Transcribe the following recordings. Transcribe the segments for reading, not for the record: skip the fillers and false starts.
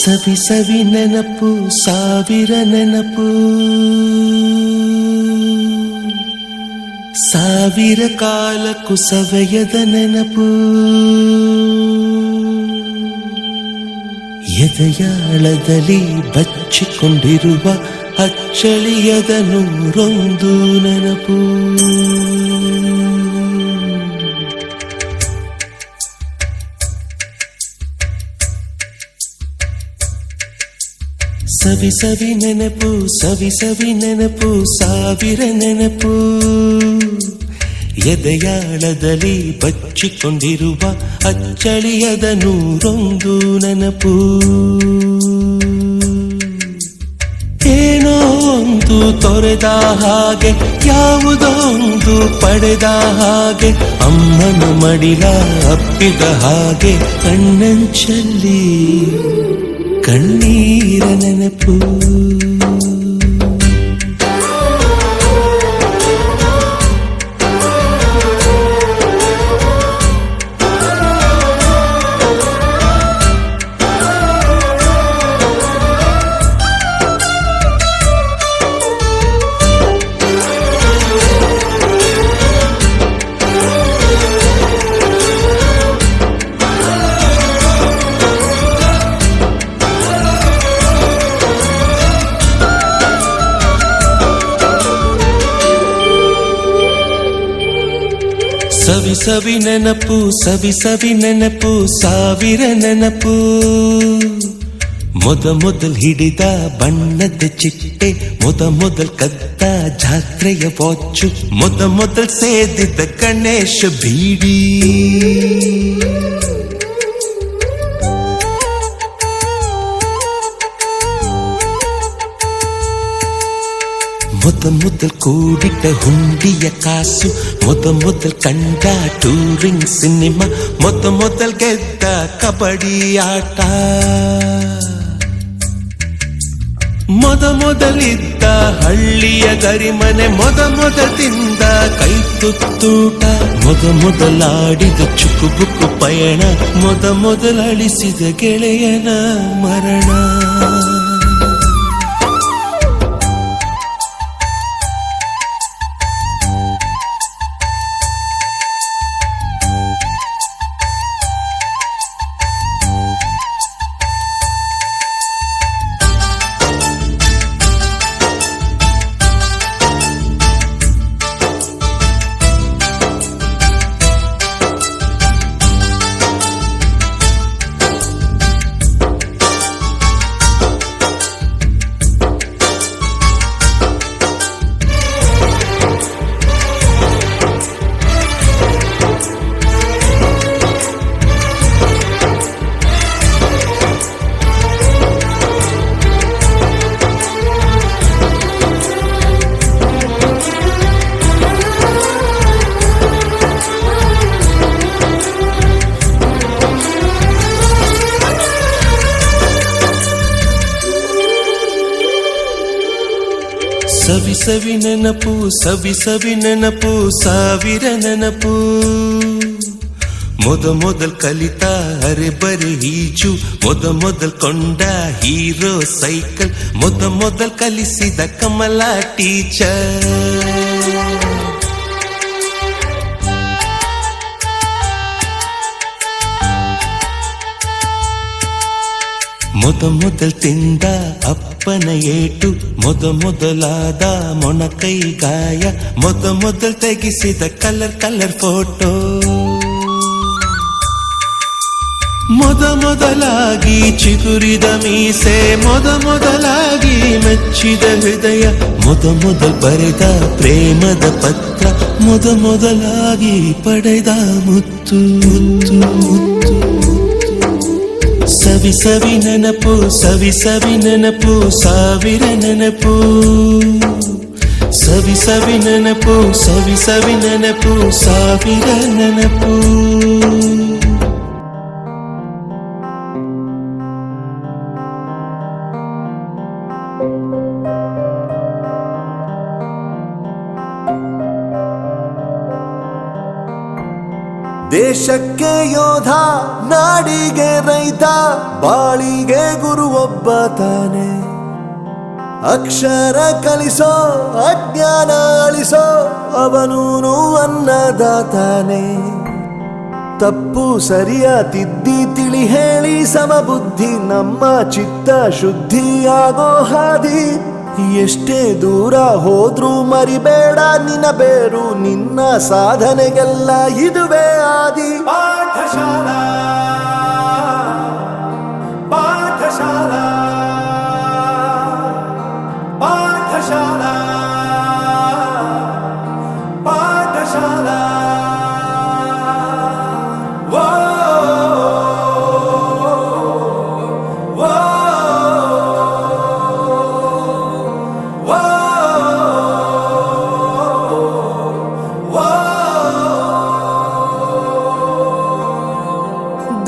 ಸವಿ ಸವಿ ನೆನಪು ಸಾವಿರ ನೆನಪು, ಸಾವಿರ ಕಾಲಕ್ಕೂ ಸವೆಯದ ನೆನಪು. ಎದೆಯಾಳದಲ್ಲಿ ಬಚ್ಚಿಕೊಂಡಿರುವ ಅಚ್ಚಳಿಯದ ನೂರೊಂದು ನೆನಪು. ಸವಿ ಸವಿ ನೆನಪು ಸವಿ ಸವಿ ನೆನಪು ಸಾವಿರ ನೆನಪು, ಎದೆಯಾಳದಲ್ಲಿ ಬಚ್ಚಿಕೊಂಡಿರುವ ಅಚ್ಚಳಿಯದ ನೂರೊಂದು ನೆನಪು. ಏನೋ ಒಂದು ತೊರೆದ ಹಾಗೆ, ಯಾವುದೋ ಒಂದು ಪಡೆದ ಹಾಗೆ, ಅಮ್ಮನ ಮಡಿಲ ಅಪ್ಪಿದ ಹಾಗೆ, ಕಣ್ಣಂಚಲ್ಲಿ ಕಣ್ಣೀರ ನೆನಪು. ಸವಿ ಸವಿ ನೆನಪು ಸವಿ ಸವಿ ನೆನಪು ಸಾವಿರ ನೆನಪು. ಮೊದಲ್ ಹಿಡಿದ ಬಣ್ಣದ ಚಿಟ್ಟೆ, ಮೊದಲ್ ಕದ್ದ ಜಾತ್ರೆಯ ವಾಚು, ಮೊದಲ್ ಸೇದಿದ್ದ ಗಣೇಶ ಬೀಡಿ, ಮೊದಲ್ ಕೂಡಿಟ್ಟ ಹುಂಡಿಯ ಕಾಸು, ಮೊದಲ್ ಕಂಡ ಟೂರಿಂಗ್ ಸಿನಿಮಾ, ಮೊದಲ್ ಗೆದ್ದ ಕಬಡ್ಡಿ ಆಟ, ಮೊದಲಿದ್ದ ಹಳ್ಳಿಯ ಗರಿಮನೆ, ಮೊದಲ್ ತಿಂದ ಕೈ ತುತ್ತೂಟ, ಮೊದಲಾಡಿದ ಚುಕುಬುಕು ಪಯಣ, ಮೊದಲಳಿಸಿದ ಗೆಳೆಯನ ಮರಣ. ಸವಿ ಸವಿ ನೆನಪು ಸವಿ ಸವಿ ನೆನಪು ಸಾವಿರ ನೆನಪು. ಮೊದಲ್ ಕಲಿತ ಅರೆಬರೆ ಈಜು, ಮೊದಲ್ ಕೊಂಡ ಹೀರೋ ಸೈಕಲ್, ಮೊದಲ್ ಕಲಿಸಿದ ಕಮಲ ಟೀಚರ್, ಮೊದಲ್ ತಿಂದ ಅಪ್ಪನ ಏಟು, ಮೊದಲಾದ ಮೊಣಕೈ ಗಾಯ, ಮೊದಲ್ ತೆಗೆಸಿದ ಕಲರ್ ಫೋಟೋ, ಮೊದಲಾಗಿ ಚಿಗುರಿದ ಮೀಸೆ, ಮೊದಲಾಗಿ ಮೆಚ್ಚಿದ ಹೃದಯ, ಮೊದಲ್ ಬರೆದ ಪ್ರೇಮದ ಪತ್ರ, ಮೊದಲಾಗಿ ಪಡೆದ ಮುತ್ತು. ಸವಿ ಸವಿ ನೆನಪು ಸವಿ ಸವಿ ನೆನಪು ಸಾವಿರ ನೆನಪು, ಸವಿ ಸವಿ ನೆನಪು ಸವಿ ಸವಿ ನೆನಪು ಸಾವಿರ ನೆನಪು. ದೇಶಕ್ಕೆ ಯೋಧ, ನಾಡಿಗೆ ರೈತ, ಬಾಳಿಗೆ ಗುರು ಒಬ್ಬ ತಾನೆ. ಅಕ್ಷರ ಕಲಿಸೋ, ಅಜ್ಞಾನ ಅಳಿಸೋ, ಅವನೂನು ಅನ್ನದಾತಾನೆ. ತಪ್ಪು ಸರಿಯ ತಿದ್ದಿ ತಿಳಿ ಹೇಳಿ ಸಮಬುದ್ಧಿ, ನಮ್ಮ ಚಿತ್ತ ಶುದ್ಧಿಯಾಗೋ ಹಾದಿ. ಎಷ್ಟೇ ದೂರ ಹೋದ್ರೂ ಮರಿಬೇಡ ನಿನ್ನ ಬೇರು, ನಿನ್ನ ಸಾಧನೆಗೆಲ್ಲ ಇದುವೇ ಆದಿ. ಪಾಠಶಾಲಾ ಪಾಠಶಾಲಾ ಪಾಠಶಾಲಾ ಪಾಠಶಾಲಾ.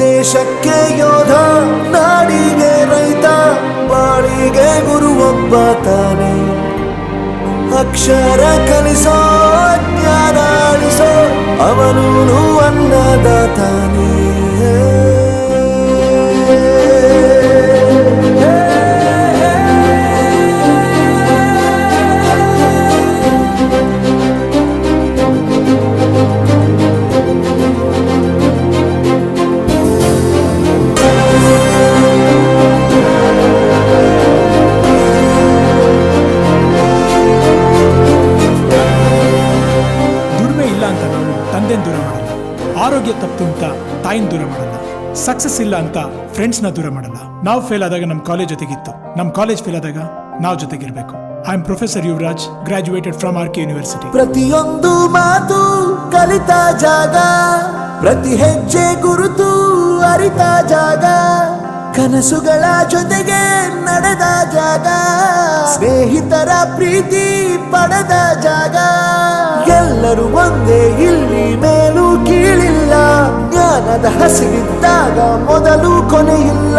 ದೇಶಕ್ಕೆ ಯೋಧ, ನಾಡಿಗೆ ರೈತ, ಬಾಳಿಗೆ ಗುರು ಒಬ್ಬ ತಾನೆ. ಅಕ್ಷರ ಕಲಿಸೋ, ಜ್ಞಾನ ಅಳಿಸೋ, ಅವನೂನು ಅನ್ನದಾತಾನೆ. ದೂರ ಮಾಡಲ್ಲ, ಆರೋಗ್ಯ ತಪ್ಪು ಅಂತ ತಾಯಿನ ದೂರ ಮಾಡಲ್ಲ, ಸಕ್ಸಸ್ ಇಲ್ಲ ಅಂತ ಫ್ರೆಂಡ್ಸ್ ನ ದೂರ ಮಾಡಲ್ಲ. ನಾವು ಫೇಲ್ ಆದಾಗ ನಮ್ಮ ಕಾಲೇಜ್ ಜೊತೆಗಿತ್ತು, ನಮ್ಮ ಕಾಲೇಜ್ ಫೇಲ್ ಆದಾಗ ನಾವು ಜೊತೆಗಿರ್ಬೇಕು. I am professor Yuvaraj, graduated from RK University. ಪ್ರತಿಯೊಂದು ಮಾತು ಕಲಿತ ಜಾಗ, ಪ್ರತಿ ಹೆಜ್ಜೆ ಗುರುತು ಅರಿತ ಜಾಗ, ಕನಸುಗಳ ಜೊತೆಗೆ ನಡೆದ ಜಾಗ, ಸ್ನೇಹಿತರ ಪ್ರೀತಿ ಪಡೆದ ಜಾಗ. ಎಲ್ಲರೂ ಒಂದೇ, ಇಲ್ಲಿ ಮೇಲೂ ಕೀಳಿಲ್ಲ, ಜ್ಞಾನದ ಹಸಿವಿದ್ದಾಗ ಮೊದಲು ಕೊನೆಯಿಲ್ಲ.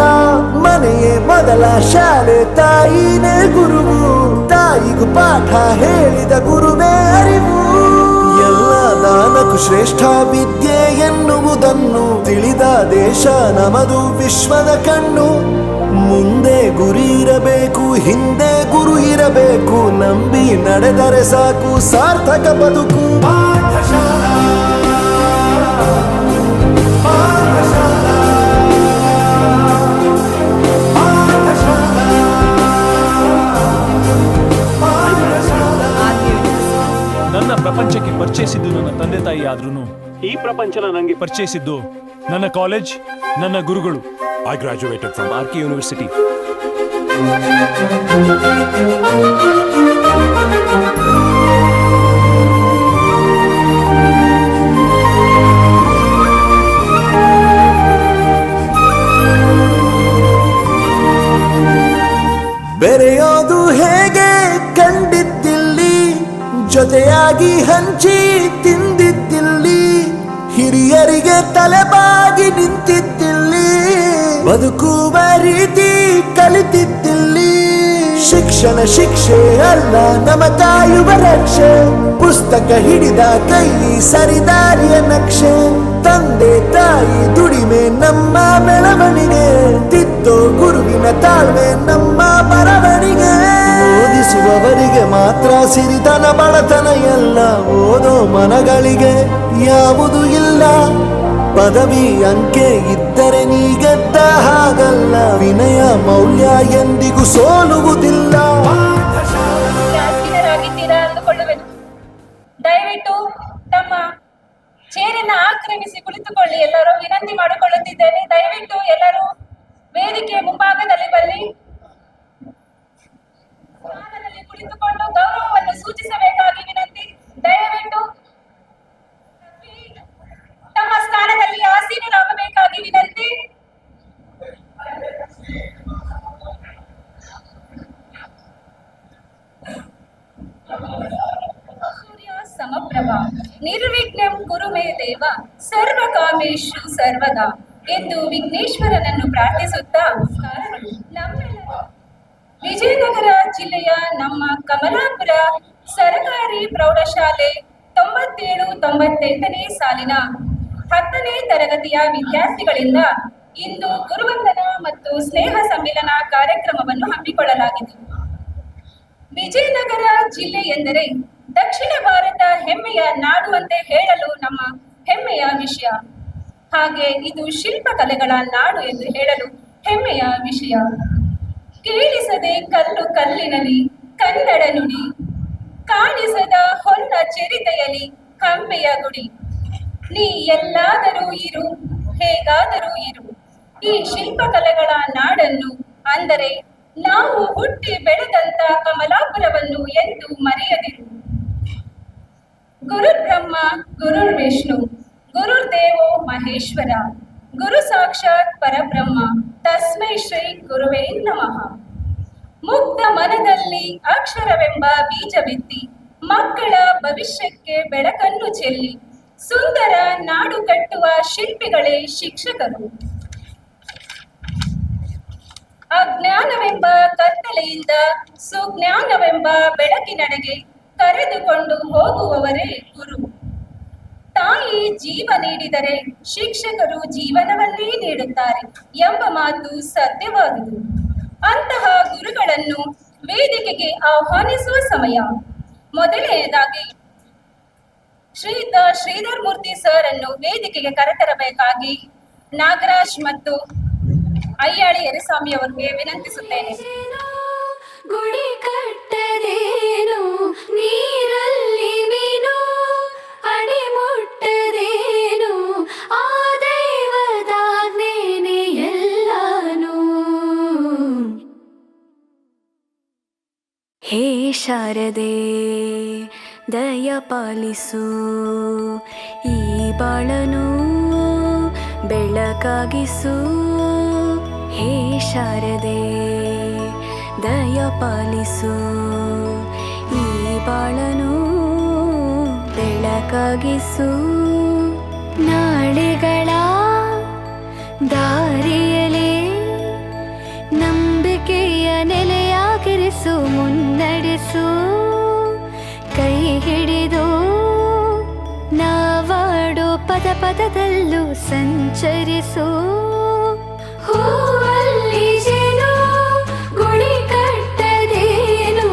ಮನೆಯೇ ಮೊದಲ ಶಾಲೆ, ತಾಯಿನೇ ಗುರುವು, ತಾಯಿಗೂ ಪಾಠ ಹೇಳಿದ ಗುರುವೇ ಅರಿವು. ಎಲ್ಲ ದಾನಕ್ಕೂ ಶ್ರೇಷ್ಠ ವಿದ್ಯೆ ಎನ್ನುವುದನ್ನು ತಿಳಿದ ದೇಶ ನಮದು, ವಿಶ್ವದ ಕಣ್ಣು. ಮುಂದೆ ಗುರಿ ಇರಬೇಕು, ಹಿಂದೆ ಗುರು ಇರಬೇಕು, ನಂಬಿ ನಡೆದರೆ ಸಾಕು ಸಾರ್ಥಕ ಬದುಕು. ಪಾಠಶಾಲಾ ಪಾಠಶಾಲಾ ಪಾಠಶಾಲಾ ಪಾಠಶಾಲಾ. ನನ್ನ ಪ್ರಪಂಚಕ್ಕೆ ಪರಿಚಯಿಸಿದ್ದು ನನ್ನ ತಂದೆ ತಾಯಿ ಆದ್ರೂ ಈ ಪ್ರಪಂಚನ ನನಗೆ ಪರಿಚಯಿಸಿದ್ದು ನನ್ನ ಕಾಲೇಜ್, ನನ್ನ ಗುರುಗಳು. I graduated from RK University. ಬೆರೆಯೋದು ಹೇಗೆ ಕಂಡಿದ್ದಿಲ್ಲಿ, ಜೊತೆಯಾಗಿ ಹಂಚಿ ತಿಂದಿದ್ದಿಲ್ಲಿ, ಹಿರಿಯರಿಗೆ ತಲೆಬಾಗಿ ನಿಂತಿದ್ದಿಲ್ಲಿ, ಬದುಕುವ ರೀತಿ ಕಲಿತಿದ್ದಿಲ್ಲಿ. ಶಿಕ್ಷಣ ಶಿಕ್ಷೆ ಅಲ್ಲ, ನಮ ಕಾಯುವ ರಕ್ಷೆ, ಪುಸ್ತಕ ಹಿಡಿದ ಕೈ ಸರಿದಾರಿಯ ನಕ್ಷೆ. ತಂದೆ ತಾಯಿ ದುಡಿಮೆ ನಮ್ಮ ಬೆಳವಣಿಗೆ, ತಿದ್ದೋ ಗುರುವಿನ ತಾಳ್ಮೆ ನಮ್ಮ ಬರವಣಿಗೆ. ಓದಿಸುವವರಿಗೆ ಮಾತ್ರ ಸಿರಿತನ ಬಡತನ ಎಲ್ಲ, ಓದೋ ಮನಗಳಿಗೆ ಯಾವುದು ಇಲ್ಲ. ಪದವಿ ಅಂಕೆ ಇದ್ದರೆ ನೀ ಗೆದ್ದ ಹಾಗಲ್ಲ, ವಿನಯ ಮೌಲ್ಯ ಎಂದಿಗೂ ಸೋಲುವುದಿಲ್ಲ. ಆಗಿದ್ದೀರಾ ಅಂದುಕೊಳ್ಳುವೆನು. ದಯವಿಟ್ಟು ತಮ್ಮ ಚೇರನ್ನು ಆಕ್ರಮಿಸಿ ಕುಳಿತುಕೊಳ್ಳಿ. ಎಲ್ಲರೂ ವಿನಂತಿ ಮಾಡಿಕೊಳ್ಳುತ್ತಿದ್ದೇನೆ. ದಯವಿಟ್ಟು ಎಲ್ಲರೂ ವೇದಿಕೆಯ ಮುಂಭಾಗದಲ್ಲಿ ಬನ್ನಿ. ಸ್ಥಾನದಲ್ಲಿ ಕುಳಿತುಕೊಂಡು ಗೌರವವನ್ನು ಸೂಚಿಸಬೇಕಾಗಿ ವಿನಂತಿ. ದಯವಿಟ್ಟು ತಮ್ಮ ಸ್ಥಾನದಲ್ಲಿ ಆಸೀನರಾಗಬೇಕಾಗಿ ವಿನಂತಿ. ಸೂರ್ಯ ಸಮಪ್ರಭ ನಿರ್ವಿಘ್ನಂ ಕುರು ಮೇ ದೇವ ಸರ್ವಕಾಮೇಶು ಸರ್ವದಾ ಎಂದು ವಿಘ್ನೇಶ್ವರನನ್ನು ಪ್ರಾರ್ಥಿಸುತ್ತಾ ವಿಜಯನಗರ ಜಿಲ್ಲೆಯ ನಮ್ಮ ಕಮಲಾಪುರ ಸರ್ಕಾರಿ ಪ್ರೌಢಶಾಲೆ 97-98ನೇ ಸಾಲಿನ 10ನೇ ತರಗತಿಯ ವಿದ್ಯಾರ್ಥಿಗಳಿಂದ ಇಂದು ಗುರುವಂದನ ಮತ್ತು ಸ್ನೇಹ ಸಮ್ಮಿಲನ ಕಾರ್ಯಕ್ರಮವನ್ನು ಹಮ್ಮಿಕೊಳ್ಳಲಾಗಿದೆ. ವಿಜಯನಗರ ಜಿಲ್ಲೆ ಎಂದರೆ ದಕ್ಷಿಣ ಭಾರತ ಹೆಮ್ಮೆಯ ನಾಡು ಅಂತ ಹೇಳಲು ನಮ್ಮ ಹೆಮ್ಮೆಯ ವಿಷಯ. ಹಾಗೆ ಇದು ಶಿಲ್ಪಕಲೆಗಳ ನಾಡು ಎಂದು ಹೇಳಲು ಹೆಮ್ಮೆಯ ವಿಷಯ. ಕೇಳಿಸದೆ ಕಲ್ಲು ಕಲ್ಲಿನಲ್ಲಿ ಕನ್ನಡ ನುಡಿ, ಕಾಣಿಸದ ಹೊನ್ನ ಚೆರಿತೆಯಲಿ ಹಂಪೆಯ ಗುಡಿ. ನೀ ಎಲ್ಲಾದರೂ ಇರು, ಹೇಗಾದರೂ ಇರು, ಈ ಶಿಲ್ಪಕಲೆಗಳ ನಾಡನ್ನು ಅಂದರೆ ನಾವು ಹುಟ್ಟಿ ಬೆಳೆದಂತ ಕಮಲಾಪುರವನ್ನು ಎಂದು ಮರೆಯದಿರು. ಗುರುರ್ ಬ್ರಹ್ಮ ಗುರುರ್ ವಿಷ್ಣು ಗುರುರ್ದೇವೋ ಮಹೇಶ್ವರ, ಗುರು ಸಾಕ್ಷಾತ್ ಪರಬ್ರಹ್ಮ ತಸ್ಮೈ ಶ್ರೀ ಗುರುವೇ ನಮಃ. ಮುಕ್ತ ಮನದಲ್ಲಿ ಅಕ್ಷರವೆಂಬ ಬೀಜ ಬಿತ್ತಿ ಮಕ್ಕಳ ಭವಿಷ್ಯಕ್ಕೆ ಬೆಳಕನ್ನು ಚೆಲ್ಲಿ ಸುಂದರ ನಾಡು ಕಟ್ಟುವ ಶಿಲ್ಪಿಗಳೇ ಶಿಕ್ಷಕರು. ಅಜ್ಞಾನವೆಂಬ ಕತ್ತಲೆಯಿಂದ ಸುಜ್ಞಾನವೆಂಬ ಬೆಳಕಿನಡೆಗೆ ಕರೆದುಕೊಂಡು ಹೋಗುವವರೇ ಗುರು. ತಾಯಿ ಜೀವ ನೀಡಿದರೆ ಶಿಕ್ಷಕರು ಜೀವನವನ್ನೇ ನೀಡುತ್ತಾರೆ ಎಂಬ ಮಾತು ಸತ್ಯವಾದುದು. ಅಂತಹ ಗುರುಗಳನ್ನು ವೇದಿಕೆಗೆ ಆಹ್ವಾನಿಸುವ ಸಮಯ. ಮೊದಲನೆಯದಾಗಿ ಶ್ರೀಧರ್ ಮೂರ್ತಿ ಸರ್ ಅನ್ನು ವೇದಿಕೆಗೆ ಕರೆತರಬೇಕಾಗಿ ನಾಗರಾಜ್ ಮತ್ತು ಅಯ್ಯಾಳಿ ಯರಿಸ್ವಾಮಿ ಅವರಿಗೆ ವಿನಂತಿಸುತ್ತೇನೆ. ಗುಡಿ ಕಟ್ಟದೇನು ನೀರಲ್ಲಿ ಮೀನು, ಅಡಿ ಮುಟ್ಟದೇನು ಆ ದೈವದಾಜ್ಞೆನೇ ಎಲ್ಲಾನು. ಹೇ ಶಾರದೆ ದಯ ಪಾಲಿಸು, ಈ ಬಾಳನು ಬೆಳಕಾಗಿಸು. ಹೇ ಶಾರದೆ ದಯ ಪಾಲಿಸು, ಈ ಬಾಳನು ಬೆಳಕಾಗಿಸು. ನಾಳೆಗಳ ದಾರಿಯಲೇ ನಂಬಿಕೆಯ ನೆಲೆಯಾಗಿರಿಸು, ಮುನ್ನಡೆಸು. ಕೈ ಹಿಡಿದು ನಾವಾಡೋ ಪದ ಪದದಲ್ಲೂ ಸಂಚರಿಸು. ಹೂವಲ್ಲಿ ಜೇನು ಗುಡಿ ಕಟ್ಟದೇನು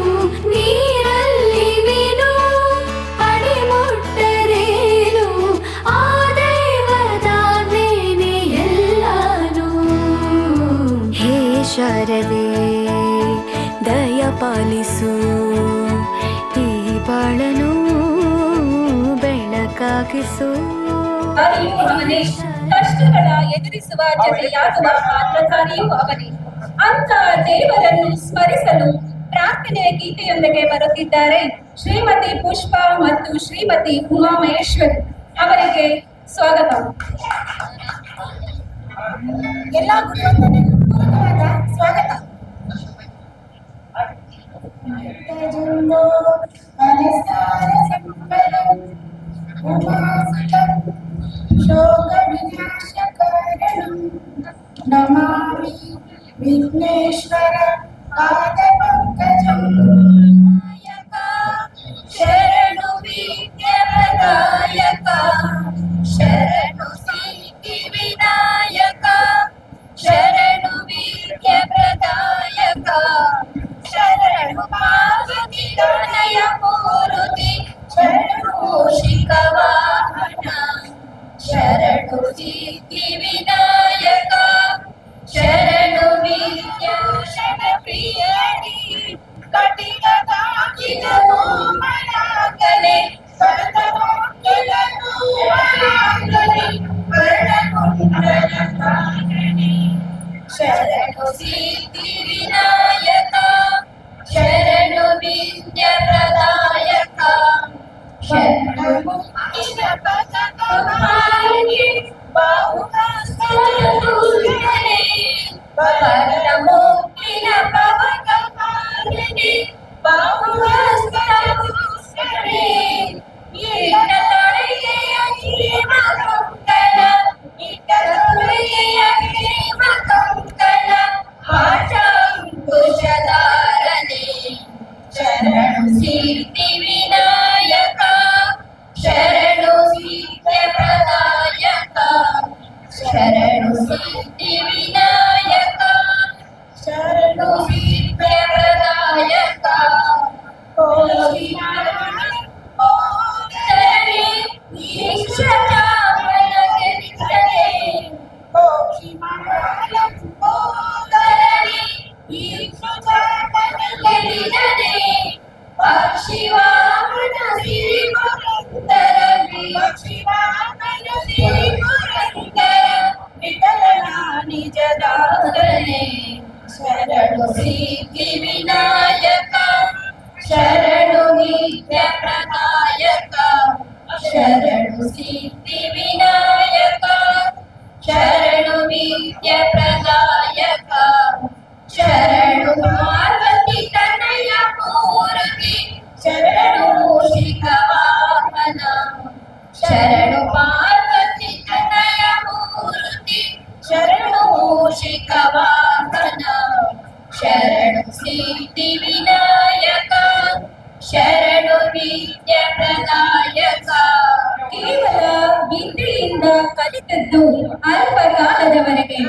ನೀರಲ್ಲಿ ಮೀನು, ಅಡಿ ಮುಟ್ಟದೇನು ಆ ದೈವದಾಜ್ಞೆನೇ ಎಲ್ಲಾನು. ಹೇ ಶಾರದೆ ದಯ ಪಾಲಿಸು, ಈ ಬಾಳನು ಬೆಳಕಾಗಿಸು. ಅರಿವು ಅವನೇ, ಕಷ್ಟಗಳ ಎದುರಿಸುವ ಜೊತೆಯಾಗುವ ಪಾತ್ರಧಾರಿಯೂ ಅವನೇ. ಅಂತ ದೇವರನ್ನು ಸ್ಮರಿಸಲು ಪ್ರಾರ್ಥನೆಯ ಗೀತೆಯೊಂದಿಗೆ ಬರುತ್ತಿದ್ದಾರೆ ಶ್ರೀಮತಿ ಪುಷ್ಪ ಮತ್ತು ಶ್ರೀಮತಿ ಉಮಾ ಮಹೇಶ್ವರಿ. ಅವರಿಗೆ ಸ್ವಾಗತ. ಎಲ್ಲ ಗುರುವಂದನೆಗಳಿಗೂ ಸ್ವಾಗತ. ಶೋಕ ವಿನಾಶಕಾರಣಂ ನಮಾಮಿ ವಿಘ್ನೇಶ್ವರ ಪಾದ ಪಂಕಜಂ. ಶರಣು ವಿದ್ಯಾದಾಯಕ, ಶರಣು ಸಿದ್ಧಿ ವಿನಾಯಕ, ಶರಣು ವಿದ್ಯ ಪ್ರದಾಯಕ, ಶರಣು ಪಾರ್ವತಿ ತನಯ ಮೂರುತಿ, ಶರಣು ಶಿಖ ವಾಹನ, ಶರಣು ಸಿದ್ಧಿ ವಿನಾಯಕ, ಶರಣು ವಿದ್ಯಾಷಣ ಪ್ರಿಯಡಿ, ಕಟಿಕ ತಾಕಿದ ಮನಾಗನೆ, ಕರ್ತಮಂಗಲನು ಮನಾಗನೆ, ಕರ್ಣಕುಂಡಲ ಕಾರಣೆ. ಶರಣು ಸಿದ್ಧಿ ವಿನಾಯಕ, ಶರಣು ವಿದ್ಯ ಪ್ರದಾಯಕ, ಶರಣು ಮುಕ್ತಿಯ ಪದಕಮಾಲಿನಿ, ಬಾಹುಹಸ್ತದೂತನೆ, ಪರಮ ಮುಕ್ತಿಯ ಪದಕಮಾಲಿನಿ, ಬಾಹುಹಸ್ತದೂತನೆ. ಇಟ್ಟ ತೊಳೆಗೆಯ ಜೀವ ಕಂಕಣ, ಇಟ್ಟ ತೊಳೆಗೆಯ ಜೀವ ಕಂಕಣ, ಪಾಶಾಂಕುಶಧಾರನೆ. ಶರಣು ಸಿದ್ಧಿ ವಿನಾಯಕ, ಶರಣು ಸಿದ್ಧ ಪ್ರದಾಯಕ, ಸೌಭಾಗ್ಯಪ್ರದಾಯಕ ಕೋಗಿಲೆ ಈಶ್ವರಾಮನ ಗೆಲಿದರೆ ಗೆಲಿದರೆ ಪಕ್ಷಿವಾಹನ ಸಿರಿಮುರಂದರವಿ ವಿಠಲನ ನಿಜದಾಗನೆ ಶರಣು ಸಿದ್ಧಿ ವಿನಾಯಕ ಶರಣು ನಿತ್ಯ ಪ್ರದಾಯಕ ಶರಣು ಸಿದ್ಧಿ ವಿನಾಯಕ ಶರಣು ನಿತ್ಯ ಪ್ರದಾಯಕ ಶರಣು ಪಾರ್ವತಿ ತನಯ ಮೂರ್ತಿ ಶರಣು ಮೂಷಿಕ ವಾಹನ ಶರಣು ಪಾರ್ವತಿ ತನಯ ಮೂರ್ತಿ ಶರಣು ಮೂಷಿಕ ವಾಹನ ಶರಣು ಸಿದ್ಧಿ ವಿನಾಯಕ ಶರಣು ನಿತ್ಯ ಪ್ರದಾಯಕ ಕೇವಲ ವಿದ್ಯೆಯಿಂದ ಕಲಿತದ್ದು ಅಲ್ಪ ಕಾಲದವರೆಗೆ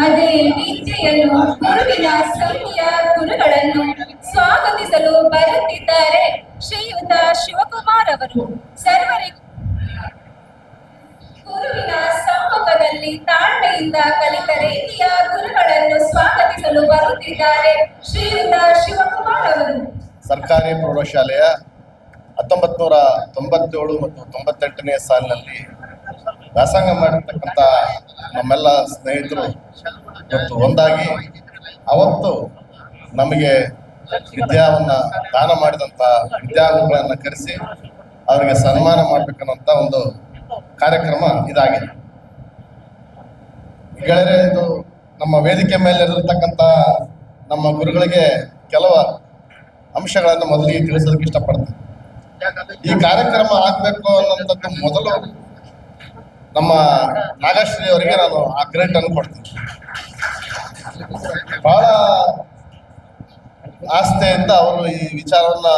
ಅದೇ ವಿದ್ಯೆಯನ್ನು ಗುರುವಿನ ಸಂಖ್ಯ ಗುರುಗಳನ್ನು ಸ್ವಾಗತಿಸಲು ಬರುತ್ತಿದ್ದಾರೆ ಶ್ರೀಯುತ ಶಿವಕುಮಾರ್ ಅವರು. ಸರ್ವರಿಗೂ ಗುರುವಿನ ಸಮ್ಮುಖದಲ್ಲಿ ತಾಳ್ಮೆಯಿಂದ ಕಲಿತ ರೀತಿಯ ಗುರುಗಳನ್ನು ಸ್ವಾಗತಿಸಲು ಬರುತ್ತಿದ್ದಾರೆ ಶ್ರೀಯುತ ಶಿವಕುಮಾರ್ ಅವರು. ಸರ್ಕಾರಿ ಪ್ರೌಢಶಾಲೆಯ 1997 ಮತ್ತು 98ನೇ ಸಾಲಿನಲ್ಲಿ ವ್ಯಾಸಂಗ ಮಾಡಿರ್ತಕ್ಕಂಥ ನಮ್ಮೆಲ್ಲ ಸ್ನೇಹಿತರು ಇವತ್ತು ಒಂದಾಗಿ ಅವತ್ತು ನಮಗೆ ವಿದ್ಯಾವನ್ನು ದಾನ ಮಾಡಿದಂಥ ವಿದ್ಯಾರ್ಥಿಗಳನ್ನು ಕರೆಸಿ ಅವರಿಗೆ ಸನ್ಮಾನ ಮಾಡಬೇಕನ್ನೋಂಥ ಒಂದು ಕಾರ್ಯಕ್ರಮ ಇದಾಗಿದೆ. ಗೆಳೆಯರೆ, ಇದು ನಮ್ಮ ವೇದಿಕೆ ಮೇಲೆ ಇರತಕ್ಕಂಥ ನಮ್ಮ ಗುರುಗಳಿಗೆ ಕೆಲವು ಅಂಶಗಳನ್ನು ಮೊದಲಿಗೆ ತಿಳಿಸೋದಕ್ಕೆ ಇಷ್ಟಪಡ್ತೀನಿ. ಈ ಕಾರ್ಯಕ್ರಮ ಆಗ್ಬೇಕು ಅನ್ನೋಂಥದ್ದು ಮೊದಲು ನಮ್ಮ ನಾಗಶ್ರೀ ಅವರಿಗೆ ನಾನು ಆ ಕ್ರೆಡಿಟ್ ಅನ್ನು ಕೊಡ್ತೀನಿ. ಬಹಳ ಆಸ್ಥೆಯಿಂದ ಅವರು ಈ ವಿಚಾರವನ್ನ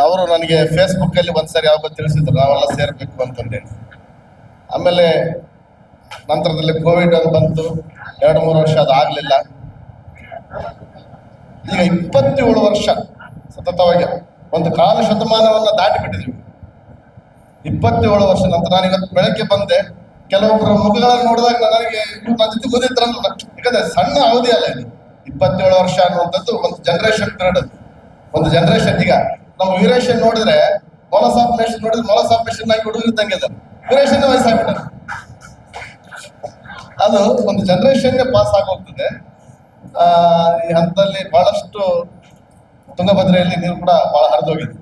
ಅವರು ನನಗೆ ಫೇಸ್ಬುಕ್ ಅಲ್ಲಿ ಒಂದ್ಸರಿ ಯಾವಾಗ ತಿಳಿಸಿದ್ರು, ನಾವೆಲ್ಲ ಸೇರ್ಬೇಕು ಅಂತಂದೇಳಿ. ಆಮೇಲೆ ನಂತರದಲ್ಲಿ ಕೋವಿಡ್ ಅಂತ ಬಂತು, 2-3 ವರ್ಷ ಅದು ಆಗ್ಲಿಲ್ಲ. ಈಗ 27 ವರ್ಷ ಸತತವಾಗಿ ಒಂದು ಕಾಲು ಶತಮಾನವನ್ನ ದಾಟಿ ಬಿಟ್ಟಿದ್ವಿ. 27 ವರ್ಷ ನಂತರ ನಾನು ಇವತ್ತು ಬೆಳಗ್ಗೆ ಬಂದೆ, ಕೆಲವೊಬ್ಬರ ಮುಖಗಳನ್ನು ನೋಡಿದಾಗ ನನಗೆ ನನ್ನ ಜೊತೆ ಓದಿದ್ರಲ್ಲ, ಯಾಕಂದ್ರೆ ಸಣ್ಣ ಅವಧಿ ಅಲ್ಲ ಇದು. 27 ವರ್ಷ ಅನ್ನುವಂಥದ್ದು ಒಂದು ಜನರೇಷನ್ ಪೀರಿಯಡ್. ಅದು ಒಂದು ಜನರೇಷನ್. ಈಗ ನಮ್ಮ ವೀರೇಶನ್ ನೋಡಿದ್ರೆ ಮೊಲಸಾಪರೇಷನ್ ನೋಡಿದ್ರೆ ಮೊಲಸಾಪರೇಷನ್ ಆಗಿ ಹುಡುಗಿದ್ದಂಗೆ ಇದ್ದಾರೆ. ವೀರೇಶನ್ ವಯಸ್ಸಾಗ್ಬಿಟ್ಟಾರೆ. ಅದು ಒಂದು ಜನರೇಷನ್ಗೆ ಪಾಸ್ ಆಗೋಗ್ತದೆ. ಈ ಹಂತದಲ್ಲಿ ಬಹಳಷ್ಟು ತುಂಗಭದ್ರೆಯಲ್ಲಿ ನೀರು ಕೂಡ ಬಹಳ ಹರಿದೋಗಿದೆ.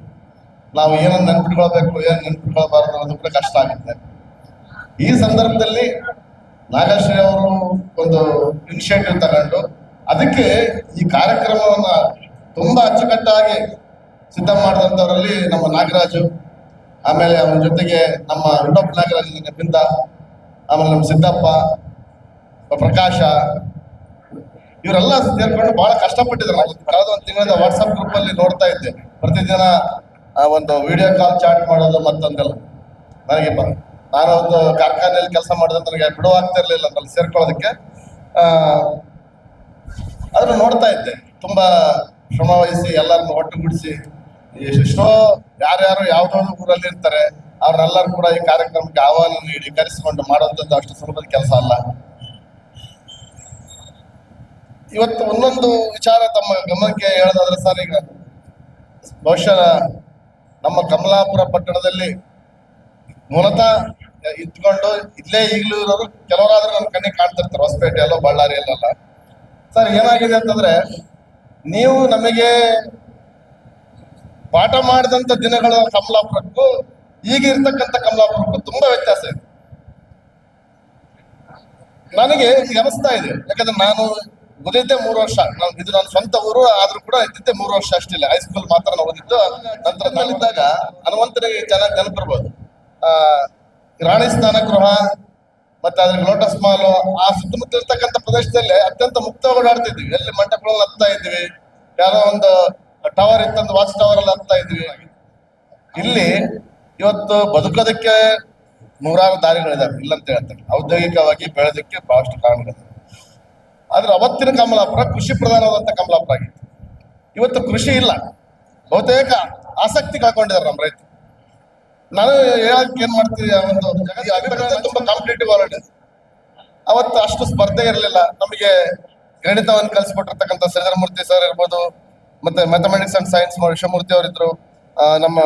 ನಾವು ಏನನ್ನು ನೆನ್ಪಿಟ್ಕೊಳ್ಬೇಕು, ಏನು ನೆನ್ಪಿಟ್ಕೊಳ್ಬಾರ್ದು ಅನ್ನೋದು ಕೂಡ ಕಷ್ಟ ಆಗುತ್ತೆ. ಈ ಸಂದರ್ಭದಲ್ಲಿ ನಾಗಶ್ರೀ ಅವರು ಒಂದು ಇನಿಷಿಯೇಟಿವ್ ತಗೊಂಡು ಅದಕ್ಕೆ ಈ ಕಾರ್ಯಕ್ರಮವನ್ನ ತುಂಬಾ ಅಚ್ಚುಕಟ್ಟಾಗಿ ಸಿದ್ಧ ಮಾಡಿದಂಥವರಲ್ಲಿ ನಮ್ಮ ನಾಗರಾಜು, ಆಮೇಲೆ ಅವನ ಜೊತೆಗೆ ನಮ್ಮ ಇನ್ನೊಬ್ಬ ನಾಗರಾಜ್ ಬಿಂದ, ಆಮೇಲೆ ನಮ್ಮ ಸಿದ್ದಪ್ಪ, ಪ್ರಕಾಶ, ಇವರೆಲ್ಲ ಸೇರ್ಕೊಂಡು ಬಹಳ ಕಷ್ಟಪಟ್ಟಿದ್ದಾರೆ. ನಾವು ಕಳೆದ ಒಂದು ತಿಂಗಳಿಂದ ವಾಟ್ಸಪ್ ಗ್ರೂಪ್ ಅಲ್ಲಿ ನೋಡ್ತಾ ಇದ್ದೆ. ಪ್ರತಿದಿನ ಒಂದು ವಿಡಿಯೋ ಕಾಲ್ ಚಾಟ್ ಮಾಡೋದು ಮತ್ತೊಂದೆಲ್ಲ. ನನಗೆ ನಾನು ಒಂದು ಕಾರ್ಖಾನೆಯಲ್ಲಿ ಕೆಲಸ ಮಾಡಿದ್ರೆ ನನಗೆ ಬಿಡುವಾಗ್ತಾ ಇರ್ಲಿಲ್ಲ ಅದ್ರಲ್ಲಿ ಸೇರ್ಕೊಳ್ಳೋದಕ್ಕೆ. ಅದನ್ನು ನೋಡ್ತಾ ಇದ್ದೆ. ತುಂಬಾ ಶ್ರಮ ವಹಿಸಿ ಎಲ್ಲರನ್ನು ಒಟ್ಟುಗೂಡಿಸಿ ಎಷ್ಟೋ ಯಾರ್ಯಾರು ಯಾವ್ದಾದ್ರು ಊರಲ್ಲಿ ಇರ್ತಾರೆ ಅವ್ರನ್ನೆಲ್ಲರೂ ಕೂಡ ಈ ಕಾರ್ಯಕ್ರಮಕ್ಕೆ ಆಹ್ವಾನ ನೀಡಿ ಕರೆಸಿಕೊಂಡು ಮಾಡುವಂಥದ್ದು ಅಷ್ಟು ಸುಲಭದ ಕೆಲಸ ಅಲ್ಲ. ಇವತ್ತು ಒಂದೊಂದು ವಿಚಾರ ತಮ್ಮ ಗಮನಕ್ಕೆ ಹೇಳೋದಾದ್ರೆ ಸರ್, ಈಗ ಬಹುಶಃ ನಮ್ಮ ಕಮಲಾಪುರ ಪಟ್ಟಣದಲ್ಲಿ ಮೂಲತಃ ಇದ್ಕೊಂಡು ಇಲ್ಲೇ ಈಗಲೂ ಇರೋರು ಕೆಲವರಾದ್ರೂ ನನ್ನ ಕಣ್ಣಿಗೆ ಕಾಣ್ತಿರ್ತಾರೆ, ಹೊಸಪೇಟೆಯಲ್ಲೋ ಬಳ್ಳಾರಿಯಲ್ಲೆಲ್ಲ. ಸರ್ ಏನಾಗಿದೆ ಅಂತಂದ್ರೆ, ನೀವು ನಮಗೆ ಪಾಠ ಮಾಡಿದಂಥ ದಿನಗಳ ಕಮಲಾಪುರಕ್ಕೂ ಈಗ ಇರ್ತಕ್ಕಂಥ ಕಮಲಾಪುರಕ್ಕೂ ತುಂಬಾ ವ್ಯತ್ಯಾಸ ಇದೆ. ನನಗೆ ಈಗ ಅನಿಸ್ತಾ ಇದೆ, ಯಾಕಂದ್ರೆ ನಾನು ಓದಿದ್ದೆ 3 ವರ್ಷ. ಇದು ನನ್ನ ಸ್ವಂತ ಊರು ಆದ್ರೂ ಕೂಡ ಇದ್ದಿದ್ದೆ 3 ವರ್ಷ ಅಷ್ಟಿಲ್ಲ. ಹೈಸ್ಕೂಲ್ ಮಾತ್ರ ನಾವು ಓದಿದ್ದು. ನಂತರ ನಾನಿದ್ದಾಗ ಹನುಮಂತನಿಗೆ ಚೆನ್ನಾಗಿ ನೆನಪಿರ್ಬೋದು, ರಾಣಿ ಸ್ನಾನ ಗೃಹ ಮತ್ತೆ ಅದ್ರ ಲೋಟಸ್ ಮಾಲು, ಆ ಸುತ್ತಮುತ್ತ ಇರ್ತಕ್ಕಂಥ ಪ್ರದೇಶದಲ್ಲಿ ಅತ್ಯಂತ ಮುಕ್ತವಾಗಿ ಓಡಾಡ್ತಿದ್ವಿ. ಎಲ್ಲಿ ಮಂಟಪಗಳಲ್ಲಿ ಹತ್ತಾ ಇದ್ವಿ, ಯಾರೋ ಒಂದು ಟವರ್ ಇತ್ತಂದು ವಾಚ್ ಟವರ್ ಅಲ್ಲಿ ಹತ್ತಾ ಇದ್ವಿ. ಇಲ್ಲಿ ಇವತ್ತು ಬದುಕೋದಕ್ಕೆ 100 ದಾರಿಗಳಿದಾವೆ, ಇಲ್ಲಂತ ಹೇಳ್ತಾರೆ. ಔದ್ಯೋಗಿಕವಾಗಿ ಬೆಳೆದಕ್ಕೆ ಬಹಳಷ್ಟು ಕಾರಣಗಳಿದೆ. ಆದ್ರೆ ಅವತ್ತಿನ ಕಮಲಾಪುರ ಕೃಷಿ ಪ್ರಧಾನವಾದಂಥ ಕಮಲಾಪುರ ಆಗಿತ್ತು. ಇವತ್ತು ಕೃಷಿ ಇಲ್ಲ, ಬಹುತೇಕ ಆಸಕ್ತಿ ಕಳ್ಕೊಂಡಿದ್ದಾರೆ ನಮ್ಮ ರೈತರು. ನಾನು ಹೇಳಕ್ಕೆ ಏನ್ ಮಾಡ್ತೀವಿ, ಒಂದು ಅಗ್ರಿಕಲ್ಚರ್ ತುಂಬಾ ಕಾಂಪಿಟೇಟಿವ್ ವರ್ಲ್ಡ್. ಅವತ್ತು ಅಷ್ಟು ಸ್ಪರ್ಧೆ ಇರಲಿಲ್ಲ. ನಮಗೆ ಗಣಿತವನ್ನು ಕಲಿಸ್ಕೊಟ್ಟಿರ್ತಕ್ಕಂಥ ಶ್ರೀಧರ ಮೂರ್ತಿ ಸರ್ ಇರ್ಬೋದು, ಮತ್ತೆ ಮ್ಯಾಥಮೆಟಿಕ್ಸ್ ಅಂಡ್ ಸೈನ್ಸ್ ವಿಶ್ವಮೂರ್ತಿ ಅವರಿದ್ರು, ನಮ್ಮ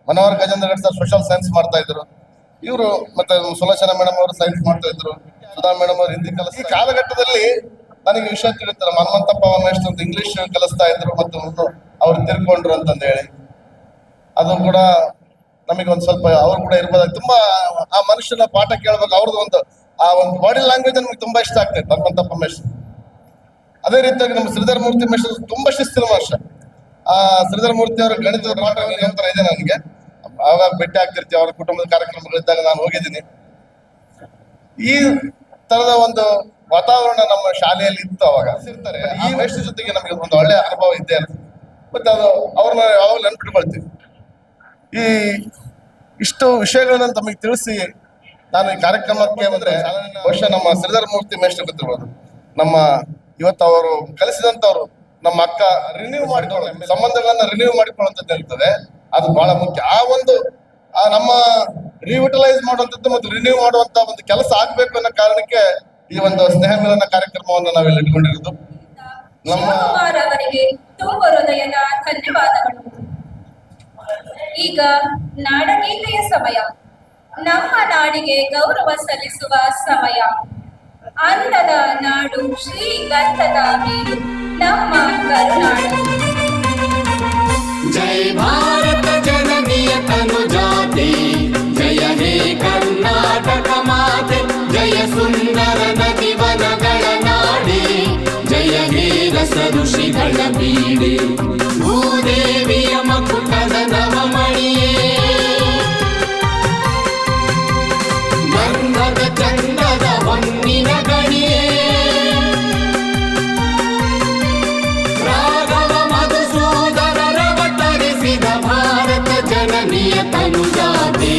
Manohar Gajendra sir social science ಮಾಡ್ತಾ ಇದ್ರು, ಇವರು ಮತ್ತೆ ಸುಲೋಚನಾ ಮೇಡಮ್ ಅವರು ಸೈನ್ಸ್ ಮಾಡ್ತಾ ಇದ್ರು, ಸುಧಾ ಮೇಡಮ್ ಅವರು ಹಿಂದಿ ಕಲಿಸ್. ಈ ಕಾಲಘಟ್ಟದಲ್ಲಿ ನನಗೆ ವಿಷಯ ತಿಳಿತಾರೆ, ಹನುಮಂತಪ್ಪ ಮೇಷ್ಟ್ರು ಅಂತ ಇಂಗ್ಲಿಷ್ ಕಲಿಸ್ತಾ ಇದ್ರು, ಮತ್ತು ಅವ್ರು ತಿರ್ಕೊಂಡ್ರು ಅಂತಂದ ಹೇಳಿ. ಅದು ಕೂಡ ನಮಗೆ ಒಂದ್ ಸ್ವಲ್ಪ ಅವ್ರು ಕೂಡ ಇರ್ಬೋದು. ತುಂಬಾ ಆ ಮನುಷ್ಯನ ಪಾಠ ಕೇಳ್ಬೇಕು, ಅವ್ರದ್ದು ಒಂದು ಆ ಒಂದು ಬಾಡಿ ಲ್ಯಾಂಗ್ವೇಜ್ ನಮ್ಗೆ ತುಂಬಾ ಇಷ್ಟ ಆಗ್ತೈತೆ ಹನುಮಂತಪ್ಪ ಮೇಷ್ಟ್ರು. ಅದೇ ರೀತಿಯಾಗಿ ನಮ್ಮ ಶ್ರೀಧರ ಮೂರ್ತಿ ಮೇಷ್ಟ್ರು ತುಂಬಾ ಶಿಸ್ತಿನ ಮನುಷ್ಯ. ಆ ಶ್ರೀಧರ ಮೂರ್ತಿ ಅವರ ಗಣಿತದ ಪಾಠ ನಿರಂತರ ಇದೆ ನನಗೆ. ಆವಾಗ ಭೇಟಿ ಆಗ್ತಿರ್ತೀವಿ, ಅವರ ಕುಟುಂಬದ ಕಾರ್ಯಕ್ರಮಗಳಿದ್ದಾಗ ನಾನು ಹೋಗಿದ್ದೀನಿ. ಈ ತರದ ಒಂದು ವಾತಾವರಣ ನಮ್ಮ ಶಾಲೆಯಲ್ಲಿ ಇತ್ತು ಅವಾಗ. ಇರ್ತಾರೆ ಈ ಮೇಷ್ಟ್ರ ಜೊತೆಗೆ ನಮಗೆ ಒಂದು ಒಳ್ಳೆಯ ಅನುಭವ ಇದ್ದೇ ಇರ್ತದೆ. ಮತ್ತೆ ಅದು ಅವ್ರನ್ನ ಯಾವಾಗ ನೆನ್ಪಿಟ್ಕೊಳ್ತೀವಿ. ಈ ಇಷ್ಟು ವಿಷಯಗಳನ್ನ ತಮಗೆ ತಿಳಿಸಿ ನಾನು ಈ ಕಾರ್ಯಕ್ರಮಕ್ಕೆ ಬಂದ್ರೆ ಬಹುಶಃ ನಮ್ಮ ಶ್ರೀಧರ ಮೂರ್ತಿ ಮೇಷ್ಟ್ರು ಗೊತ್ತಿರ್ಬೋದು. ನಮ್ಮ ಇವತ್ತು ಅವರು ಕಲಿಸಿದಂತವ್ರು ನಮ್ಮ ಅಕ್ಕ ರಿನ್ಯೂ ಮಾಡಿಕೊಳ್ಳೋ ಸಂಬಂಧಗಳನ್ನ ರಿನ್ಯೂ ಮಾಡಿಕೊಳ್ಳುವಂಥದ್ದು ಇರ್ತದೆ, ಅದು ಬಹಳ ಮುಖ್ಯ. ಆ ಒಂದು ನಮ್ಮ ರಿವಿಟಲೈಸ್ ಮಾಡುವಂಥದ್ದು ಮತ್ತು ರಿನ್ಯೂ ಮಾಡುವಂತ ಒಂದು ಕೆಲಸ ಆಗ್ಬೇಕು ಅನ್ನೋ ಕಾರಣಕ್ಕೆ ಈ ಒಂದು ಸ್ನೇಹ ಮಿಲನ ಕಾರ್ಯಕ್ರಮವನ್ನು ನಾವಿಲ್ಲಿ ಇಟ್ಕೊಂಡಿರೋದು. ನಮ್ಮ ಶಿವಕುಮಾರ್ ಅವರಿಗೆ ತುಂಬ ಹೃದಯದ ಧನ್ಯವಾದಗಳು. ಈಗ ನಾಡಗೀತೆಯ ಸಮಯ. ನಮ್ಮ ನಾಡಿಗೆ ಗೌರವ ಸಲ್ಲಿಸುವ ಸಮಯ. ಅಂದದ ನಾಡು, ಶ್ರೀಗಂಧದ ಬೀಡು ನಮ್ಮ ಕರುನಾಡು. जय भारत जननीय तनुजाते, जय हे कर्नाटक माते, जय सुंदर नदी वनಗಳ ನಾಡೆ, जय हे रस ಋಷಿಗಳ ಬೀಡೆ, ಭೂದೇವಿಯ ಮಕುಟದ ನವಮಣಿಯೇ, ಗಂಧದ ಚಂದದ ಹೊನ್ನಿನ ಗಣಿಯೇ, ತನುಜಾತೆ,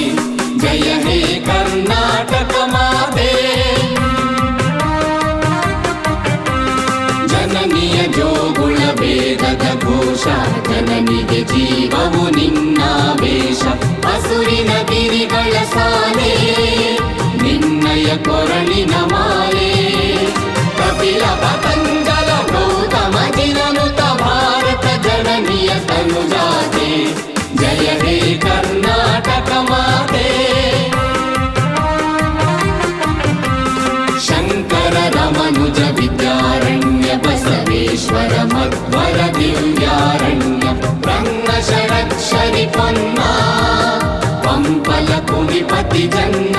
ಜಯ ಹೇ ಕರ್ನಾಟಕ ಮಾತೆ. ಜನನಿಯ ಜೋಗುಳ ವೇದದ ಘೋಷ, ಜನನಿಗೆ ಜೀವವು ನಿನ್ನಾವೇಶ. ಹಸುರಿನ ಗಿರಿಗಳ ಸಾಲೆ, ನಿನ್ನಯ ಕೊರಳಿನ ಮಾಲೆ. ಕಪಿಲ ಪತಂಜಲ ಗೌತಮ ಜಿನನುತ ಭಾರತ ಜನನಿಯ ತನುಜಾತೆ, ಜಯ ಹೇ ಕರ್ನಾಟಕ ಮಾತೆ. ಶಂಕರ ರಮನುಜ ವಿದ್ಯಾರಣ್ಯ, ಬಸವೇಶ್ವರ ಮಧ್ವರ ದಿವ್ಯಾರಣ್ಯ, ರಂಗ ಷಡಕ್ಷರಿ ಪೊನ್ನ, ಪಂಪಲ ಕುಡಿಪತಿ ಜನ್ನ,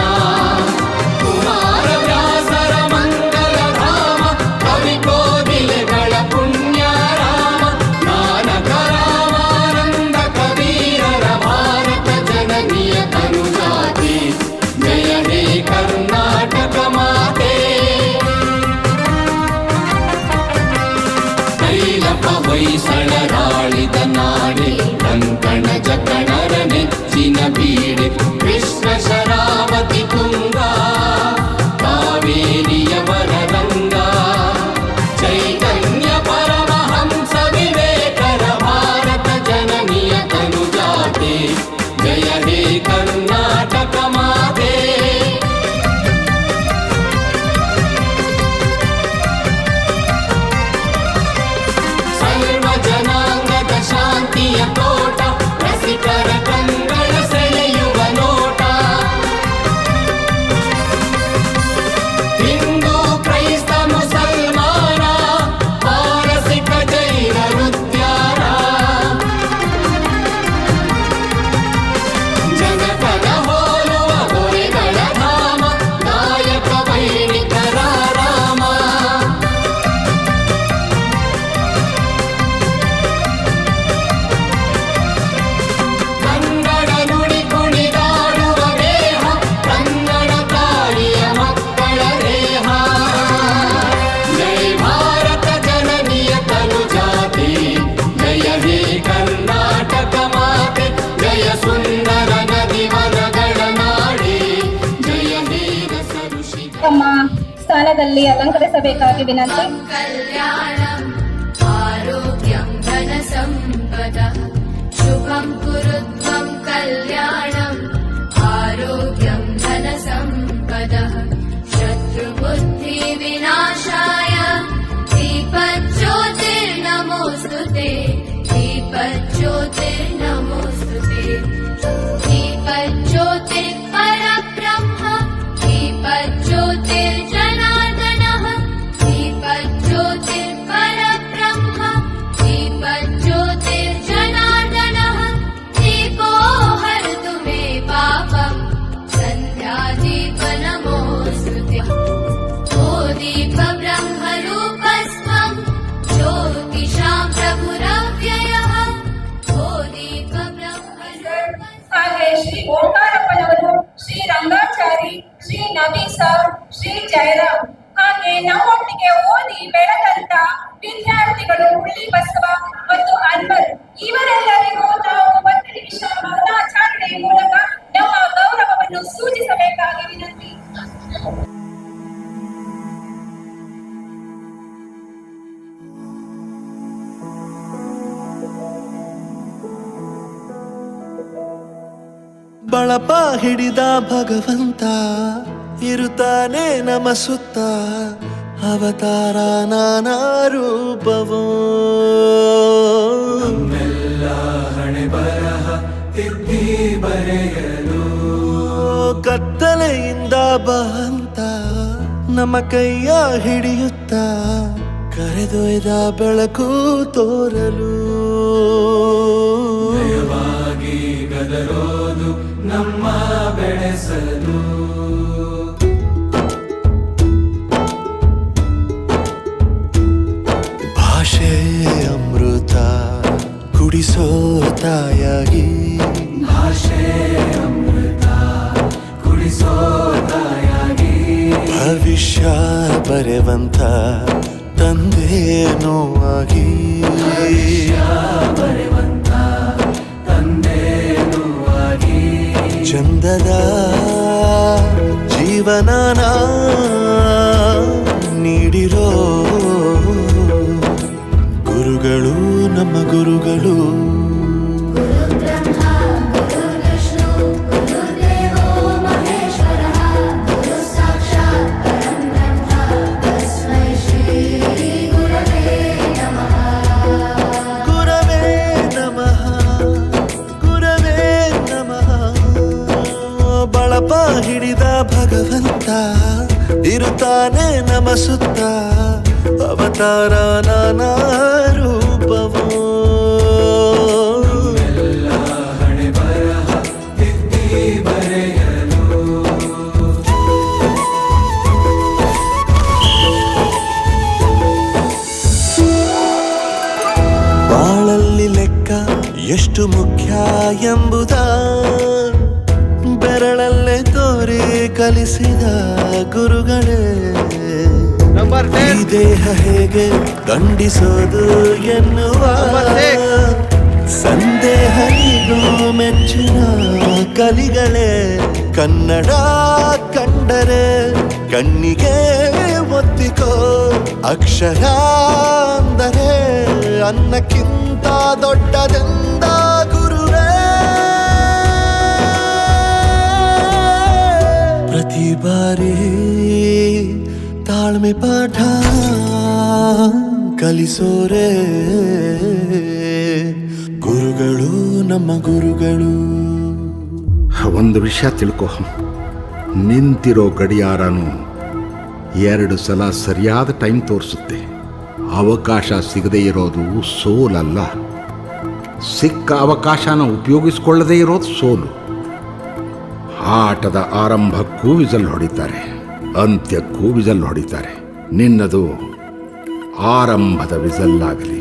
ಕುಮಾರ ವ್ಯಾಸರ ಮಂಗಲ ಧಾಮ, ಕವಿ ಕೋಗಿಲೆಗಳ ಪುಣ್ಯ ರಾಮ, ನಾನಕ ರಾಮಾನಂದ ಕಬೀರರ ಭಾರತ ಜನನಿಯ ತನುಜಾತೆ, ಜಯ ಹೇ ಕರ್ನಾಟಕ ಮಾತೆ. ಕೈಲಪ ಹೊಯ್ಸಳರಾಳಿದ ನಾಡೆ, ಕಂಕಣ ಜಕಣರ ನೆಚ್ಚಿನ ಬೀಡೆ, ಕೃಷ್ಣ ಶರಾವತಿ ತುಂಗ, ಕಾವೇರಿಯವರ ರಂಗ, ಚೈತನ್ಯ ಪರಮಹಂಸ ವಿವೇಕರ ಭಾರತ ಜನನಿಯ ತನುಜಾತೆ, ಜಯ ಹೇ ಕರ್ನಾಟಕ ಮಾತೆ. ಸರ್ವ ಪುಷ್ಪಗಳಲ್ಲಿ ಅಲಂಕರಿಸಬೇಕಾಗಿ ವಿನಂತಿ. कल्याणम् आरोग्यं धनसम्पदः शुभं कुरु त्वं कल्याणम् आरोग्यं धनसम्पदः शत्रुबुद्धिविनाशाय दीपज्योतिर्नमोऽस्तुते दीपज्योतिर्नमोऽस्तुते दीपज्योतिर्परब्रह्म दीपज्योतिर्जनार्दनः दीपज्योतिर्परब्रह्म दीपज्योतिर्जनार्दनः दीपो हरतु मे पापम् सन्ध्यादीपनमोऽस्तुते ओ दीपब्रह्मरूपस्त्वं ज्योतिषां प्रभुरव्ययः ओ दीपब्रह्मरूपस्त्वं ಹಾಗೆ ಶ್ರೀ ಓಂಕಾರಪ್ಪನವರು, ಶ್ರೀ ರಂಗಾಚಾರಿ, ಶ್ರೀ ನವೀಸ, ಶ್ರೀ ಜಯರಾಮ್, ಹಾಗೆ ನಮ್ಮೊಟ್ಟಿಗೆ ಓದಿ ಬೆಳೆದಂತ ವಿದ್ಯಾರ್ಥಿಗಳು ಹುಳ್ಳಿ ಬಸವ ಮತ್ತು ಅನ್ವರ್, ಇವರೆಲ್ಲರಿಗೂ ನಾವು 1 ನಿಮಿಷ ಮೌನಾಚರಣೆ ಮೂಲಕ ನಮ್ಮ ಗೌರವವನ್ನು ಸೂಚಿಸಬೇಕಾಗಿ ವಿನಂತಿ. ಬಳಪ ಹಿಡಿದ ಭಗವಂತ ಇರುತ್ತಾನೆ ನಮ ಸುತ್ತ, ಅವತಾರ ನಾನಾ ರೂಪವೋ. ಹಣೆ ಬರಹ ತಿದ್ದಿ ಬರೆಯಲು ಕತ್ತಲೆಯಿಂದ ಬಂತ ನಮ್ಮ ಕೈಯ ಹಿಡಿಯುತ್ತ, ಕರೆದೊಯ್ದ ಬೆಳಕು ತೋರಲು. ಗದರೋದು ನಮ್ಮ ಬೆಳೆಸಲು. ಭಾಷೆ ಅಮೃತ ಕುಡಿಸೋ ತಾಯಾಗಿ, ಭಾಷೆ ಅಮೃತ ಕುಡಿಸೋ ತಾಯಾಗಿ, ಭವಿಷ್ಯ ಬರೆವಂತ ತಂದೇನೋ ಆಗಿ, ಬರೆವಂತ ಚಂದದ ಜೀವನನ ನೀಡಿರೋ ಗುರುಗಳು ನಮ್ಮ ಗುರುಗಳು. ಬಳಪ ಹಿಡಿದ ಭಗವಂತ ಇರುತ್ತಾನೆ ನಮ ಸುತ್ತ, ಅವತಾರ ನಾನಾ ರೂಪವೋ. ಹಣೆ ಬರಹ ತಿದ್ದಿ ಬರೆಯಲು. ಬಾಳಲ್ಲಿ ಲೆಕ್ಕ ಎಷ್ಟು ಮುಖ್ಯ ಎಂಬುದ ಬೆರಳಲ್ಲೇ ತೋರಿ ಕಲಿಸಿದ ಗುರುಗಳೇ. ಈ ದೇಹ ಹೇಗೆ ದಂಡಿಸೋದು ಎನ್ನುವ ಸಂದೇಹ ಇದು ಮೆಚ್ಚಿನ ಕಲಿಗಳೇ. ಕನ್ನಡ ಕಂಡರೆ ಕಣ್ಣಿಗೆ ಒತ್ತಿಕೋ, ಅಕ್ಷರ ಅಂದರೆ ಅನ್ನಕ್ಕಿಂತ ದೊಡ್ಡದೆಂದ ಗುರುವೇ. ಪ್ರತಿ ಬಾರಿ ತಾಳ್ಮೆ ಪಾಠ ಕಲಿಸೋರೆ ಗುರುಗಳು ನಮ್ಮ ಗುರುಗಳು. ಒಂದು ವಿಷಯ ತಿಳ್ಕೊ, ನಿಂತಿರೋ ಗಡಿಯಾರನು 2 ಸಲ ಸರಿಯಾದ ಟೈಮ್ ತೋರಿಸುತ್ತೆ. ಅವಕಾಶ ಸಿಗದೇ ಇರೋದು ಸೋಲಲ್ಲ, ಸಿಕ್ಕ ಅವಕಾಶನ ಉಪಯೋಗಿಸ್ಕೊಳ್ಳದೇ ಇರೋದು ಸೋಲು. ಆಟದ ಆರಂಭಕ್ಕೂ ವಿಸಲ್ ಹೊಡಿತಾರೆ, ಅಂತ್ಯಕ್ಕೂ ವಿಸಲ್ ಹೊಡಿತಾರೆ. ನಿನ್ನದು ಆರಂಭದ ವಿಸಲ್ಲಾಗಲಿ.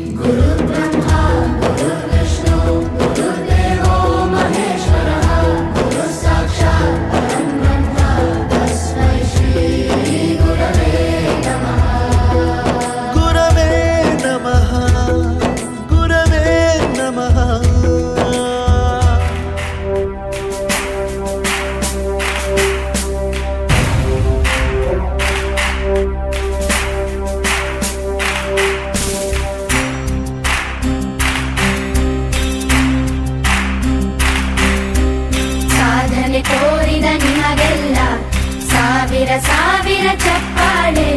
ನಿಮಗೆಲ್ಲ ಚಪ್ಪಾಳೆ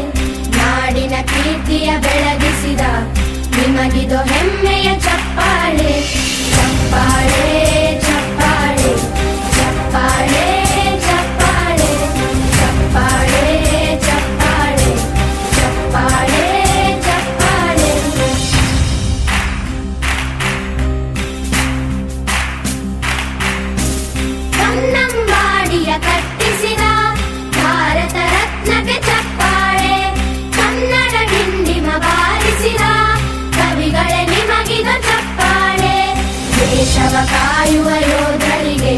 ನಾಡಿನ ಕೀರ್ತಿಯ ಬೆಳಗಿಸಿದ ನಿಮಗಿದು ಹೆಮ್ಮೆಯ ಚಪ್ಪಾಳೆ ಚಪ್ಪಾಳೆ ಚಪ್ಪಾಳೆ ಚಪ್ಪಾಳೆ ಚಪ್ಪಾಳೆ ಚಪ್ಪಾಳೆ ಚಪ್ಪಾಳೆ ಚಪ್ಪಾಳೆ ಚಪ್ಪಾಳೆ ಕನ್ನಂಬಾಡಿಯ ಕಟ್ಟಿಸಿದ ಭಾರತ ರತ್ನಕ್ಕೆ ಚಪ್ಪಾಳೆ ಕನ್ನಡ ಡಿಂಡಿಮ ಬಾರಿಸಿದ ಕವಿಗಳೇ ನಿಮಗಿದ ಚಪ್ಪಾಳೆ ದೇಶವ ಕಾಯುವ ಯೋಧರಿಗೆ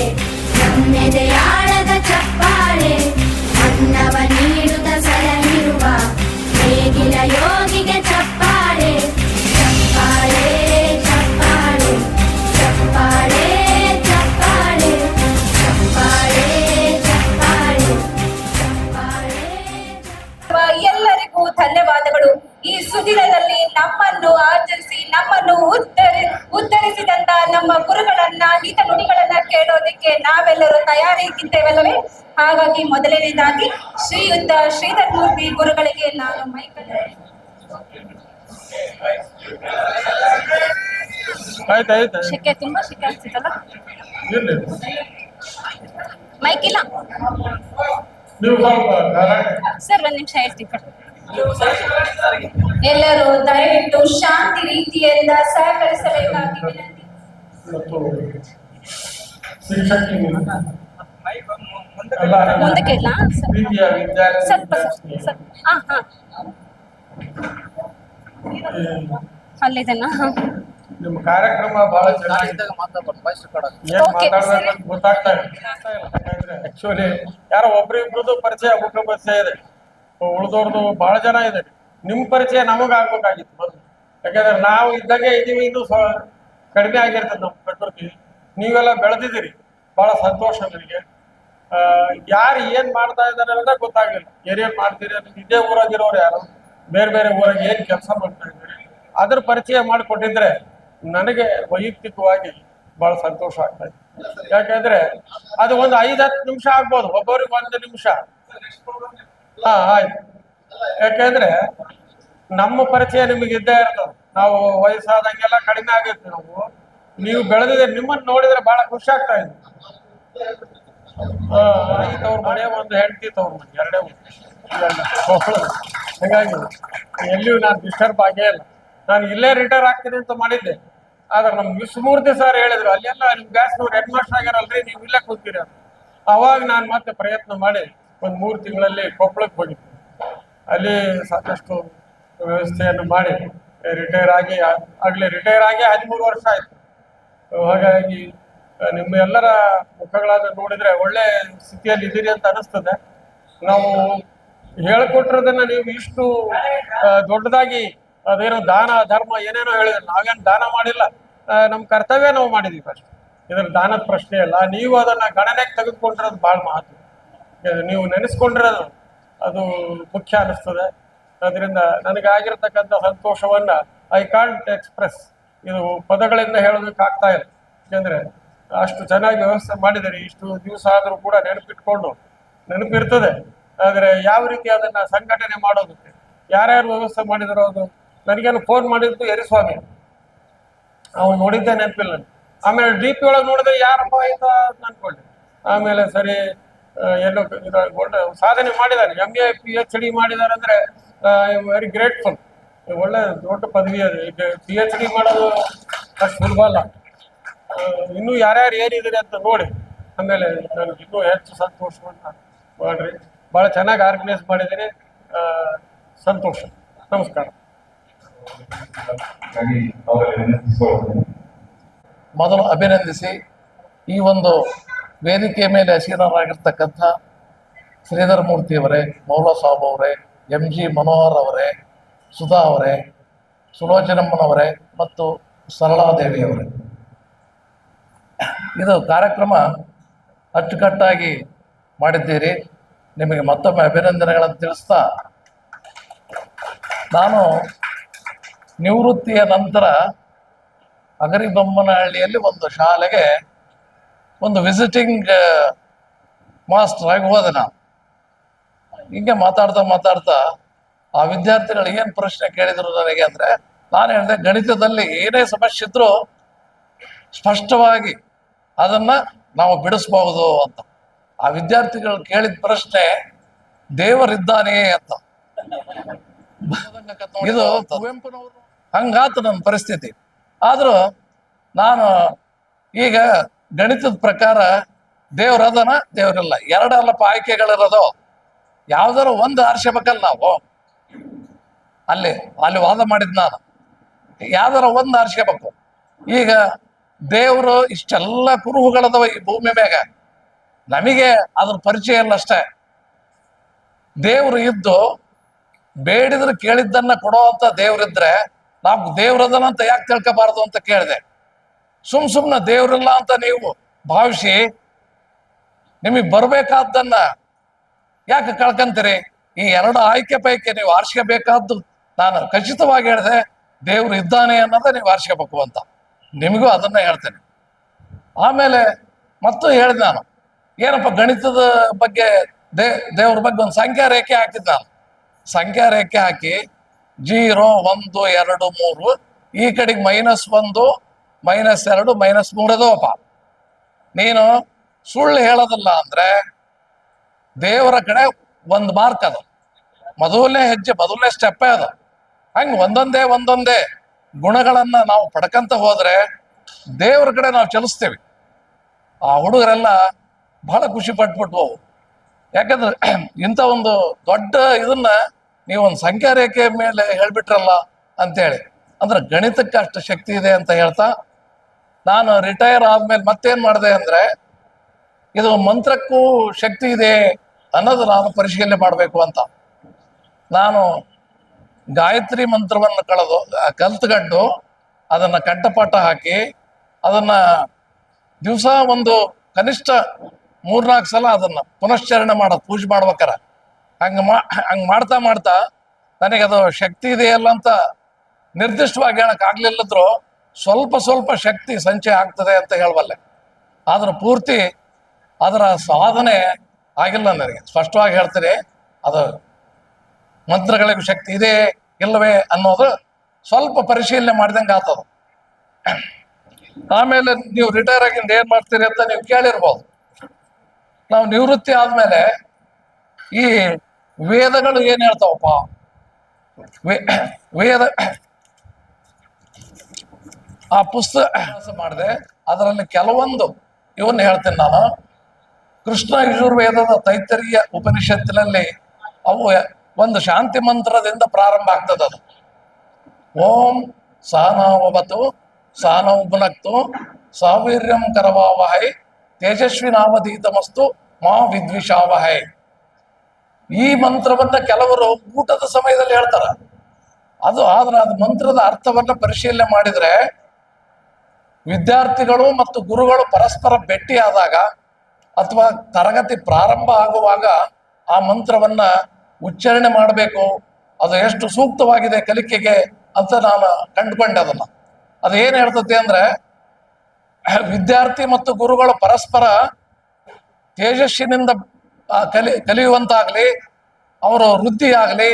ನಮ್ಮೆದೆಯಾಳದ ಚಪ್ಪಾಳೆ ಅನ್ನವ ನೀಡುತ್ತ ಸಲಹಿರುವ ನೇಗಿಲ ಯೋಗಿಗೆ ಚಪ್ಪಾಳೆ ಚಪ್ಪಾಳೆ ಚಪ್ಪಾಳೆ ಚಪ್ಪಾಳೆ ಚಪ್ಪಾಳೆ ಚಪ್ಪಾಳೆ ಚಪ್ಪಾಳೆ ಚಪ್ಪಾಳೆ ಎಲ್ಲರಿಗೂ ಧನ್ಯವಾದಗಳು. ಈ ಸುದಿನದಲ್ಲಿ ನಮ್ಮನ್ನು ಆಚರಿಸಿ ನಮ್ಮನ್ನು ಉತ್ತರಿಸಿದಂತ ನಮ್ಮ ಗುರುಗಳನ್ನ ಹಿತ ನುಡಿಗಳನ್ನ ಕೇಳೋದಕ್ಕೆ ನಾವೆಲ್ಲರೂ ತಯಾರಿಗಿದ್ದೇವಲ್ಲವೇ? ಹಾಗಾಗಿ ಮೊದಲನೇದಾಗಿ ಶ್ರೀಯುತ ಶ್ರೀಧರ್ ಮೂರ್ತಿ ಗುರುಗಳಿಗೆ ನಾನು ಮೈಕನ್ನು ಶೆಕೆ ತುಂಬಾ ಶೆಕೆ ಆಗ್ತಿತ್ತಲ್ಲ, ಮೈಕಿಲ್ಲ ಸರ್, ಒಂದ್ ನಿಮಿಷ ಹೇಳ್ತೀವಿ. ಎಲ್ಲರೂ ದಯವಿಟ್ಟು ಶಾಂತಿ ರೀತಿಯಿಂದ ಸಹಕರಿಸಬೇಕಾಗಿ ವಿನಂತಿ. ಮುಂದಕ್ಕೆ ಇಲ್ಲ ಸ್ವಲ್ಪ ಅಲ್ಲಿದೆನಾ? ನಿಮ್ಮ ಕಾರ್ಯಕ್ರಮ ಬಹಳ ಚೆನ್ನಾಗಿದೆ. ಗೊತ್ತಾಗ್ತಾ ಇಲ್ಲ. ಆಕ್ಚುಲಿ ಯಾರೋ ಒಬ್ರಿಬ್ರದ್ದು ಪರಿಚಯ ಮುಖ ಪರಿಚಯ ಇದೆ, ಉಳಿದವ್ರದ್ದು ಬಹಳ ಜನ ಇದೆ. ನಿಮ್ ಪರಿಚಯ ನಮಗ್ ಆಗ್ಬೇಕಾಗಿತ್ತು ಮೊದಲು. ಯಾಕಂದ್ರೆ ನಾವು ಇದ್ದಾಗೆ ಇದೀವಿ, ಇನ್ನೂ ಕಡಿಮೆ ಆಗಿರ್ತದೆ ನಮ್ಮ ಪ್ರಕೃತಿ. ನೀವೆಲ್ಲ ಬೆಳೆದಿದ್ದೀರಿ, ಬಹಳ ಸಂತೋಷ ನನಗೆ. ಯಾರು ಏನ್ ಮಾಡ್ತಾ ಇದ್ದಾರೆ ಅನ್ನೋದ ಗೊತ್ತಾಗಿಲ್ಲ. ಏನೇನ್ ಮಾಡ್ತೀರಿ, ಇದೇ ಊರಾಗಿರೋರು ಯಾರು, ಬೇರೆ ಬೇರೆ ಊರಾಗ ಏನ್ ಕೆಲಸ ಮಾಡ್ತಾ ಇದ್ದಾರೆ ಅದ್ರ ಪರಿಚಯ ಮಾಡಿಕೊಟ್ಟಿದ್ರೆ ನನಗೆ ವೈಯಕ್ತಿಕವಾಗಿ ಬಹಳ ಸಂತೋಷ ಆಗ್ತಾ ಇದೆ. ಯಾಕಂದ್ರೆ ಅದು ಒಂದು 5-10 ನಿಮಿಷ ಆಗ್ಬೋದು, ಒಬ್ಬರಿಗೆ 1 ನಿಮಿಷ. ಆಯ್ತು. ಯಾಕಂದ್ರೆ ನಮ್ಮ ಪರಿಚಯ ನಿಮಗೆ ಇದ್ದೇ ಇರ್ತದೆ. ನಾವು ವಯಸ್ಸಾದಂಗೆಲ್ಲ ಕಡಿಮೆ ಆಗಿರ್ತೀವಿ. ನೀವು ಬೆಳೆದಿದೆ, ನಿಮ್ಮನ್ನು ನೋಡಿದ್ರೆ ಬಹಳ ಖುಷಿ ಆಗ್ತಾ ಇದೆ. ಅವ್ರ ಮನೆ ಒಂದು ಹೆಂಡತಿ ತವ್ರ ಮನೆ, 2 ಹಾಗಾಗಿ ಎಲ್ಲಿಯೂ ನಾನು ಡಿಸ್ಟರ್ಬ್ ಆಗೇ ಇಲ್ಲ. ನಾನು ಇಲ್ಲೇ ರಿಟೈರ್ ಆಗ್ತೀನಿ ಅಂತ ಮಾಡಿದ್ದೆ. ಆದ್ರೆ ನಮ್ ವಿಶ್ವಮೂರ್ತಿ ಸರ್ ಹೇಳಿದ್ರು, ಅಲ್ಲೆಲ್ಲ ನಿಮ್ ಬ್ಯಾಸ್ನವ್ರು ಹೆಡ್ ಮಾಸ್ಟರ್ ಆಗ್ಯಾರಲ್ರಿ, ನೀವು ಇಲ್ಲೇ ಕೂತೀರಿ ಅಂತ. ಅವಾಗ ನಾನು ಮತ್ತೆ ಪ್ರಯತ್ನ ಮಾಡಿ 1-3 ತಿಂಗಳಲ್ಲಿ ಕೊಪ್ಪಳಕ್ಕೆ ಹೋಗಿದ್ದೆ. ಅಲ್ಲಿ ಸಾಕಷ್ಟು ವ್ಯವಸ್ಥೆಯನ್ನು ಮಾಡಿ ರಿಟೈರ್ ಆಗಿ 13 ವರ್ಷ ಆಯ್ತು. ಹಾಗಾಗಿ ನಿಮ್ಮ ಎಲ್ಲರ ಮುಖಗಳನ್ನ ನೋಡಿದ್ರೆ ಒಳ್ಳೆ ಸ್ಥಿತಿಯಲ್ಲಿ ಇದ್ದೀರಿ ಅಂತ ಅನಿಸ್ತದೆ. ನಾವು ಹೇಳ್ಕೊಟ್ಟಿರೋದನ್ನ ನೀವು ಇಷ್ಟು ದೊಡ್ಡದಾಗಿ ಅದೇನೋ ದಾನ ಧರ್ಮ ಏನೇನೋ ಹೇಳಿದ್ರೆ, ನಾವೇನು ದಾನ ಮಾಡಿಲ್ಲ, ನಮ್ಮ ಕರ್ತವ್ಯ ನಾವು ಮಾಡಿದೀವಿ ಅಷ್ಟೇ. ಇದ್ರ ದಾನದ ಪ್ರಶ್ನೆ ಇಲ್ಲ. ನೀವು ಅದನ್ನ ಗಣನೆಗೆ ತೆಗೆದುಕೊಂಡಿರೋದು ಬಹಳ ಮಹತ್ವ. ನೀವು ನೆನೆಸ್ಕೊಂಡಿರೋದು ಅದು ಮುಖ್ಯ ಅನಿಸ್ತದೆ. ಅದರಿಂದ ನನಗಾಗಿರ್ತಕ್ಕಂಥ ಸಂತೋಷವನ್ನ ಐ ಕಾಂಟ್ ಎಕ್ಸ್ಪ್ರೆಸ್, ಇದು ಪದಗಳಿಂದ ಹೇಳೋದಕ್ಕೆ ಆಗ್ತಾ ಇಲ್ಲ. ಯಾಕೆಂದ್ರೆ ಅಷ್ಟು ಚೆನ್ನಾಗಿ ವ್ಯವಸ್ಥೆ ಮಾಡಿದರೆ ಇಷ್ಟು ದಿವಸ ಆದರೂ ಕೂಡ ನೆನಪಿರ್ತದೆ. ಆದರೆ ಯಾವ ರೀತಿ ಅದನ್ನ ಸಂಘಟನೆ ಮಾಡೋದಕ್ಕೆ ಯಾರ್ಯಾರು ವ್ಯವಸ್ಥೆ ಮಾಡಿದಾರೋ ಅದು ನನಗೇನು ಫೋನ್ ಮಾಡಿದ್ದು ಎರಿಸ್ವಾಮಿ, ಅವ್ನು ನೋಡಿದ್ದೆ ನೆನಪಿಲ್ಲ. ಆಮೇಲೆ DP ಒಳಗೆ ನೋಡಿದ್ರೆ ಯಾರಪ್ಪ ಆಯ್ತಾ ಅಂತ ಅನ್ಕೊಂಡೆ. ಆಮೇಲೆ ಸರಿ ಎಲ್ಲೋ ಸಾಧನೆ ಮಾಡಿದ್ದಾರೆ, MA PhD ಮಾಡಿದ್ದಾರೆ ಅಂದ್ರೆ ಐ ಆಮ್ ವೆರಿ ಗ್ರೇಟ್ಫುಲ್. ಒಳ್ಳೆ ದೊಡ್ಡ ಪದವಿ ಅದು. ಈಗ PhD ಮಾಡೋದು ಅಷ್ಟು ಸುಲಭ ಅಲ್ಲ. ಇನ್ನೂ ಯಾರ್ಯಾರು ಏನಿದ್ದೀರಿ ಅಂತ ನೋಡಿ ಆಮೇಲೆ ನನಗೆ ಇನ್ನೂ ಹೆಚ್ಚು ಸಂತೋಷವನ್ನ ಮಾಡ್ರಿ. ಬಹಳ ಚೆನ್ನಾಗಿ ಆರ್ಗನೈಸ್ ಮಾಡಿದ್ದೀರಿ, ಸಂತೋಷ. ನಮಸ್ಕಾರ. ಮೊದಲು ಅಭಿನಂದಿಸಿ ಈ ಒಂದು ವೇದಿಕೆಯ ಮೇಲೆ ಆಸೀನರಾಗಿರ್ತಕ್ಕಂಥ ಶ್ರೀಧರ ಮೂರ್ತಿಯವರೇ, ಮೌಲಾ ಸಾಬ್ ಅವರೇ, MG ಮನೋಹರ್ ಅವರೇ, ಸುಧಾ ಅವರೇ, ಸುಲೋಚನಮ್ಮನವರೇ ಮತ್ತು ಸರಳಾದೇವಿಯವರೇ, ಇದು ಕಾರ್ಯಕ್ರಮ ಅಚ್ಚುಕಟ್ಟಾಗಿ ಮಾಡಿದ್ದೀರಿ. ನಿಮಗೆ ಮತ್ತೊಮ್ಮೆ ಅಭಿನಂದನೆಗಳನ್ನು ತಿಳಿಸ್ತಾ, ನಾನು ನಿವೃತ್ತಿಯ ನಂತರ ಅಗರಿಬೊಮ್ಮನಹಳ್ಳಿಯಲ್ಲಿ ಒಂದು ಶಾಲೆಗೆ ಒಂದು ವಿಸಿಟಿಂಗ್ ಮಾಸ್ಟರ್ ಆಗಿ ಹೋದೆ. ನಾನು ಹಿಂಗೆ ಮಾತಾಡ್ತಾ ಆ ವಿದ್ಯಾರ್ಥಿಗಳು ಏನ್ ಪ್ರಶ್ನೆ ಕೇಳಿದ್ರು ನನಗೆ ಅಂದ್ರೆ, ನಾನು ಹೇಳಿದೆ ಗಣಿತದಲ್ಲಿ ಏನೇ ಸಮಸ್ಯೆ ಇದ್ರೂ ಸ್ಪಷ್ಟವಾಗಿ ಅದನ್ನ ನಾವು ಬಿಡಿಸ್ಬಹುದು ಅಂತ. ಆ ವಿದ್ಯಾರ್ಥಿಗಳು ಕೇಳಿದ ಪ್ರಶ್ನೆ ದೇವರಿದ್ದಾನೆ ಅಂತ. ಇದು ಕುವೆಂಪುನವರು ಹಂಗಾತು ನನ್ನ ಪರಿಸ್ಥಿತಿ. ಆದ್ರೂ ನಾನು ಈಗ ಗಣಿತದ ಪ್ರಕಾರ ದೇವ್ರದನ ದೇವ್ರಿಲ್ಲ, ಎರಡಲ್ಲಪ್ಪ ಆಯ್ಕೆಗಳಿರೋದು, ಯಾವ್ದಾರು ಒಂದು ಆರಿಸಬೇಕಲ್ಲ ನಾವು. ಅಲ್ಲಿ ವಾದ ಮಾಡಿದ್ ನಾನು, ಯಾವ್ದಾರ ಒಂದು ಆರಿಸ್ಕೋಬೇಕು. ಈಗ ದೇವರು ಇಷ್ಟೆಲ್ಲ ಕುರುಹುಗಳದವ ಈ ಭೂಮಿ ಮ್ಯಾಗ, ನಮಗೆ ಅದ್ರ ಪರಿಚಯ ಇಲ್ಲ ಅಷ್ಟೇ. ದೇವ್ರು ಇದ್ದು ಬೇಡಿದ್ರೆ ಕೇಳಿದ್ದನ್ನ ಕೊಡೋ ಅಂತ ದೇವ್ರಿದ್ರೆ ನಾವು ದೇವ್ರದನ ಅಂತ ಯಾಕೆ ತಿಳ್ಕೋಬಾರ್ದು ಅಂತ ಕೇಳಿದೆ. ಸುಮ್ನೆ ದೇವ್ರಿಲ್ಲ ಅಂತ ನೀವು ಭಾವಿಸಿ ನಿಮಗೆ ಬರ್ಬೇಕಾದ್ದನ್ನ ಯಾಕೆ ಕಳ್ಕಂತೀರಿ? ಈ ಎರಡು ಆಯ್ಕೆ ಪೈಕಿ ನೀವು ಆರಿಸ್ಕೋಬೇಕಾದ್ದು ನಾನು ಖಚಿತವಾಗಿ ಹೇಳಿದೆ, ದೇವ್ರು ಇದ್ದಾನೆ ಅನ್ನೋದೇ ನೀವು ಆರಿಸ್ಕೋಬೇಕು ಅಂತ. ನಿಮಗೂ ಅದನ್ನ ಹೇಳ್ತೇನೆ. ಆಮೇಲೆ ಮತ್ತು ಹೇಳಿದೆ ನಾನು, ಏನಪ್ಪ ಗಣಿತದ ಬಗ್ಗೆ ದೇವ್ರ ಬಗ್ಗೆ ಒಂದು ಸಂಖ್ಯಾ ರೇಖೆ ಹಾಕಿದ್ ನಾನು. ಸಂಖ್ಯಾ ರೇಖೆ ಹಾಕಿ 0, 1, 2, 3 ಈ ಕಡೆಗೆ -1, -2, -3 ಅದವಪ್ಪ. ನೀನು ಸುಳ್ಳು ಹೇಳೋದಿಲ್ಲ ಅಂದ್ರೆ ದೇವರ ಕಡೆ ಒಂದು ಮಾರ್ಕ್ ಅದು, ಮೊದಲನೇ ಹೆಜ್ಜೆ, ಮೊದಲನೇ ಸ್ಟೆಪ್ಪೇ ಅದು. ಹಂಗೆ ಒಂದೊಂದೇ ಗುಣಗಳನ್ನ ನಾವು ಪಡ್ಕಂತ ಹೋದ್ರೆ ದೇವ್ರ ಕಡೆ ನಾವು ಚಲಿಸ್ತೀವಿ. ಆ ಹುಡುಗರೆಲ್ಲ ಬಹಳ ಖುಷಿ ಪಟ್ಬಿಟ್ವು. ಯಾಕಂದ್ರೆ ಇಂಥ ಒಂದು ದೊಡ್ಡ ಇದನ್ನ ನೀವು ಒಂದು ಸಂಖ್ಯಾ ರೇಖೆ ಮೇಲೆ ಹೇಳ್ಬಿಟ್ರಲ್ಲ ಅಂತೇಳಿ. ಅಂದ್ರೆ ಗಣಿತಕ್ಕೆ ಅಷ್ಟು ಶಕ್ತಿ ಇದೆ ಅಂತ ಹೇಳ್ತಾ, ನಾನು ರಿಟೈರ್ ಆದ್ಮೇಲೆ ಮತ್ತೇನ್ ಮಾಡಿದೆ ಅಂದ್ರೆ, ಇದು ಮಂತ್ರಕ್ಕೂ ಶಕ್ತಿ ಇದೆ ಅನ್ನೋದು ನಾನು ಪರಿಶೀಲನೆ ಮಾಡಬೇಕು ಅಂತ ನಾನು ಗಾಯತ್ರಿ ಮಂತ್ರವನ್ನು ಕಲ್ತ್ಕೊಂಡು ಅದನ್ನ ಕಂಠಪಾಠ ಹಾಕಿ ಅದನ್ನ ದಿವಸ ಒಂದು ಕನಿಷ್ಠ 3-4 ಸಲ ಅದನ್ನ ಪುನಶ್ಚರಣೆ ಮಾಡೋದು, ಪೂಜೆ ಮಾಡ್ಬೇಕಾರ. ಹಂಗ್ ಮಾಡ್ತಾ ನನಗೆ ಅದು ಶಕ್ತಿ ಇದೆಯಲ್ಲ ಅಂತ ನಿರ್ದಿಷ್ಟವಾಗಿ ಹೇಳಕ್ ಆಗ್ಲಿಲ್ಲದ್ರು ಸ್ವಲ್ಪ ಶಕ್ತಿ ಸಂಚಯ ಆಗ್ತದೆ ಅಂತ ಹೇಳಬಲ್ಲೆ. ಆದ್ರೆ ಪೂರ್ತಿ ಅದರ ಸಾಧನೆ ಆಗಿಲ್ಲ ನನಗೆ. ಸ್ಪಷ್ಟವಾಗಿ ಹೇಳ್ತೀನಿ, ಅದು ಮಂತ್ರಗಳಿಗೂ ಶಕ್ತಿ ಇದೆ ಇಲ್ಲವೇ ಅನ್ನೋದು ಸ್ವಲ್ಪ ಪರಿಶೀಲನೆ ಮಾಡ್ದಂಗೆ ಆಗ್ತದ. ಆಮೇಲೆ ನೀವು ರಿಟೈರ್ ಆಗಿಂದ ಏನ್ ಮಾಡ್ತೀರಿ ಅಂತ ನೀವು ಕೇಳಿರ್ಬೋದು. ನಾವು ನಿವೃತ್ತಿ ಆದ್ಮೇಲೆ ಈ ವೇದಗಳು ಏನ್ ಹೇಳ್ತಾವಪ್ಪ, ವೇದ ಆ ಪುಸ್ತಕ ಮಾಡಿದೆ. ಅದರಲ್ಲಿ ಕೆಲವೊಂದು ಇವನ್ನ ಹೇಳ್ತೀನಿ ನಾನು. ಕೃಷ್ಣ ಯಜುರ್ವೇದದ ತೈತರಿಯ ಉಪನಿಷತ್ತಿನಲ್ಲಿ ಅವು ಒಂದು ಶಾಂತಿ ಮಂತ್ರದಿಂದ ಪ್ರಾರಂಭ ಆಗ್ತದ. ಅದು ಓಂ ಸಹನಾವವತು ಸಹನೌ ಭುನಕ್ತು ಸಹವೀರ್ಯಂ ಕರವಾವಹೈ ತೇಜಸ್ವಿನಾವಧೀತಮಸ್ತು ಮಾ ವಿದ್ವಿಷಾವಹೈ. ಈ ಮಂತ್ರವನ್ನ ಕೆಲವರು ಊಟದ ಸಮಯದಲ್ಲಿ ಹೇಳ್ತಾರ. ಆದ್ರೆ ಅದು ಮಂತ್ರದ ಅರ್ಥವನ್ನ ಪರಿಶೀಲನೆ ಮಾಡಿದ್ರೆ ವಿದ್ಯಾರ್ಥಿಗಳು ಮತ್ತು ಗುರುಗಳು ಪರಸ್ಪರ ಭೇಟಿಯಾದಾಗ ಅಥವಾ ತರಗತಿ ಪ್ರಾರಂಭ ಆಗುವಾಗ ಆ ಮಂತ್ರವನ್ನ ಉಚ್ಚಾರಣೆ ಮಾಡಬೇಕು. ಅದು ಎಷ್ಟು ಸೂಕ್ತವಾಗಿದೆ ಕಲಿಕೆಗೆ ಅಂತ ನಾನು ಕಂಡುಕೊಂಡೆ. ಅದು ಏನ್ ಹೇಳ್ತದೆ ಅಂದ್ರೆ, ವಿದ್ಯಾರ್ಥಿ ಮತ್ತು ಗುರುಗಳು ಪರಸ್ಪರ ತೇಜಸ್ಸಿನಿಂದ ಕಲಿಯುವಂತಾಗ್ಲಿ, ಅವರ ವೃದ್ಧಿ ಆಗ್ಲಿ,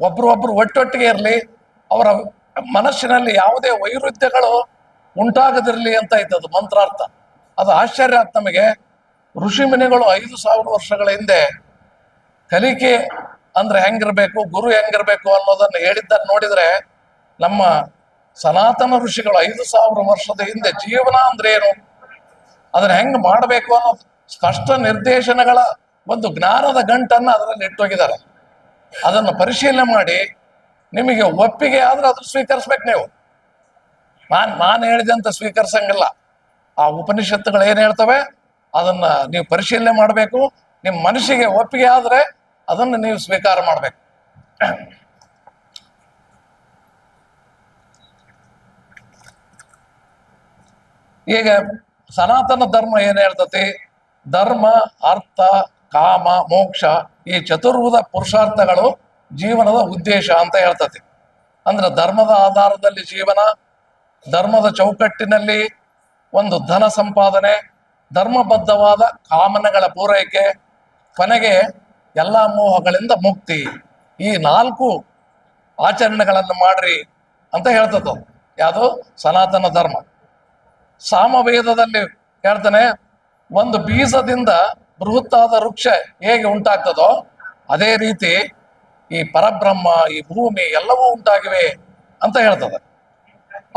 ಒಬ್ರು ಒಟ್ಟೊಟ್ಟಿಗೆ ಇರಲಿ, ಅವರ ಮನಸ್ಸಿನಲ್ಲಿ ಯಾವುದೇ ವೈರುಧ್ಯಗಳು ಉಂಟಾಗದಿರಲಿ ಅಂತ ಇದ್ದದ್ದು ಮಂತ್ರಾರ್ಥ. ಅದು ಆಶ್ಚರ್ಯ ಆಯ್ತು ನಮಗೆ. ಋಷಿ ಮುನಿಗಳು 5000 ವರ್ಷಗಳ ಹಿಂದೆ ಕಲಿಕೆ ಅಂದ್ರೆ ಹೆಂಗಿರ್ಬೇಕು, ಗುರು ಹೆಂಗಿರ್ಬೇಕು ಅನ್ನೋದನ್ನ ಹೇಳಿದ್ದನ್ನು ನೋಡಿದ್ರೆ, ನಮ್ಮ ಸನಾತನ ಋಷಿಗಳು 5000 ವರ್ಷದ ಹಿಂದೆ ಜೀವನ ಅಂದ್ರೆ ಏನು, ಅದನ್ನ ಹೆಂಗ್ ಮಾಡಬೇಕು ಅನ್ನೋ ಸ್ಪಷ್ಟ ನಿರ್ದೇಶನಗಳ ಒಂದು ಜ್ಞಾನದ ಗಂಟನ್ನ ಅದರಲ್ಲಿ ಇಟ್ಟೋಗಿದ್ದಾರೆ. ಅದನ್ನು ಪರಿಶೀಲನೆ ಮಾಡಿ ನಿಮಗೆ ಒಪ್ಪಿಗೆ ಆದ್ರೆ ಅದು ಸ್ವೀಕರಿಸ್ಬೇಕು. ನೀವು ನಾನು ಹೇಳಿದೆ ಅಂತ ಸ್ವೀಕರಿಸಂಗಿಲ್ಲ. ಆ ಉಪನಿಷತ್ತುಗಳು ಏನ್ ಹೇಳ್ತವೆ ಅದನ್ನ ನೀವು ಪರಿಶೀಲನೆ ಮಾಡಬೇಕು. ನಿಮ್ಮ ಮನಸ್ಸಿಗೆ ಒಪ್ಪಿಗೆ ಆದ್ರೆ ಅದನ್ನು ನೀವು ಸ್ವೀಕಾರ ಮಾಡ್ಬೇಕು. ಈಗ ಸನಾತನ ಧರ್ಮ ಏನ್ ಹೇಳ್ತತಿ, ಧರ್ಮ, ಅರ್ಥ, ಕಾಮ, ಮೋಕ್ಷ ಈ ಚತುರ್ವಿಧ ಪುರುಷಾರ್ಥಗಳು ಜೀವನದ ಉದ್ದೇಶ ಅಂತ ಹೇಳ್ತತಿ. ಅಂದ್ರೆ ಧರ್ಮದ ಆಧಾರದಲ್ಲಿ ಜೀವನ, ಧರ್ಮದ ಚೌಕಟ್ಟಿನಲ್ಲಿ ಒಂದು ಧನ ಸಂಪಾದನೆ, ಧರ್ಮಬದ್ಧವಾದ ಕಾಮನೆಗಳ ಪೂರೈಕೆ, ಕೊನೆಗೆ ಎಲ್ಲ ಮೋಹಗಳಿಂದ ಮುಕ್ತಿ. ಈ 4 ಆಚರಣೆಗಳನ್ನು ಮಾಡ್ರಿ ಅಂತ ಹೇಳ್ತದ. ಯಾವುದು? ಸನಾತನ ಧರ್ಮ. ಸಾಮವೇದದಲ್ಲಿ ಹೇಳ್ತಾನೆ, ಒಂದು ಬೀಜದಿಂದ ಬೃಹತ್ತಾದ ವೃಕ್ಷ ಹೇಗೆ ಉಂಟಾಗ್ತದೋ ಅದೇ ರೀತಿ ಈ ಪರಬ್ರಹ್ಮ, ಈ ಭೂಮಿ ಎಲ್ಲವೂ ಉಂಟಾಗಿವೆ ಅಂತ ಹೇಳ್ತದೆ.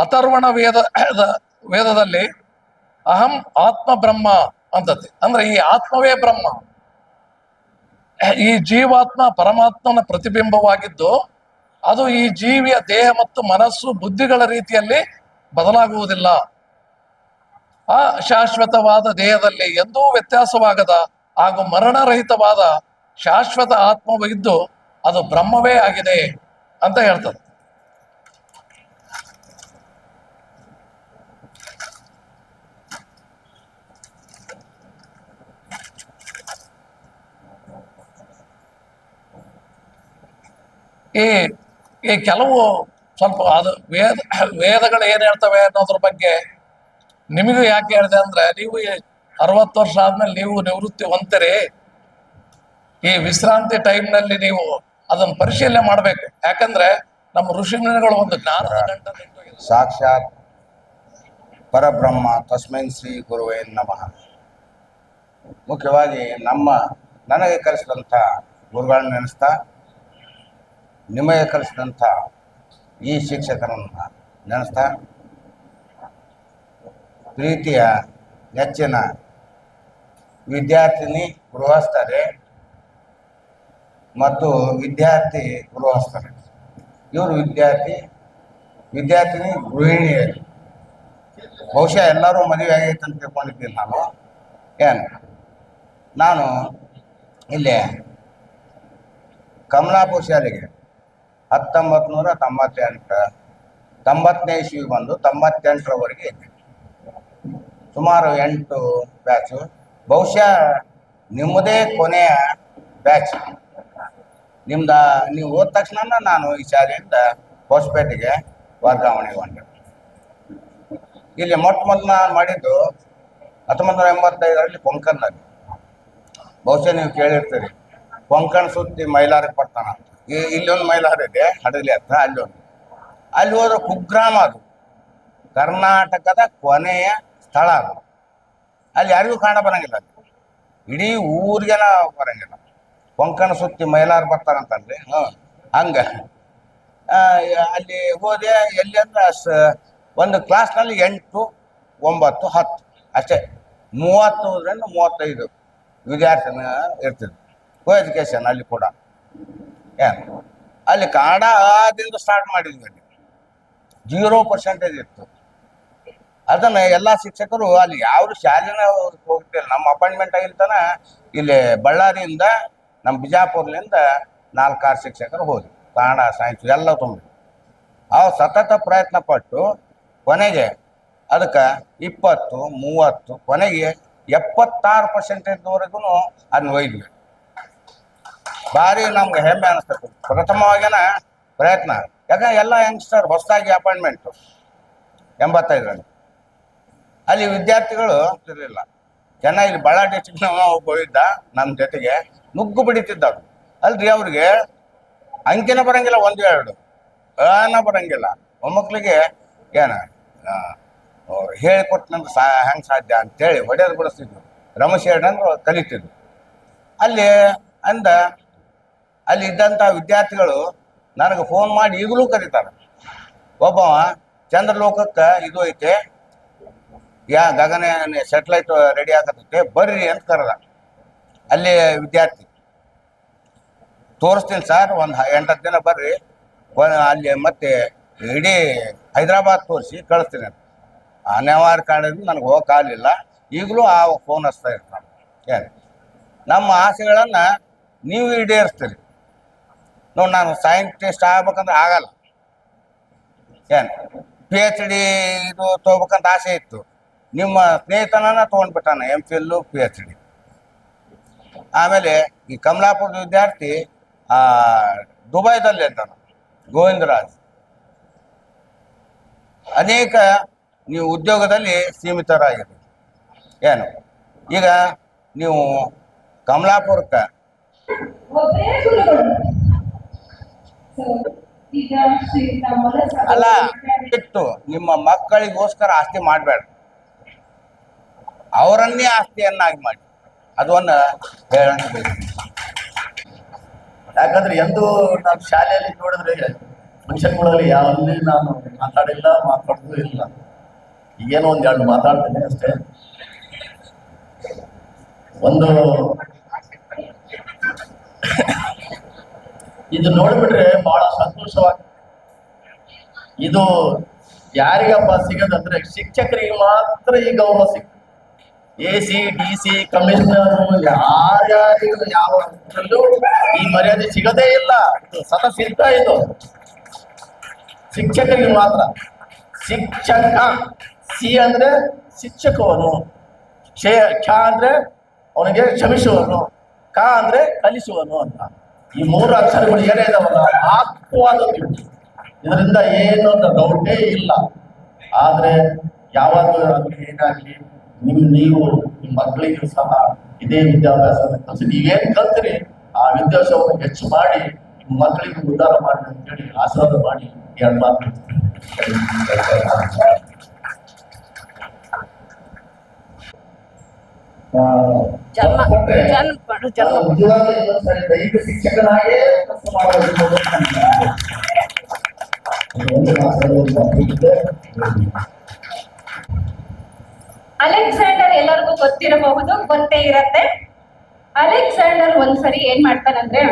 ಅಥರ್ವಣ ವೇದದಲ್ಲಿ ಅಹಂ ಆತ್ಮ ಬ್ರಹ್ಮ ಅಂತತಿ. ಅಂದ್ರೆ ಈ ಆತ್ಮವೇ ಬ್ರಹ್ಮ. ಈ ಜೀವಾತ್ಮ ಪರಮಾತ್ಮನ ಪ್ರತಿಬಿಂಬವಾಗಿದ್ದು ಅದು ಈ ಜೀವಿಯ ದೇಹ ಮತ್ತು ಮನಸ್ಸು ಬುದ್ಧಿಗಳ ರೀತಿಯಲ್ಲಿ ಬದಲಾಗುವುದಿಲ್ಲ. ಆ ಶಾಶ್ವತವಾದ ದೇಹದಲ್ಲಿ ಎಂದೂ ವ್ಯತ್ಯಾಸವಾಗದ ಹಾಗೂ ಮರಣರಹಿತವಾದ ಶಾಶ್ವತ ಆತ್ಮವು ಇದ್ದು ಅದು ಬ್ರಹ್ಮವೇ ಆಗಿದೆ ಅಂತ ಹೇಳ್ತದೆ. ಈ ಕೆಲವು ಸ್ವಲ್ಪ ಅದು ವೇದಗಳು ಏನ್ ಹೇಳ್ತವೆ ಅನ್ನೋದ್ರ ಬಗ್ಗೆ ನಿಮಗೂ ಯಾಕೆ ಹೇಳಿದೆ ಅಂದ್ರೆ, ನೀವು 60 ವರ್ಷ ಆದ್ಮೇಲೆ ನೀವು ನಿವೃತ್ತಿ ಹೊಂದ್ತೀರಿ. ಈ ವಿಶ್ರಾಂತಿ ಟೈಮ್ನಲ್ಲಿ ನೀವು ಅದನ್ನು ಪರಿಶೀಲನೆ ಮಾಡ್ಬೇಕು. ಯಾಕಂದ್ರೆ ನಮ್ಮ ಋಷಿಮುನಿಗಳು ಒಂದು ಜ್ಞಾನದ ಗಂಟನ್ನು ಸಾಕ್ಷಾತ್ ಪರಬ್ರಹ್ಮ ತಸ್ಮೈ ಶ್ರೀ ಗುರುವೇ ನಮಃ. ಮುಖ್ಯವಾಗಿ ನನಗೆ ಕಲಿಸಿದಂಥ ಗುರುಗಳನ್ನ ನೆನೆಸ್ತಾ, ನಿಮಗೆ ಕಲಿಸಿದಂಥ ಈ ಶಿಕ್ಷಕರನ್ನು ನೆನೆಸ್ತಾ, ಪ್ರೀತಿಯ ನೆಚ್ಚಿನ ವಿದ್ಯಾರ್ಥಿನಿ ಗೃಹಸ್ಥರೇ ಮತ್ತು ವಿದ್ಯಾರ್ಥಿ ಗೃಹಸ್ಥರೇ, ಇವರು ವಿದ್ಯಾರ್ಥಿನಿ ಗೃಹಿಣಿಯರು. ಬಹುಶಃ ಎಲ್ಲರೂ ಮದುವೆ ಆಗೈತೆ ಅಂತ ತಿಳ್ಕೊಂಡಿದ್ದೀನಿ ನಾನು ಇಲ್ಲೇ ಕಮಲಾಪುರ ಶಾಲೆಗೆ 1998 ಇಸ್ವಿಗೆ ಬಂದು 98ರವರೆಗೆ ಇದ್ದೆ. ಸುಮಾರು 8 ಬ್ಯಾಚು. ಬಹುಶಃ ನಿಮ್ಮದೇ ಕೊನೆಯ ಬ್ಯಾಚ್. ನೀವು ಹೋದ ತಕ್ಷಣ ನಾನು ಈ ಶಾಲೆಯಿಂದ ಹೊಸಪೇಟೆಗೆ ವರ್ಗಾವಣೆಗೊಂಡೆ. ಇಲ್ಲಿ ಮೊಟ್ಟ ಮೊದಲು ನಾನು ಮಾಡಿದ್ದು 1985ರಲ್ಲಿ ಕೊಂಕನ್ನಲ್ಲಿ. ಬಹುಶಃ ನೀವು ಕೇಳಿರ್ತೀರಿ, ಕೊಂಕಣ್ ಸುತ್ತಿ ಮೈಲಾರಿಗೆ ಬರ್ತಾನ ಅಂತ. ಇಲ್ಲೊಂದು ಮೈಲಾರ ಇದೆ ಹಡಗಲಿ ಹತ್ರ, ಅಲ್ಲಿ ಹೋದ್ರೆ ಕುಗ್ರಾಮ. ಅದು ಕರ್ನಾಟಕದ ಕೊನೆಯ ಸ್ಥಳ. ಅದು ಅಲ್ಲಿ ಯಾರಿಗೂ ಕಾಣ ಬರಂಗಿಲ್ಲ. ಇಡೀ ಊರಿಗೆನ ಬರಂಗಿಲ್ಲ. ಕೊಂಕಣ ಸುತ್ತಿ ಮೈಲಾರ ಬರ್ತಾರಂತಲ್ರಿ, ಹಂಗ ಅಲ್ಲಿ ಹೋದೆ. ಎಲ್ಲಿ ಅಂದ್ರೆ ಒಂದು ಕ್ಲಾಸ್ನಲ್ಲಿ 8, 9, 10 ಅಷ್ಟೇ. 30ರಿಂದ 35 ವಿದ್ಯಾರ್ಥಿನ ಇರ್ತಿದ್ರು. ಕೋ ಎಜುಕೇಶನ್ ಅಲ್ಲಿ ಕೂಡ. ಅಲ್ಲಿ ಕನ್ನಡ ಆದಿಂದ ಸ್ಟಾರ್ಟ್ ಮಾಡಿದ್ವಿ. ಅಲ್ಲಿ 0% ಇತ್ತು. ಅದನ್ನ ಎಲ್ಲ ಶಿಕ್ಷಕರು ಅಲ್ಲಿ ಯಾವ ಶಾಲೆನ ಹೋಗ್ತಿಲ್ಲ. ನಮ್ಮ ಅಪಾಯಿಂಟ್ಮೆಂಟ್ ಆಗಿರ್ತಾನ ಇಲ್ಲಿ ಬಳ್ಳಾರಿಯಿಂದ ನಮ್ಮ ಬಿಜಾಪುರ್ಲಿಂದ 4-6 ಶಿಕ್ಷಕರು ಹೋದ್ವಿ. ಕನ್ನಡ, ಸೈನ್ಸ್ ಎಲ್ಲ ತುಂಬಿ ಅವು ಸತತ ಪ್ರಯತ್ನ ಪಟ್ಟು ಕೊನೆಗೆ ಅದಕ್ಕೆ 20, 30, ಕೊನೆಗೆ 76%ವರೆಗೂ ಅದನ್ನ ಒಯ್ದ್ವಿ. ಭಾರಿ ನಮ್ಗೆ ಹೆಮ್ಮೆ ಅನಿಸ್ತದೆ. ಪ್ರಥಮವಾಗಿನ ಪ್ರಯತ್ನ. ಯಾಕಂದ್ರೆ ಎಲ್ಲ ಯಂಗ್ಸ್ಟರ್ ಹೊಸದಾಗಿ ಅಪಾಯಿಂಟ್ಮೆಂಟು 85ರಲ್ಲಿ. ಅಲ್ಲಿ ವಿದ್ಯಾರ್ಥಿಗಳು ಇರಲಿಲ್ಲ. ಚೆನ್ನಾಗಿ ಇಲ್ಲಿ ಬಳ್ಳಾರಿ ಡಿಸ್ಟ್ರಿಕ್ಟ್ ಒಬ್ಬ ಇದ್ದ ನಮ್ಮ ಜೊತೆಗೆ, ನುಗ್ಗು ಬಿಡಿತಿದ್ದವು. ಅಲ್ರಿ ಅವ್ರಿಗೆ ಅಂಕಿನ ಬರಂಗಿಲ್ಲ, 1, 2 ಬರಂಗಿಲ್ಲ. ಮೊಮ್ಮಕ್ಳಿಗೆ ಹೇಳಿಕೊಟ್ಟು ನಮ್ಗೆ ಹೆಂಗೆ ಸಾಧ್ಯ ಅಂತೇಳಿ ಹೊಡೆಯೋದು ಬಿಡಿಸ್ತಿದ್ವಿ. ರಮೇಶ್ ಅಂದ್ರೆ ಕಲಿತಿದ್ವಿ. ಅಲ್ಲಿ ಇದ್ದಂಥ ವಿದ್ಯಾರ್ಥಿಗಳು ನನಗೆ ಫೋನ್ ಮಾಡಿ ಈಗಲೂ ಕರೀತಾರೆ. ಒಬ್ಬವ ಚಂದ್ರಲೋಕಕ್ಕೆ ಇದು ಐತೆ, ಗಗನ ಸ್ಯಾಟಲೈಟ್ ರೆಡಿ ಆಗತ್ತೆ, ಬರ್ರಿ ಅಂತ ಕರೆದ. ಅಲ್ಲಿ ವಿದ್ಯಾರ್ಥಿ ತೋರಿಸ್ತೀನಿ ಸರ್, ಒಂದು 8-10 ದಿನ ಬರ್ರಿ, ಅಲ್ಲಿ ಮತ್ತೆ ಇಡೀ ಹೈದರಾಬಾದ್ ತೋರಿಸಿ ಕಳಿಸ್ತೀನಿ ಅಂತ. ಅನಿವಾರ್ಯ ಕಾರಣದಿಂದ ನನಗೆ ಹೋಗಕ್ಕಾಗಲಿಲ್ಲ. ಈಗಲೂ ಆ ಫೋನ್ ಹಚ್ತಾ ಇರ್ತಾನೆ. ನಮ್ಮ ಆಸೆಗಳನ್ನು ನೀವು ಈಡೇರಿಸ್ತೀರಿ ನೋಡಿ. ನಾನು ಸೈಂಟಿಸ್ಟ್ ಆಗ್ಬೇಕಂದ್ರೆ ಆಗಲ್ಲ. PhD ಇದು ತೊಗೋಬೇಕಂತ ಆಸೆ ಇತ್ತು. ನಿಮ್ಮ ಸ್ನೇಹಿತನ ತೊಗೊಂಡ್ಬಿಟ್ಟಾನ MPhil, PhD. ಆಮೇಲೆ ಈ ಕಮಲಾಪುರದ ವಿದ್ಯಾರ್ಥಿ ದುಬೈದಲ್ಲಿ ಇದ್ದಾನ, ಗೋವಿಂದರಾಜ್. ಅನೇಕ ನೀವು ಉದ್ಯೋಗದಲ್ಲಿ ಸೀಮಿತರಾಗಿದ್ದೀರಿ. ಈಗ ನೀವು ಕಮಲಾಪುರಕ್ಕೆ ಒಬ್ಬರೇ ಗುರುಗಳು. So, ಈಗ ಶ್ರೀಯುತ ಮೊಲಸ ಅಲ್ಲ ಬಿಟ್ಟು ನಿಮ್ಮ ಮಕ್ಕಳಿಗೋಸ್ಕರ ಆಸ್ತಿ ಮಾಡಬೇಡ, ಅವರನ್ನೇ ಆಸ್ತಿಯನ್ನಾಗಿ ಮಾಡಿ. ಅದನ್ನ ಹೇಳೋಣ. ಯಾಕಂದ್ರೆ ಎಂದು ನಾನು ಶಾಲೆಯಲ್ಲಿ ನೋಡಿದ್ರೆ ಫಂಕ್ಷನ್ಗಳಲ್ಲಿ ಯಾವಲ್ಲಿ ನಾನು ಮಾತಾಡೋದು ಇಲ್ಲ. ಈಗೇನೋ ಒಂದೆರಡು ಮಾತಾಡ್ತೇನೆ ಅಷ್ಟೇ. ಒಂದು ಇದು ನೋಡಿಬಿಟ್ರೆ ಬಹಳ ಸಂತೋಷವಾಗಿ, ಇದು ಯಾರಿಗಪ್ಪ ಸಿಗದಂದ್ರೆ ಶಿಕ್ಷಕರಿಗೆ ಮಾತ್ರ ಈ ಗೌರವ ಸಿಗ್ತದೆ. AC, DC, ಕಮಿಷನರ್ ಯಾರ್ಯಾರಿಗೂ ಯಾವಲ್ಲೂ ಈ ಮರ್ಯಾದೆ ಸಿಗದೇ ಇಲ್ಲ. ಇದು ಸತಸಿದ್ಧ. ಇದು ಶಿಕ್ಷಕರಿಗೆ ಮಾತ್ರ. ಶಿಕ್ಷಕ, ಸಿ ಅಂದ್ರೆ ಶಿಕ್ಷಕವನು, ಕ್ಷ ಅಂದ್ರೆ ಅವನಿಗೆ ಕ್ಷಮಿಸುವನು, ಕ ಅಂದ್ರೆ ಕಲಿಸುವನು ಅಂತ. ಈ 3 ಅಕ್ಷರಗಳು ಏನೇ ಇದಾವಲ್ಲ ಮಹತ್ವವಾದದ್ದು. ಇದರಿಂದ ಏನು ಡೌಟೇ ಇಲ್ಲ. ಆದ್ರೆ ಯಾವಾಗಲೂ ಏನಾಗಲಿ ನೀವು ನಿಮ್ಮ ಮಕ್ಕಳಿಗೂ ಸಹ ಇದೇ ವಿದ್ಯಾಭ್ಯಾಸವನ್ನು ಕಲಿಸಿ. ನೀವೇನು ಕಲ್ತೀರಿ ಆ ವಿದ್ಯಾಭ್ಯಾಸವನ್ನು ಹೆಚ್ಚು ಮಾಡಿ ನಿಮ್ಮ ಮಕ್ಕಳಿಗೆ ಉದ್ಧಾರ ಮಾಡಿ ಅಂತೇಳಿ ಆಶೀರ್ವಾದ ಮಾಡಿ 2 ಮಾತು. ದೈಹಿಕ ಶಿಕ್ಷಕನಾಗೇ ಕೆಲಸ ಮಾಡಬೇಕು. ಅಲೆಕ್ಸಾಂಡರ್ ಎಲ್ಲರಿಗೂ ಗೊತ್ತಿರಬಹುದು, ಗೊತ್ತೇ ಇರತ್ತೆ. ಅಲೆಕ್ಸಾಂಡರ್ ಒಂದ್ಸರಿ ಏನ್ ಮಾಡ್ತಾನಂದ್ರೆ,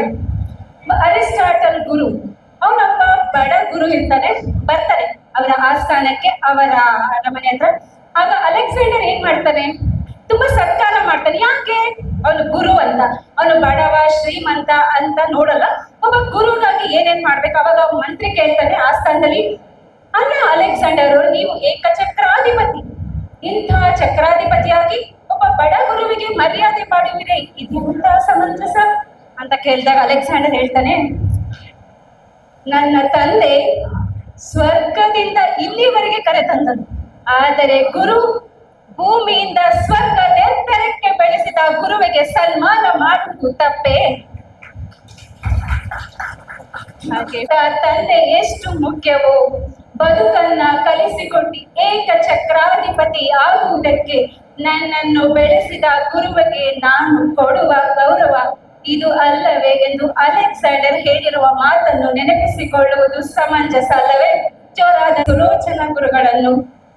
ಅರಿಸ್ಟಾಟಲ್ ಗುರು ಅವನೊಬ್ಬ ಬಡ ಗುರು ಇರ್ತಾನೆ, ಬರ್ತಾರೆ ಅವರ ಆಸ್ಥಾನಕ್ಕೆ, ಅವರ ಅರಮನೆ ಹತ್ರ. ಆಗ ಅಲೆಕ್ಸಾಂಡರ್ ಏನ್ ಮಾಡ್ತಾನೆ, ತುಂಬಾ ಸತ್ಕಾರ ಮಾಡ್ತಾನೆ. ಯಾಕೆ? ಅವನು ಗುರು ಅಂತ. ಅವನು ಬಡವ ಶ್ರೀಮಂತ ಅಂತ ನೋಡಲ್ಲ. ಒಬ್ಬ ಗುರುಗಾಗಿ ಏನೇನ್ ಮಾಡ್ಬೇಕು. ಅವಾಗ ಮಂತ್ರಿ ಕೇಳ್ತಾನೆ ಆಸ್ಥಾನದಲ್ಲಿ, ಅಲ್ಲ ಅಲೆಕ್ಸಾಂಡರ್, ನೀವು ಏಕಚಕ್ರಾಧಿಪತಿ, ಇಂಥ ಚಕ್ರಾಧಿಪತಿಯಾಗಿ ಒಬ್ಬ ಬಡ ಗುರುವಿಗೆ ಮರ್ಯಾದೆ ಮಾಡುವಿರೆ, ಇದೆಂತ ಸಮಂಜಸ ಅಂತ ಕೇಳಿದಾಗ ಅಲೆಕ್ಸಾಂಡರ್ ಹೇಳ್ತಾನೆ, ನನ್ನ ತಂದೆ ಸ್ವರ್ಗದಿಂದ ಇಲ್ಲಿವರೆಗೆ ಕರೆತಂದನು, ಆದರೆ ಗುರು ಭೂಮಿಯಿಂದ ಸ್ವರ್ಗದೆತ್ತರಕ್ಕೆ ಬೆಳೆಸಿದ ಗುರುವಿಗೆ ಸನ್ಮಾನ ಮಾಡುವುದು ತಪ್ಪೇ? ಹಾಗೆ ತಂದೆ ಎಷ್ಟು ಮುಖ್ಯವೋ ಬದುಕನ್ನ ಕಲಿಸಿಕೊಟ್ಟು ಏಕಚಕ್ರಾಧಿಪತಿ ಆಗುವುದಕ್ಕೆ ನನ್ನನ್ನು ಬೆಳೆಸಿದ ಗುರುವಿಗೆ ನಾನು ಕೊಡುವ ಗೌರವ ಇದು ಅಲ್ಲವೇ ಎಂದು ಅಲೆಕ್ಸಾಂಡರ್ ಹೇಳಿರುವ ಮಾತನ್ನು ನೆನಪಿಸಿಕೊಳ್ಳುವುದು ಸಮಂಜಸ ಅಲ್ಲವೇ? ಜೋರಾದ ಸುಲೋಚನಾ ಗುರುಗಳನ್ನು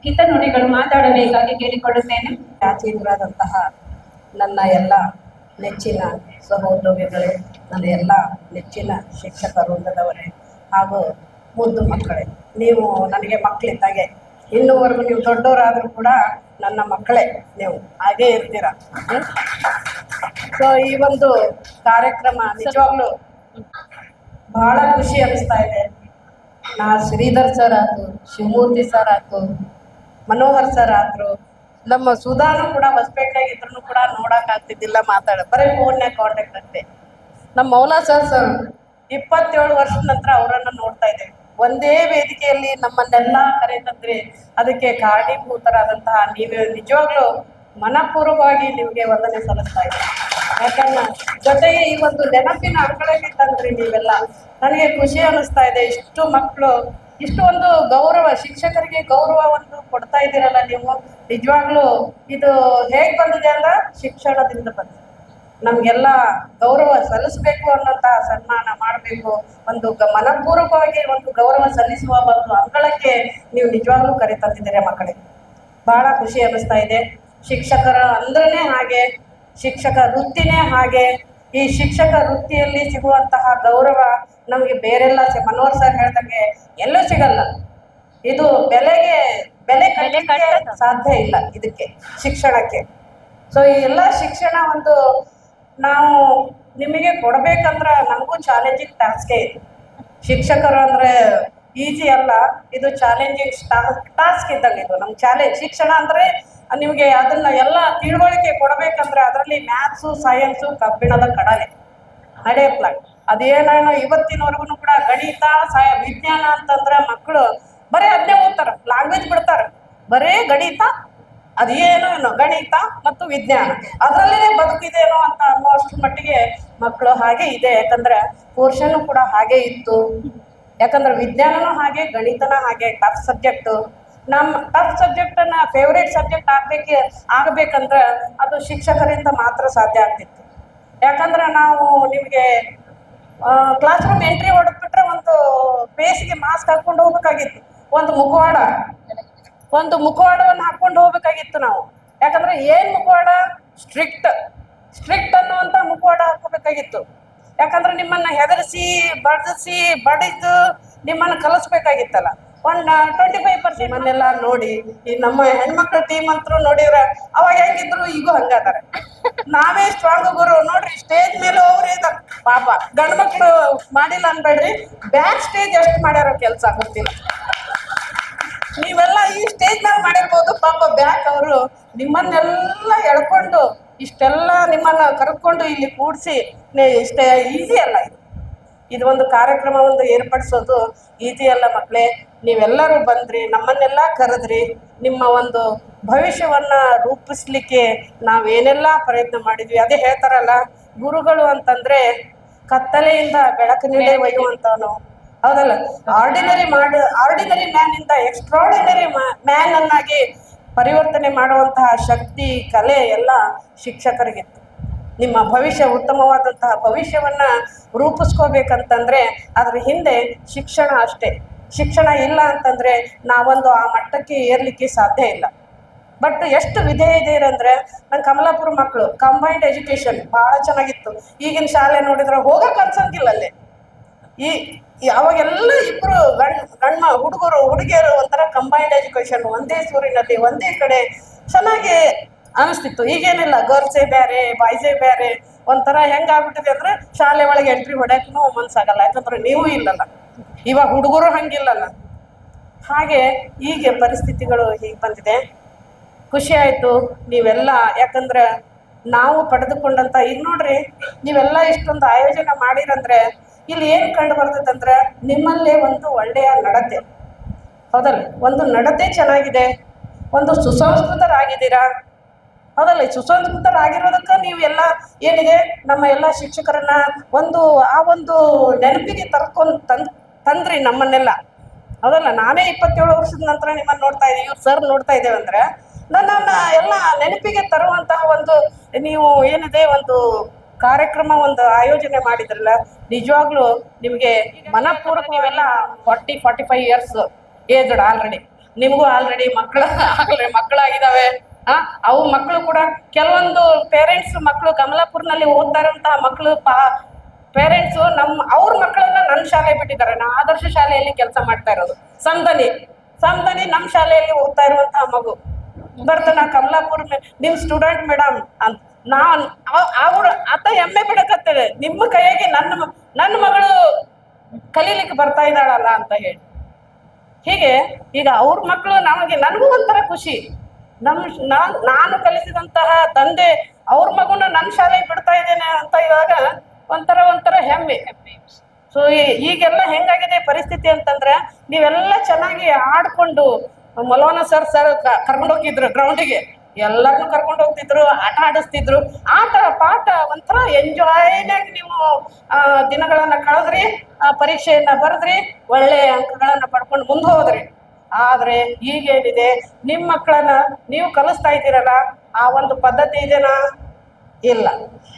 ಹಿತನುಡಿಗಳು ಮಾತಾಡಬೇಕಾಗಿ ಕೇಳಿಕೊಳ್ಳುತ್ತೇನೆ. ಪ್ರಾಚೀನರಾದಂತಹ ನನ್ನ ಎಲ್ಲ ನೆಚ್ಚಿನ ಸಹೋದ್ಯೋಗಿಗಳೇ, ನನ್ನ ಎಲ್ಲ ನೆಚ್ಚಿನ ಶಿಕ್ಷಕ ವೃಂದದವರೇ ಹಾಗೂ ಮುದ್ದು ಮಕ್ಕಳೇ, ನೀವು ನನಗೆ ಮಕ್ಕಳಿದ್ದಾಗೆ. ಇನ್ನೂವರೆಗೂ ನೀವು ದೊಡ್ಡವರಾದರೂ ಕೂಡ ನನ್ನ ಮಕ್ಕಳೇ, ನೀವು ಹಾಗೇ ಇರ್ತೀರ. ಸೊ ಈ ಒಂದು ಕಾರ್ಯಕ್ರಮ ನಿಜವಾಗ್ಲೂ ಬಹಳ ಖುಷಿ ಅನಿಸ್ತಾ ಇದೆ. ನಾ ಶ್ರೀಧರ್ ಸರ್ ಆಯ್ತು, ಶಿವಮೂರ್ತಿ ಸರ್ ಆಯ್ತು, ಮನೋಹರ್ ಸರ್ ಆದ್ರು, ನಮ್ಮ ಸುಧಾನು ಕೂಡ ಹೊಸಪೇಟೆಯಾಗಿದ್ರು ಕೂಡ ನೋಡಕ್ ಆಗ್ತಿದ್ದಿಲ್ಲ, ಬರೀ ಫೋನ್ಯಾಗ ಕಾಂಟ್ಯಾಕ್ಟ್ ಅಷ್ಟೇ. ನಮ್ಮ ಮೌಲಾ ಸರ್ 27 ವರ್ಷದ ನಂತರ ಅವರನ್ನು ನೋಡ್ತಾ ಇದ್ದೇವೆ. ಒಂದೇ ವೇದಿಕೆಯಲ್ಲಿ ನಮ್ಮನ್ನೆಲ್ಲ ಕರೆತಂದ್ರೆ ಅದಕ್ಕೆ ಕಾರಣೀಭೂತರಾದಂತಹ ನೀವು ನಿಜವಾಗ್ಲೂ ಮನಪೂರ್ವಕವಾಗಿ ನಿಮಗೆ ವಂದನೆ ಸಲ್ಲಿಸ್ತಾ ಇದ್ದೀನಿ. ಯಾಕಂದ್ರೆ ಜೊತೆಗೆ ಈ ಒಂದು ನೆನಪಿನ ಅಂಕಳಕ್ಕೆ ತಂದ್ರಿ ನೀವೆಲ್ಲ, ನನಗೆ ಖುಷಿ ಅನಿಸ್ತಾ ಇದೆ. ಇಷ್ಟು ಮಕ್ಕಳು ಇಷ್ಟು ಒಂದು ಗೌರವ, ಶಿಕ್ಷಕರಿಗೆ ಗೌರವ ಒಂದು ಕೊಡ್ತಾ ಇದ್ದೀರಲ್ಲ ನೀವು, ನಿಜವಾಗ್ಲೂ ಇದು ಹೇಗ್ ಬಂದಿದೆ ಅಂದ್ರೆ ಶಿಕ್ಷಣದಿಂದ ಬಂದಿದೆ. ನಮ್ಗೆಲ್ಲ ಗೌರವ ಸಲ್ಲಿಸಬೇಕು ಅನ್ನೋಂತಹ ಸನ್ಮಾನ ಮಾಡಬೇಕು, ಒಂದು ಮನಪೂರ್ವಕವಾಗಿ ಒಂದು ಗೌರವ ಸಲ್ಲಿಸುವ ಒಂದು ಅಂಗಳಕ್ಕೆ ನೀವು ನಿಜವಾಗ್ಲೂ ಕರೆ ತಂದಿದ್ದೀರಿ ಮಕ್ಕಳಿಗೆ. ಬಹಳ ಖುಷಿ ಅನ್ನಿಸ್ತಾ ಇದೆ. ಶಿಕ್ಷಕರ ಅಂದ್ರೇ ಹಾಗೆ, ಶಿಕ್ಷಕ ವೃತ್ತಿನೇ ಹಾಗೆ. ಈ ಶಿಕ್ಷಕ ವೃತ್ತಿಯಲ್ಲಿ ಸಿಗುವಂತಹ ಗೌರವ ನಮಗೆ ಬೇರೆಲ್ಲ ಮನೋಹರ್ ಸರ್ ಹೇಳ್ದಂಗೆ ಎಲ್ಲೂ ಸಿಗಲ್ಲ. ಇದು ಬೆಲೆ ಕಟ್ಟಲಿಕ್ಕೆ ಸಾಧ್ಯ ಇಲ್ಲ ಇದಕ್ಕೆ, ಶಿಕ್ಷಣಕ್ಕೆ. ಸೊ ಈ ಎಲ್ಲ ಶಿಕ್ಷಣ ಒಂದು ನಾವು ನಿಮಗೆ ಕೊಡ್ಬೇಕಂದ್ರೆ ನಮಗೂ ಚಾಲೆಂಜಿಂಗ್ ಟಾಸ್ಕೇ ಇದೆ. ಶಿಕ್ಷಕರು ಅಂದ್ರೆ ಈಸಿ ಅಲ್ಲ, ಇದು ಚಾಲೆಂಜಿಂಗ್ ಟಾಸ್ಕ್ ಇದ್ದಂಗೆ. ಇದು ನಮ್ಮ ಚಾಲೆಂಜ್. ಶಿಕ್ಷಣ ಅಂದ್ರೆ ನಿಮಗೆ ಅದನ್ನ ಎಲ್ಲ ತಿಳುವಳಿಕೆ ಕೊಡ್ಬೇಕಂದ್ರೆ ಅದರಲ್ಲಿ ಮ್ಯಾಥ್ಸು, ಸೈನ್ಸು, ಕಬ್ಬಿಣದ ಕಡಲೆ ನಡೆಯಪ್ಲ. ಅದೇನೇನೋ ಇವತ್ತಿನವರೆಗೂ ಕೂಡ ಗಣಿತ, ವಿಜ್ಞಾನ ಅಂತಂದ್ರೆ ಮಕ್ಕಳು ಬರೀ ಅದನ್ನೇ ಓದ್ತಾರ, ಲ್ಯಾಂಗ್ವೇಜ್ ಬಿಡ್ತಾರ, ಬರೇ ಗಣಿತ ಅದೇನೋ ಏನೋ ಗಣಿತ ಮತ್ತು ವಿಜ್ಞಾನ ಅದರಲ್ಲೇ ಬದುಕಿದೇನೋ ಅಂತ ಅನ್ನೋಷ್ಟು ಮಟ್ಟಿಗೆ ಮಕ್ಕಳು ಹಾಗೆ ಇದೆ. ಯಾಕಂದ್ರೆ ಪೋರ್ಷನ್ ಕೂಡ ಹಾಗೆ ಇತ್ತು. ಯಾಕಂದ್ರೆ ವಿಜ್ಞಾನನೂ ಹಾಗೆ, ಗಣಿತನ ಹಾಗೆ ಟಫ್ ಸಬ್ಜೆಕ್ಟು. ನಮ್ಮ ಟಫ್ ಸಬ್ಜೆಕ್ಟನ್ನ ಫೇವ್ರೇಟ್ ಸಬ್ಜೆಕ್ಟ್ ಆಗ್ಬೇಕಂದ್ರೆ ಅದು ಶಿಕ್ಷಕರಿಂದ ಮಾತ್ರ ಸಾಧ್ಯ ಆಗ್ತಿತ್ತು. ಯಾಕಂದ್ರೆ ನಾವು ನಿಮಗೆ ಕ್ಲಾಸ್ ರೂಮ್ ಎಂಟ್ರಿ ಹೊಡೆದ್ಬಿಟ್ರೆ ಒಂದು ಫೇಸ್ಗೆ ಮಾಸ್ಕ್ ಹಾಕೊಂಡು ಹೋಗ್ಬೇಕಾಗಿತ್ತು, ಒಂದು ಮುಖವಾಡವನ್ನು ಹಾಕೊಂಡು ಹೋಗ್ಬೇಕಾಗಿತ್ತು ನಾವು. ಯಾಕಂದ್ರೆ ಏನ್ ಮುಖವಾಡ? ಸ್ಟ್ರಿಕ್ಟ್ ಅನ್ನುವಂತ ಮುಖವಾಡ ಹಾಕೋಬೇಕಾಗಿತ್ತು. ಯಾಕಂದ್ರೆ ನಿಮ್ಮನ್ನ ಹೆದರಿಸಿ ಬಡಿದು ನಿಮ್ಮನ್ನ ಕಲಿಸ್ಬೇಕಾಗಿತ್ತಲ್ಲ. ಒಂದು 25% ಮನೆಲ್ಲ ನೋಡಿ ಈ ನಮ್ಮ ಹೆಣ್ಮಕ್ಳ ಟೀಮ್ ಅಂತೂ ನೋಡಿದ್ರೆ ಅವಾಗ ಹೆಂಗಿದ್ರು ಈಗ ಹಂಗಾದಾರೆ. ನಾವೇ ಸ್ಟ್ರಾಂಗ್ ಗುರು ನೋಡ್ರಿ, ಸ್ಟೇಜ್ ಮೇಲೆ ಹೋಗ್ರಿ ಪಾಪ ಗಂಡು ಮಕ್ಳು ಮಾಡಿಲ್ಲ ಅನ್ಬೇಡ್ರಿ, ಬ್ಯಾಕ್ ಸ್ಟೇಜ್ ಎಷ್ಟು ಮಾಡ್ಯಾರೋ ಕೆಲಸ ಗೊತ್ತಿಲ್ಲ. ನೀವೆಲ್ಲ ಈ ಸ್ಟೇಜ್ ಮೇಲೆ ಮಾಡಿರ್ಬೋದು, ಪಾಪ ಬ್ಯಾಕ್ ಅವರು ನಿಮ್ಮನ್ನೆಲ್ಲ ಎಳ್ಕೊಂಡು ಇಷ್ಟೆಲ್ಲ ನಿಮ್ಮನ್ನ ಕರ್ಕೊಂಡು ಇಲ್ಲಿ ಕೂಡಿಸಿ ಇಷ್ಟೇ ಈಸಿ ಅಲ್ಲ ಇದು ಒಂದು ಕಾರ್ಯಕ್ರಮ ಒಂದು ಏರ್ಪಡಿಸೋದು ಈಸಿ ಅಲ್ಲ ಮಕ್ಕಳೇ. ನೀವೆಲ್ಲರೂ ಬಂದ್ರಿ, ನಮ್ಮನ್ನೆಲ್ಲ ಕರೆದ್ರಿ, ನಿಮ್ಮ ಒಂದು ಭವಿಷ್ಯವನ್ನ ರೂಪಿಸ್ಲಿಕ್ಕೆ ನಾವೇನೆಲ್ಲ ಪ್ರಯತ್ನ ಮಾಡಿದ್ವಿ. ಅದೇ ಹೇಳ್ತಾರಲ್ಲ, ಗುರುಗಳು ಅಂತಂದ್ರೆ ಕತ್ತಲೆಯಿಂದ ಬೆಳಕಿನೆಡೆ ಒಯ್ಯುವಂತವನು, ಹೌದಲ್ಲ? ಆರ್ಡಿನರಿ ಮ್ಯಾನ್ ಇಂದ ಎಕ್ಸ್ಟ್ರಾರ್ಡಿನರಿ ಮ್ಯಾನ್ ಅನ್ನಾಗಿ ಪರಿವರ್ತನೆ ಮಾಡುವಂತಹ ಶಕ್ತಿ, ಕಲೆ ಎಲ್ಲ ಶಿಕ್ಷಕರಿಗಿತ್ತು. ನಿಮ್ಮ ಭವಿಷ್ಯ ಉತ್ತಮವಾದಂತಹ ಭವಿಷ್ಯವನ್ನ ರೂಪಿಸ್ಕೋಬೇಕಂತಂದ್ರೆ ಅದ್ರ ಹಿಂದೆ ಶಿಕ್ಷಣ ಅಷ್ಟೇ. ಶಿಕ್ಷಣ ಇಲ್ಲ ಅಂತಂದ್ರೆ ನಾವೊಂದು ಆ ಮಟ್ಟಕ್ಕೆ ಏರ್ಲಿಕ್ಕೆ ಸಾಧ್ಯ ಇಲ್ಲ. ಬಟ್ ಎಷ್ಟು ವಿಧೇಯ ಅಂದ್ರೆ ನನ್ನ ಕಮಲಾಪುರ ಮಕ್ಕಳು ಕಂಬೈನ್ಡ್ ಎಜುಕೇಶನ್ ಬಹಳ ಚೆನ್ನಾಗಿತ್ತು. ಈಗಿನ ಶಾಲೆ ನೋಡಿದ್ರೆ ಹೋಗಕ್ ಅನ್ಸಂಗಿಲ್ಲ ಅಲ್ಲೇ. ಅವಾಗೆಲ್ಲ ಇಬ್ರು ಹುಡುಗರು ಹುಡುಗಿಯರು ಒಂಥರ ಕಂಬೈನ್ಡ್ ಎಜುಕೇಶನ್, ಒಂದೇ ಸೂರಿನಲ್ಲಿ ಒಂದೇ ಕಡೆ ಚೆನ್ನಾಗಿ ಅನಿಸ್ತಿತ್ತು. ಈಗೇನಿಲ್ಲ, ಗರ್ಲ್ಸೇ ಬೇರೆ ಬಾಯ್ಸೇ ಬೇರೆ, ಒಂಥರ ಹೆಂಗಾಗ್ಬಿಟ್ಟಿದೆ ಅಂದ್ರೆ ಶಾಲೆ ಒಳಗೆ ಎಂಟ್ರಿ ಹೊಡ್ಯಕ್ಕೂ ಮನ್ಸಾಗಲ್ಲ. ಯಾಕಂದ್ರೆ ನೀವು ಇಲ್ಲಲ್ಲ, ಇವಾಗ ಹುಡುಗರು ಹಂಗಿಲ್ಲಲ್ಲ. ಹಾಗೆ ಹೀಗೆ ಪರಿಸ್ಥಿತಿಗಳು ಹೀಗೆ ಬಂದಿದೆ. ಖುಷಿ ಆಯ್ತು ನೀವೆಲ್ಲ, ಯಾಕಂದ್ರೆ ನಾವು ಪಡೆದುಕೊಂಡಂತ ಈಗ ನೋಡ್ರಿ, ನೀವೆಲ್ಲ ಇಷ್ಟೊಂದು ಆಯೋಜನೆ ಮಾಡಿರಂದ್ರೆ ಇಲ್ಲಿ ಏನು ಕಂಡು ಬರ್ತದಂದ್ರೆ ನಿಮ್ಮಲ್ಲೇ ಒಂದು ಒಳ್ಳೆಯ ನಡತೆ, ಹೌದಲ್ಲ? ಒಂದು ನಡತೆ ಚೆನ್ನಾಗಿದೆ, ಒಂದು ಸುಸಂಸ್ಕೃತರಾಗಿದ್ದೀರಾ, ಹೌದಲ್ಲ? ಸುಸಂಸ್ಕೃತರಾಗಿರೋದಕ್ಕೆ ನೀವು ಎಲ್ಲ ಏನಿದೆ ನಮ್ಮ ಎಲ್ಲ ಶಿಕ್ಷಕರನ್ನ ಆ ಒಂದು ನೆನಪಿಗೆ ತಂದ್ರಿ ನಮ್ಮನ್ನೆಲ್ಲ, ಹೌದಲ್ಲ? ನಾನೇ 27 ವರ್ಷದ ನಂತರ ನಿಮ್ಮನ್ನು ನೋಡ್ತಾ ಇದ್ದೀವಿ, ಇವ್ರು ಸರ್ ನೋಡ್ತಾ ಇದ್ದೇವೆ ಅಂದ್ರೆ ನನ್ನನ್ನ ಎಲ್ಲ ನೆನಪಿಗೆ ತರುವಂತಹ ಒಂದು ನೀವು ಏನಿದೆ ಒಂದು ಕಾರ್ಯಕ್ರಮ ಒಂದು ಆಯೋಜನೆ ಮಾಡಿದ್ರಲ್ಲ, ನಿಜವಾಗ್ಲೂ ನಿಮಗೆ ಮನಪೂರ್ವಕ. ನೀವೆಲ್ಲ 40-45 ಇಯರ್ಸ್ ಏಜ್ಡ್ ಆಲ್ರೆಡಿ, ನಿಮಗೂ ಆಲ್ರೆಡಿ ಮಕ್ಕಳಾಗಿದ್ದಾವೆ. ಅವು ಮಕ್ಕಳು ಕೂಡ ಕೆಲವೊಂದು ಪೇರೆಂಟ್ಸ್ ಮಕ್ಕಳು ಕಮಲಾಪುರ್ನಲ್ಲಿ ಓದ್ತಾ ಇರುವಂತಹ ಮಕ್ಕಳು ಪೇರೆಂಟ್ಸು ಅವ್ರ ಮಕ್ಕಳನ್ನ ನನ್ನ ಶಾಲೆ ಬಿಟ್ಟಿದ್ದಾರೆ. ನಾ ಆದರ್ಶ ಶಾಲೆಯಲ್ಲಿ ಕೆಲಸ ಮಾಡ್ತಾ ಇರೋದು. ಸಂದನಿ ನಮ್ಮ ಶಾಲೆಯಲ್ಲಿ ಓದ್ತಾ ಇರುವಂತಹ ಮಗು ಬರ್ತಾನ ಕಮಲಾಪುರ್ ನಿಮ್ ಸ್ಟೂಡೆಂಟ್ ಮೇಡಮ್ ಅಂತ ಅವ್ರು ಆತ ಹೆಮ್ಮೆ ಬಿಡಕತ್ತೇವೆ, ನಿಮ್ಮ ಕೈಯಾಗಿ ನನ್ನ ಮಗಳು ಕಲೀಲಿಕ್ಕೆ ಬರ್ತಾ ಇದ್ದಾಳಲ್ಲ ಅಂತ ಹೇಳಿ. ಹೀಗೆ ಈಗ ಅವ್ರ ಮಕ್ಕಳು ನನಗೂ ಒಂಥರ ಖುಷಿ. ನಾನು ಕಲಿಸಿದಂತಹ ತಂದೆ ಅವ್ರ ಮಗುನ ನನ್ನ ಶಾಲೆಗೆ ಬಿಡ್ತಾ ಇದ್ದೇನೆ ಅಂತ ಇವಾಗ ಒಂಥರ ಹೆಮ್ಮೆ. ಸೊ ಈಗೆಲ್ಲ ಹೆಂಗಾಗಿದೆ ಪರಿಸ್ಥಿತಿ ಅಂತಂದ್ರೆ ನೀವೆಲ್ಲ ಚೆನ್ನಾಗಿ ಆಡ್ಕೊಂಡು ಮಲೋನ ಸರ್ ಕರ್ಕೊಂಡು ಹೋಗಿದ್ರು ಗ್ರೌಂಡಿಗೆ, ಎಲ್ಲರನ್ನೂ ಕರ್ಕೊಂಡು ಹೋಗ್ತಿದ್ರು, ಆಟ ಆಡಿಸ್ತಿದ್ರು. ಆಟ ಪಾಠ ಒಂಥರ ಎಂಜಾಯ್ನಾಗಿ ನೀವು ದಿನಗಳನ್ನ ಕಳೆದ್ರಿ, ಪರೀಕ್ಷೆಯನ್ನ ಬರೆದ್ರಿ, ಒಳ್ಳೆಯ ಅಂಕಗಳನ್ನ ಪಡ್ಕೊಂಡು ಮುಂದೆ ಹೋದ್ರಿ. ಆದ್ರೆ ಈಗೇನಿದೆ, ನಿಮ್ಮ ಮಕ್ಕಳನ್ನ ನೀವು ಕಲಿಸ್ತಾ ಇದ್ದೀರಲ್ಲ, ಆ ಒಂದು ಪದ್ಧತಿ ಇದೆನಾ? ಇಲ್ಲ.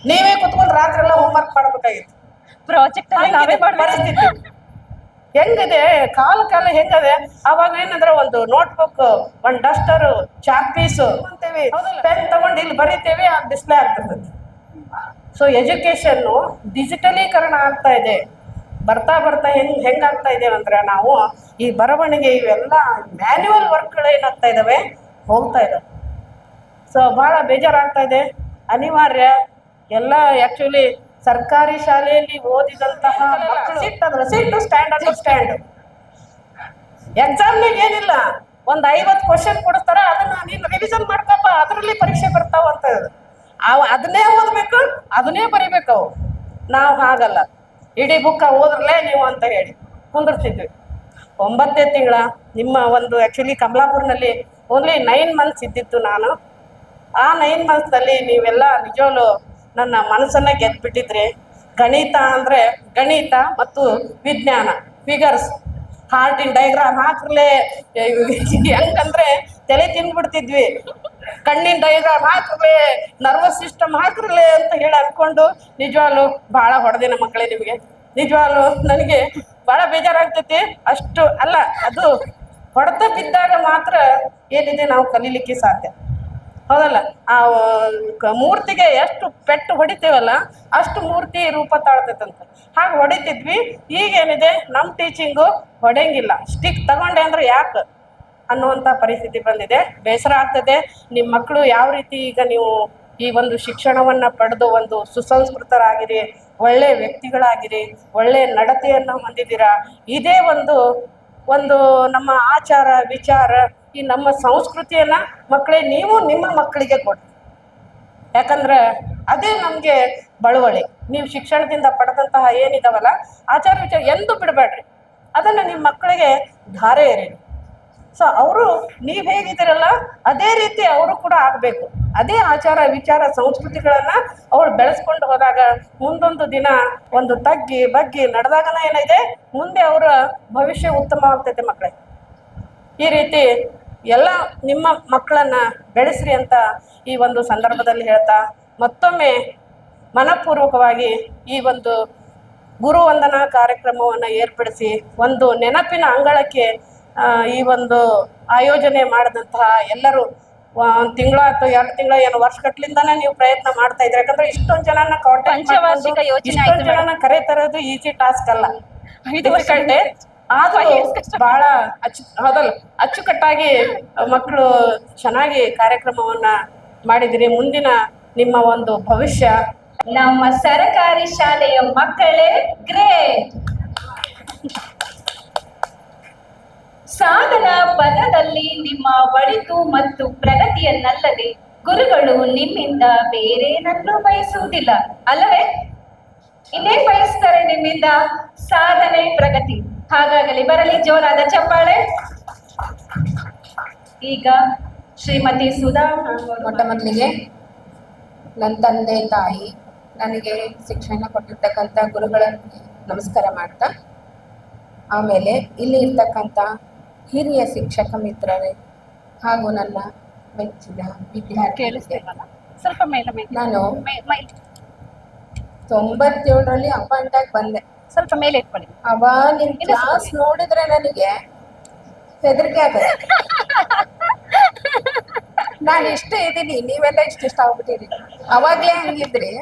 ನೀವೇ ಕುತ್ಕೊಂಡು ರಾತ್ರಿ ಎಲ್ಲ ಹೋಮ್ವರ್ಕ್ ಮಾಡ್ಬೇಕಾಗಿತ್ತು. ಪ್ರಾಜೆಕ್ಟ್ ಪರಿಸ್ಥಿತಿ ಹೆಂಗಿದೆ, ಕಾಲ ಹೆಂಗದೆ. ಅವಾಗ ಏನಂದ್ರೆ ಒಂದು ನೋಟ್ಬುಕ್, ಒಂದು ಡಸ್ಟರ್, ಚಾಕ್ ಪೀಸು ಅಂತೇವಿ, ಪೆನ್ ತಗೊಂಡು ಇಲ್ಲಿ ಬರೀತೇವೆ, ಅದು ಡಿಸ್ಪ್ಲೇ ಆಗ್ತಿರ್ತದೆ. ಸೊ ಎಜುಕೇಶನ್ನು ಡಿಜಿಟಲೀಕರಣ ಆಗ್ತಾ ಇದೆ. ಬರ್ತಾ ಹೆಂಗಾಗ್ತಾ ಇದ್ದೇವೆ ಅಂದ್ರೆ ನಾವು ಈ ಬರವಣಿಗೆ ಇವೆಲ್ಲ ಮ್ಯಾನ್ಯುವಲ್ ವರ್ಕ್ಗಳು ಏನಾಗ್ತಾ ಇದಾವೆ, ಹೋಗ್ತಾ ಇದಾವೆ. ಸೊ ಬಹಳ ಬೇಜಾರಾಗ್ತಾ ಇದೆ. ಅನಿವಾರ್ಯ ಎಲ್ಲ ಆಕ್ಚುಲಿ ಸರ್ಕಾರಿ ಶಾಲೆಯಲ್ಲಿ ಓದಿದಂತಹ ಸಿಟ್ಟು ಸ್ಟ್ಯಾಂಡ್ ಎಕ್ಸಾಮ್ನಾಗ ಏನಿಲ್ಲ, ಒಂದು 50 ಕ್ವಶನ್ ಕೊಡಿಸ್ತಾರ, ಅದನ್ನ ನೀನು ರಿವಿಷನ್ ಮಾಡ್ಕಪ್ಪ, ಅದರಲ್ಲಿ ಪರೀಕ್ಷೆ ಬರ್ತಾವ ಅಂತ ಅದನ್ನೇ ಓದ್ಬೇಕು, ಅದನ್ನೇ ಬರಿಬೇಕು. ನಾವು ಹಾಗಲ್ಲ, ಇಡೀ ಬುಕ್ಕ ಓದ್ರಲೇ ನೀವು ಅಂತ ಹೇಳಿ ಕುಂದಿರ್ತಿದ್ವಿ. 9ನೇ ತಿಂಗಳ ನಿಮ್ಮ ಒಂದು ಆಕ್ಚುಲಿ ಕಮಲಾಪುರ್ನಲ್ಲಿ ಓನ್ಲಿ 9 ಮಂತ್ಸ್ ಇದ್ದಿತ್ತು ನಾನು. ಆ 9 ಮಂತ್ಸಲ್ಲಿ ನೀವೆಲ್ಲ ನಿಜವಲ್ಲೂ ನನ್ನ ಮನಸ್ಸನ್ನೇ ಗೆದ್ಬಿಟ್ಟಿದ್ರಿ. ಗಣಿತ ಅಂದರೆ ಗಣಿತ ಮತ್ತು ವಿಜ್ಞಾನ, ಫಿಗರ್ಸ್, ಹಾರ್ಟಿನ ಡೈಗ್ರಾಮ್ ಹಾಕ್ರಲೇ ಹೆಂಗಂದ್ರೆ ತಲೆ ತಿಂದ್ಬಿಡ್ತಿದ್ವಿ. ಕಣ್ಣಿನ ಡೈಗ್ರಾಮ್ ಹಾಕ್ರಲೇ, ನರ್ವಸ್ ಸಿಸ್ಟಮ್ ಹಾಕ್ರಲೇ ಅಂತ ಹೇಳಿ ಅನ್ಕೊಂಡು ನಿಜವಾಗ್ಲು ಭಾಳ ಹೊಡೆದಿನ ಮಕ್ಕಳೇ ನಿಮಗೆ. ನಿಜವಾಗ್ಲು ನನಗೆ ಭಾಳ ಬೇಜಾರಾಗ್ತೈತಿ. ಅಷ್ಟು ಅಲ್ಲ, ಅದು ಹೊಡೆತ ಬಿದ್ದಾಗ ಮಾತ್ರ ಏನಿದೆ ನಾವು ಕಲೀಲಿಕ್ಕೆ ಸಾಧ್ಯ, ಹೌದಲ್ಲ? ಆ ಮೂರ್ತಿಗೆ ಎಷ್ಟು ಪೆಟ್ಟು ಹೊಡಿತೇವಲ್ಲ ಅಷ್ಟು ಮೂರ್ತಿ ರೂಪ ತಾಳ್ತೈತಂತ. ಹಾಗೆ ಹೊಡಿತಿದ್ವಿ. ಈಗೇನಿದೆ ನಮ್ಮ ಟೀಚಿಂಗು ಹೊಡೆಯಂಗಿಲ್ಲ. ಸ್ಟಿಕ್ ತಗೊಂಡೆ ಅಂದ್ರೆ ಯಾಕೆ ಅನ್ನುವಂಥ ಪರಿಸ್ಥಿತಿ ಬಂದಿದೆ. ಬೇಸರ ಆಗ್ತದೆ. ನಿಮ್ಮ ಮಕ್ಕಳು ಯಾವ ರೀತಿ ಈಗ ನೀವು ಈ ಒಂದು ಶಿಕ್ಷಣವನ್ನು ಪಡೆದು ಒಂದು ಸುಸಂಸ್ಕೃತರಾಗಿರಿ, ಒಳ್ಳೆಯ ವ್ಯಕ್ತಿಗಳಾಗಿರಿ, ಒಳ್ಳೆಯ ನಡತೆಯನ್ನು ಹೊಂದಿದ್ದೀರಾ. ಇದೇ ಒಂದು ನಮ್ಮ ಆಚಾರ ವಿಚಾರ, ಈ ನಮ್ಮ ಸಂಸ್ಕೃತಿಯನ್ನು ಮಕ್ಕಳೇ ನೀವು ನಿಮ್ಮ ಮಕ್ಕಳಿಗೆ ಕೊಡಿ. ಯಾಕಂದ್ರೆ ಅದೇ ನಮಗೆ ಬಳುವಳಿ. ನೀವು ಶಿಕ್ಷಣದಿಂದ ಪಡೆದಂತಹ ಏನಿದಾವಲ್ಲ ಆಚಾರ ವಿಚಾರ ಎಂದು ಬಿಡಬೇಡ್ರಿ. ಅದನ್ನು ನಿಮ್ಮ ಮಕ್ಕಳಿಗೆ ಧಾರೆ ಎರಿ. ಸೊ ಅವರು ನೀವು ಹೇಗಿದ್ದೀರಲ್ಲ ಅದೇ ರೀತಿ ಅವರು ಕೂಡ ಆಗಬೇಕು. ಅದೇ ಆಚಾರ ವಿಚಾರ ಸಂಸ್ಕೃತಿಗಳನ್ನು ಅವ್ರು ಬೆಳೆಸ್ಕೊಂಡು ಹೋದಾಗ ಮುಂದೊಂದು ದಿನ ಒಂದು ತಗ್ಗಿ ಬಗ್ಗಿ ನಡೆದಾಗನ ಏನಿದೆ ಮುಂದೆ ಅವರ ಭವಿಷ್ಯ ಉತ್ತಮ ಆಗ್ತೈತೆ ಮಕ್ಕಳೇ. ಈ ರೀತಿ ಎಲ್ಲ ನಿಮ್ಮ ಮಕ್ಕಳನ್ನು ಬೆಳೆಸ್ರಿ ಅಂತ ಈ ಒಂದು ಸಂದರ್ಭದಲ್ಲಿ ಹೇಳ್ತಾ ಮತ್ತೊಮ್ಮೆ ಮನಪೂರ್ವಕವಾಗಿ ಈ ಒಂದು ಗುರುವಂದನಾ ಕಾರ್ಯಕ್ರಮವನ್ನು ಏರ್ಪಡಿಸಿ ಒಂದು ನೆನಪಿನ ಅಂಗಳಕ್ಕೆ ಈ ಒಂದು ಆಯೋಜನೆ ಮಾಡಿದಂತಹ ಎಲ್ಲರೂ 1 ತಿಂಗಳ ಅಥವಾ 2 ತಿಂಗಳ ಏನು ವರ್ಷಗಟ್ಲಿಂದಾನೇ ನೀವು ಪ್ರಯತ್ನ ಮಾಡ್ತಾ ಇದ್ರೆ. ಯಾಕಂದ್ರೆ ಇಷ್ಟೊಂದು ಜನನ ಇಷ್ಟೊಂದು ಜನನ ಕರೆ ತರೋದು ಈಸಿ ಟಾಸ್ಕ್ ಅಲ್ಲ. 5 ವರ್ಷ ಆದ್ರೂ ಬಹಳ ಹೌದಲ್ಲ ಅಚ್ಚುಕಟ್ಟಾಗಿ ಮಕ್ಕಳು ಚೆನ್ನಾಗಿ ಕಾರ್ಯಕ್ರಮವನ್ನ ಮಾಡಿದಿರಿ. ಮುಂದಿನ ನಿಮ್ಮ ಒಂದು ಭವಿಷ್ಯ ನಮ್ಮ ಸರಕಾರಿ ಶಾಲೆಯ ಮಕ್ಕಳೇ ಗ್ರೇಟ್. ಸಾಧನ ಪದದಲ್ಲಿ ನಿಮ್ಮ ಒಳಿತು ಮತ್ತು ಪ್ರಗತಿಯನ್ನಲ್ಲದೆ ಗುರುಗಳು ನಿಮ್ಮಿಂದ ಬೇರೇನನ್ನೂ ಬಯಸುವುದಿಲ್ಲ ಅಲ್ಲವೇ? ಇನ್ನೇನ್ ಬಯಸ್ತಾರೆ ನಿಮ್ಮಿಂದ? ಸಾಧನೆ, ಪ್ರಗತಿ. ಹಾಗಾಗಲಿ, ಬರಲಿ ಜೋರಾದ ಚಪ್ಪಾಳೆ. ಈಗ ಶ್ರೀಮತಿ ಸುಧಾ. ಮೊಟ್ಟ ಮೊದಲಿಗೆ ನನ್ನ ತಂದೆ ತಾಯಿ ನನಗೆ ಶಿಕ್ಷಣ ಕೊಟ್ಟಿರ್ತಕ್ಕಂಥ ಗುರುಗಳಿಗೆ ನಮಸ್ಕಾರ ಮಾಡ್ತಾ, ಆಮೇಲೆ ಇಲ್ಲಿ ಇರ್ತಕ್ಕಂಥ ಹಿರಿಯ ಶಿಕ್ಷಕ ಮಿತ್ರರೇ ಹಾಗೂ ನನ್ನ ಮೆಚ್ಚಿನ ವಿದ್ಯಾರ್ಥಿಗಳಿಗೆ ಸ್ವಲ್ಪ ಮೇಲೆ ನಾನು 97ರಲ್ಲಿ ಅಪಾಯಿಂಟ್ ಆಗಿ ಬಂದೆ. ಸ್ವಲ್ಪ ಮೇಲೆ ಇಟ್ಕೊಳ್ಳಿ. ಅವಾಗ ನಿಮ್ ಕ್ಲಾಸ್ ನೋಡಿದ್ರೆ ನನಗೆ ಹೆದರಿಕೆ ಆಗತ್ತೆ. ನಾನು ಇಷ್ಟೇ ಇದ್ದೀನಿ, ನೀವೆಲ್ಲ ಇಷ್ಟ ಆಗ್ಬಿಟ್ಟಿರಿ. ಅವಾಗ್ಲೇ ಹಂಗಿದ್ರಿ.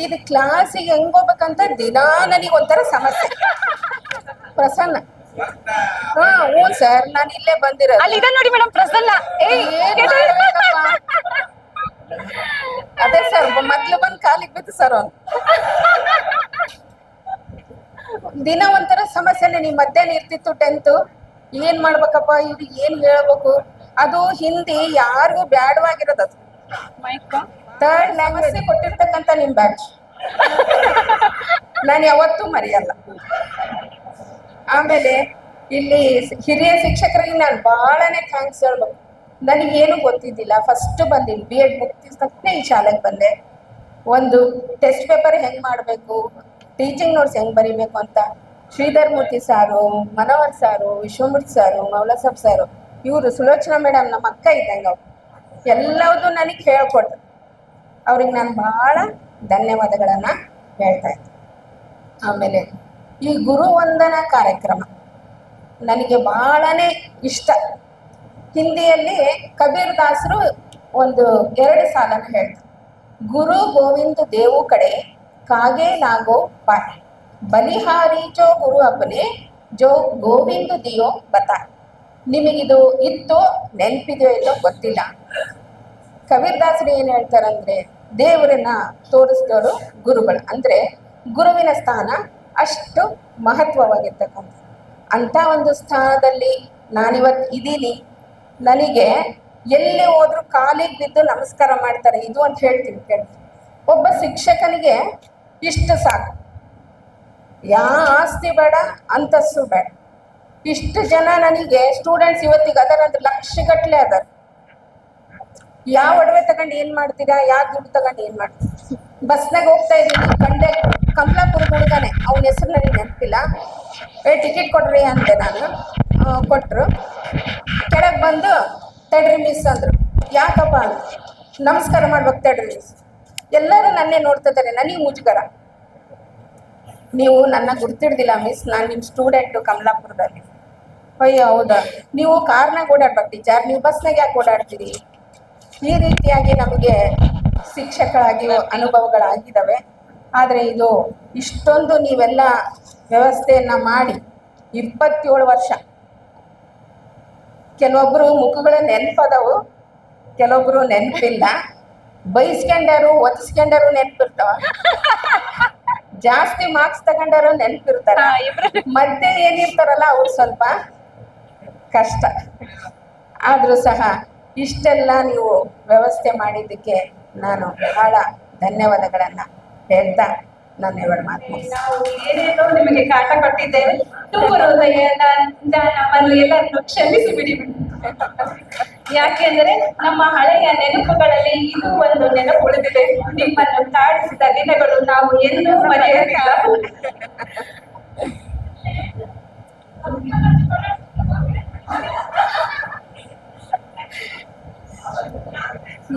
ಇದು ಕ್ಲಾಸಿಗೆ ಹೆಂಗ್ ಹೋಗ್ಬೇಕಂತ ದಿನಾ ನನಗೆ ಒಂಥರ ಸಮಸ್ಯೆ. ಪ್ರಸನ್ನ ಹ್ಞೂ ಸರ್, ನಾನು ಇಲ್ಲೇ ಬಂದಿರೋದು. ಅಲ್ಲಿ ಇದೆ ನೋಡಿ ಮೇಡಮ್, ಪ್ರಸನ್ನ. ಅದೇ ಸರ್, ಮೊದ್ಲು ಬಂದು ಕಾಲಿಗೆ ಬಿತ್ತು ಸರ್ ಅವ್ನು. ದಿನ ಒಂಥರ ಸಮಸ್ಯೆನೆ. ನೀವು ಮಧ್ಯಾಹ್ನ ಇರ್ತಿತ್ತು 10th, ಏನ್ ಮಾಡ್ಬೇಕಪ್ಪ ಇವ್ರಿಗೆ ಏನ್ ಹೇಳ್ಬೇಕು. ಅದು ಹಿಂದಿ ಯಾರಿಗೂ ಬ್ಯಾಡವಾಗಿರೋದು. ಅದು 3rd ಲ್ಯಾಂಗ್ವೇಜ್ ಕೊಟ್ಟಿರ್ತಕ್ಕಂಥ ನಿಮ್ ಬ್ಯಾಚ್ ನಾನು ಯಾವತ್ತೂ ಮರೆಯಲ್ಲ. ಆಮೇಲೆ ಇಲ್ಲಿ ಹಿರಿಯ ಶಿಕ್ಷಕರಿಗೆ ನಾನು ಬಹಳನೇ ಥ್ಯಾಂಕ್ಸ್ ಹೇಳ್ಬೇಕು. ನನಗೇನು ಗೊತ್ತಿದ್ದಿಲ್ಲ. ಫಸ್ಟ್ ಬಂದಿನಿ, B.Ed ಮುಗಿದ ತಕ್ಷಣ ಈ ಶಾಲೆಗೆ ಬಂದೆ. ಒಂದು ಟೆಸ್ಟ್ ಪೇಪರ್ ಹೆಂಗ್ ಮಾಡಬೇಕು, ಟೀಚಿಂಗ್ ನೋಟ್ಸ್ ಹೆಂಗ್ ಬರಿಬೇಕು ಅಂತ ಶ್ರೀಧರ್ ಮೂರ್ತಿ ಸಾರು, ಮನೋಹರ್ ಸಾರು, ವಿಶ್ವಮೂರ್ತಿ ಸಾರು, ಮೌಲಸಾಬ್ ಸಾರು, ಇವರು ಸುಲೋಚನಾ ಮೇಡಮ್ ನಮ್ಮ ಅಕ್ಕ ಇದ್ದಂಗೆ ಅವ್ರು ಎಲ್ಲವೂ ನನಗೆ ಹೇಳ್ಕೊಟ್ರು. ಅವ್ರಿಗೆ ನಾನು ಬಹಳ ಧನ್ಯವಾದಗಳನ್ನು ಹೇಳ್ತಾ ಇದ್ದೆ. ಆಮೇಲೆ ಈ ಗುರುವಂದನಾ ಕಾರ್ಯಕ್ರಮ ನನಗೆ ಬಹಳನೇ ಇಷ್ಟ. ಹಿಂದಿಯಲ್ಲಿ ಕಬೀರ್ ದಾಸರು ಒಂದು 2 ಸಾಲನ ಹೇಳ್ತಾರೆ. ಗುರು ಗೋವಿಂದ ದೇವು ಕಡೆ ಕಾಗೆ ನಾಗೋ ಪಾಯ್, ಬಲಿಹಾರಿ ಜೋ ಗುರು ಅಪ್ಪನೆ ಜೋ ಗೋವಿಂದ ದಿಯೋ ಬತಾ. ನಿಮಗಿದು ಇತ್ತು ನೆನಪಿದೆಯೋ ಇಲ್ಲೋ ಗೊತ್ತಿಲ್ಲ. ಕಬೀರ್ ದಾಸರು ಏನು ಹೇಳ್ತಾರಂದ್ರೆ, ದೇವರನ್ನ ತೋರಿಸಿದವರು ಗುರುಗಳು. ಅಂದ್ರೆ ಗುರುವಿನ ಸ್ಥಾನ ಅಷ್ಟು ಮಹತ್ವವಾಗಿರ್ತಕ್ಕಂಥ ಅಂಥ ಒಂದು ಸ್ಥಾನದಲ್ಲಿ ನಾನಿವತ್ತು ಇದ್ದೀನಿ. ನನಗೆ ಎಲ್ಲಿ ಹೋದ್ರು ಕಾಲಿಗೆ ಬಿದ್ದು ನಮಸ್ಕಾರ ಮಾಡ್ತಾರೆ. ಇದು ಅಂತ ಹೇಳ್ತೀನಿ ಕೇಳಿ. ಒಬ್ಬ ಶಿಕ್ಷಕನಿಗೆ ಇಷ್ಟು ಸಾಕು. ಯಾ ಆಸ್ತಿ ಬೇಡ, ಅಂತಸ್ತು ಬೇಡ. ಇಷ್ಟು ಜನ ನನಗೆ ಸ್ಟೂಡೆಂಟ್ಸ್ ಇವತ್ತಿಗೆ ಅದರಂದ್ರೆ ಲಕ್ಷಗಟ್ಟಲೆ ಅದಾರ. ಯಾವ ಒಡವೆ ತಗೊಂಡು ಏನ್ ಮಾಡ್ತೀರಾ, ಯಾವ ದುಡ್ಡು ತಗೊಂಡು ಏನ್ ಮಾಡ್ತೀರಾ? ಬಸ್ನಾಗ ಹೋಗ್ತಾ ಇದ್ದೀನಿ, ಕಂಡೆ ಕಮಲಾಪುರದ ಹುಡುಗನೆ, ಅವನ ಹೆಸರು ನನಗೆ ನೆನಪಿಲ್ಲ. ಟಿಕೆಟ್ ಕೊಡ್ರಿ ಅಂದೆ ನಾನು, ಕೊಟ್ಟರು. ಕೆಳಗೆ ಬಂದು ತಡ್ರಿ ಮಿಸ್ ಅಂದರು. ಯಾಕಪ್ಪ ಅಂದ್ರು. ನಮಸ್ಕಾರ ಮಾಡ್ಬೇಕು ತಡ್ರಿ ಮಿಸ್. ಎಲ್ಲರೂ ನನ್ನೇ ನೋಡ್ತಾ ಇದ್ದಾರೆ, ನನಗೆ ಮುಜುಗರ. ನೀವು ನನ್ನ ಗುರ್ತಿಡ್ದಿಲ್ಲ ಮಿಸ್, ನಾನು ನಿಮ್ಮ ಸ್ಟೂಡೆಂಟು ಕಮಲಾಪುರದಲ್ಲಿ. ಅಯ್ಯೋ ಹೌದಾ, ನೀವು ಕಾರ್ನಾಗ ಓಡಾಡ್ಬೇಕು ಟೀಚರ್, ನೀವು ಬಸ್ನಾಗ ಯಾಕೆ ಓಡಾಡ್ತೀರಿ? ಈ ರೀತಿಯಾಗಿ ನಮಗೆ ಶಿಕ್ಷಕರಾಗಿ ಅನುಭವಗಳಾಗಿದ್ದಾವೆ. ಆದರೆ ಇದು ಇಷ್ಟೊಂದು ನೀವೆಲ್ಲ ವ್ಯವಸ್ಥೆಯನ್ನ ಮಾಡಿ 27 ವರ್ಷ, ಕೆಲವೊಬ್ರು ಮುಖಗಳು ನೆನಪದವು, ಕೆಲವೊಬ್ರು ನೆನಪಿಲ್ಲ. ಬೈಸ್ಕೊಂಡರು ಒದಿಸ್ಕೊಂಡರು ನೆನಪಿರ್ತಾವ, ಜಾಸ್ತಿ ಮಾರ್ಕ್ಸ್ ತಗೊಂಡರು ನೆನಪಿರ್ತಾರ, ಮಧ್ಯೆ ಏನಿರ್ತಾರಲ್ಲ ಅವ್ರು ಸ್ವಲ್ಪ ಕಷ್ಟ. ಆದ್ರೂ ಸಹ ಇಷ್ಟೆಲ್ಲ ನೀವು ವ್ಯವಸ್ಥೆ ಮಾಡಿದ್ದಕ್ಕೆ ನಾನು ಬಹಳ ಧನ್ಯವಾದಗಳನ್ನ ಹೇಳ್ತಾ ನನ್ನ ಎರಡು ಮಾತು. ನಾವು ಏನೇನೋ ನಿಮಗೆ ಕಾಟ ಕೊಟ್ಟಿದ್ದೇವೆ, ತುಂಬ ಹೃದಯದಿಂದ ನಮ್ಮನ್ನು ಎಲ್ಲರನ್ನು ಕ್ಷಮಿಸಿ ಬಿಡಿ. ಯಾಕೆಂದ್ರೆ ನಮ್ಮ ಹಳೆಯ ನೆನಪುಗಳಲ್ಲಿ ಇದು ಒಂದು ನೆನಪು ಉಳಿದಿದೆ. ನಿಮ್ಮನ್ನು ಕಾಡಿಸಿದ ದಿನಗಳು ನಾವು ಎಂದೂ ಮರೆಯಲಿಲ್ಲ.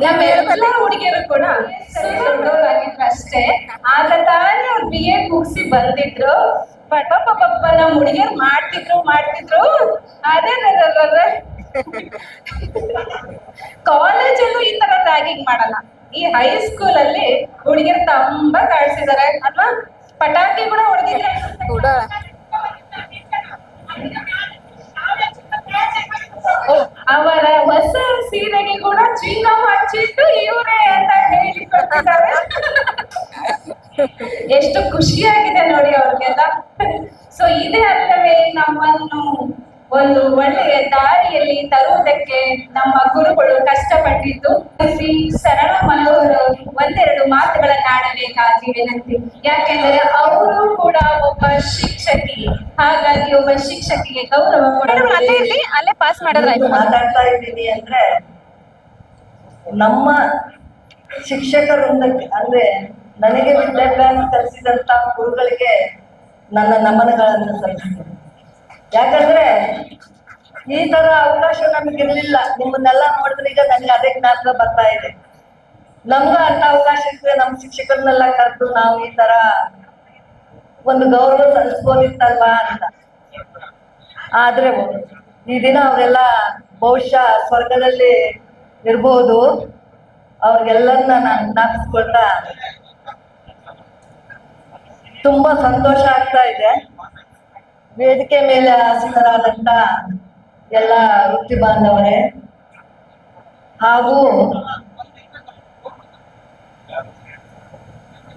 ನಮ್ಮ ಎಲ್ಲ ಹುಡುಗಿಯರು ಕೂಡ ದೊಡ್ಡವರಾಗಿದ್ರು ಅಷ್ಟೇ. ಆಗ ತಾನೇ ಅವ್ರು BA ಮುಗಿಸಿ ಬಂದಿದ್ರು. ಪಾಪ ನಮ್ಮ ಹುಡುಗಿಯರು ಮಾಡ್ತಿದ್ರು ಅದೇ ಕಾಲೇಜಲ್ಲೂ ಈ ತರ ರ್ಯಾಗಿಂಗ್ ಮಾಡಲ್ಲ. ಈ ಹೈಸ್ಕೂಲ್ ಅಲ್ಲಿ ಹುಡುಗಿಯರು ತುಂಬಾ ಕಾಡ್ಸಿದ್ದಾರೆ ಅಲ್ವಾ? ಪಟಾಕಿ ಕೂಡ ಹೊಡೆದಿದ್ರೆ ಅವರ ಹೊಸ ಸೀರೆಗೆ ಕೂಡ ಚೀಂಗಮ್ ಹಚ್ಚಿಟ್ಟು ಇವರೇ ಅಂತ ಹೇಳಿ ಕೊಡ್ತಿದ್ದಾರೆ. ಎಷ್ಟು ಖುಷಿಯಾಗಿದೆ ನೋಡಿ ಅವ್ರಿಗೆಲ್ಲ. ಸೊ ಇದೇ ಅಲ್ಲವೇ ನಮ್ಮನ್ನು ಒಂದು ಒಳ್ಳೆಯ ದಾರಿಯಲ್ಲಿ ತರುವುದಕ್ಕೆ ನಮ್ಮ ಗುರುಗಳು ಕಷ್ಟಪಟ್ಟಿದ್ದು. ಶ್ರೀ ಸರಳ ಮನೋಹರ್ ಅವರು ಒಂದೆರಡು ಮಾತುಗಳನ್ನಾಡಬೇಕಾಗಿ ವಿನಂತಿ. ಯಾಕೆಂದರೆ ಅವರು ಕೂಡ ಒಬ್ಬ ಶಿಕ್ಷಕಿ, ಹಾಗಾಗಿ ಒಬ್ಬ ಶಿಕ್ಷಕಿಗೆ ಗೌರವ ಕೊಡೋದು. ಅಲ್ಲೇ ಪಾಸ್ ಮಾಡಿದ್ರೆ ಮಾತಾಡ್ತಾ ಇದ್ದೀನಿ ಅಂದ್ರೆ ನಮ್ಮ ಶಿಕ್ಷಕರೊಂದಕ್ಕೆ ಅಂದ್ರೆ ನನಗೆ ವಿದ್ಯಾಭ್ಯಾಸ ಕಲಿಸಿದಂತ ಗುರುಗಳಿಗೆ ನನ್ನ ನಮನಗಳನ್ನು ಸಲ್ಲಿಸ್ತೀನಿ. ಯಾಕಂದ್ರೆ ಈ ತರ ಅವಕಾಶ ನಮಗಿರ್ಲಿಲ್ಲ. ನಿಮ್ಮನ್ನೆಲ್ಲ ನೋಡಿದ್ರೆ ಈಗ ನನಗೆ ಅದೇ ಜ್ಞಾಪಕ ಬರ್ತಾ ಇದೆ. ನಮ್ಗೂ ಅಂತ ಅವಕಾಶ ಇದ್ರೆ ನಮ್ಮ ಶಿಕ್ಷಕರನ್ನೆಲ್ಲ ಕರೆದು ನಾವು ಈ ತರ ಒಂದು ಗೌರವ ಸಲ್ಲಿಸ್ಬೋದಿತ್ತಲ್ವಾ ಅಂತ. ಆದ್ರೆ ಈ ದಿನ ಅವರೆಲ್ಲ ಬಹುಶಃ ಸ್ವರ್ಗದಲ್ಲಿ ಇರ್ಬೋದು. ಅವ್ರಿಗೆಲ್ಲರನ್ನ ನಾನು ಜ್ಞಾಪಿಸ್ಕೊಳ್ತಾ ತುಂಬಾ ಸಂತೋಷ ಆಗ್ತಾ ಇದೆ. ವೇದಿಕೆ ಮೇಲೆ ಆಸೀನರಾದಂತ ಎಲ್ಲ ವೃತ್ತಿ ಬಾಂಧವರೇ ಹಾಗೂ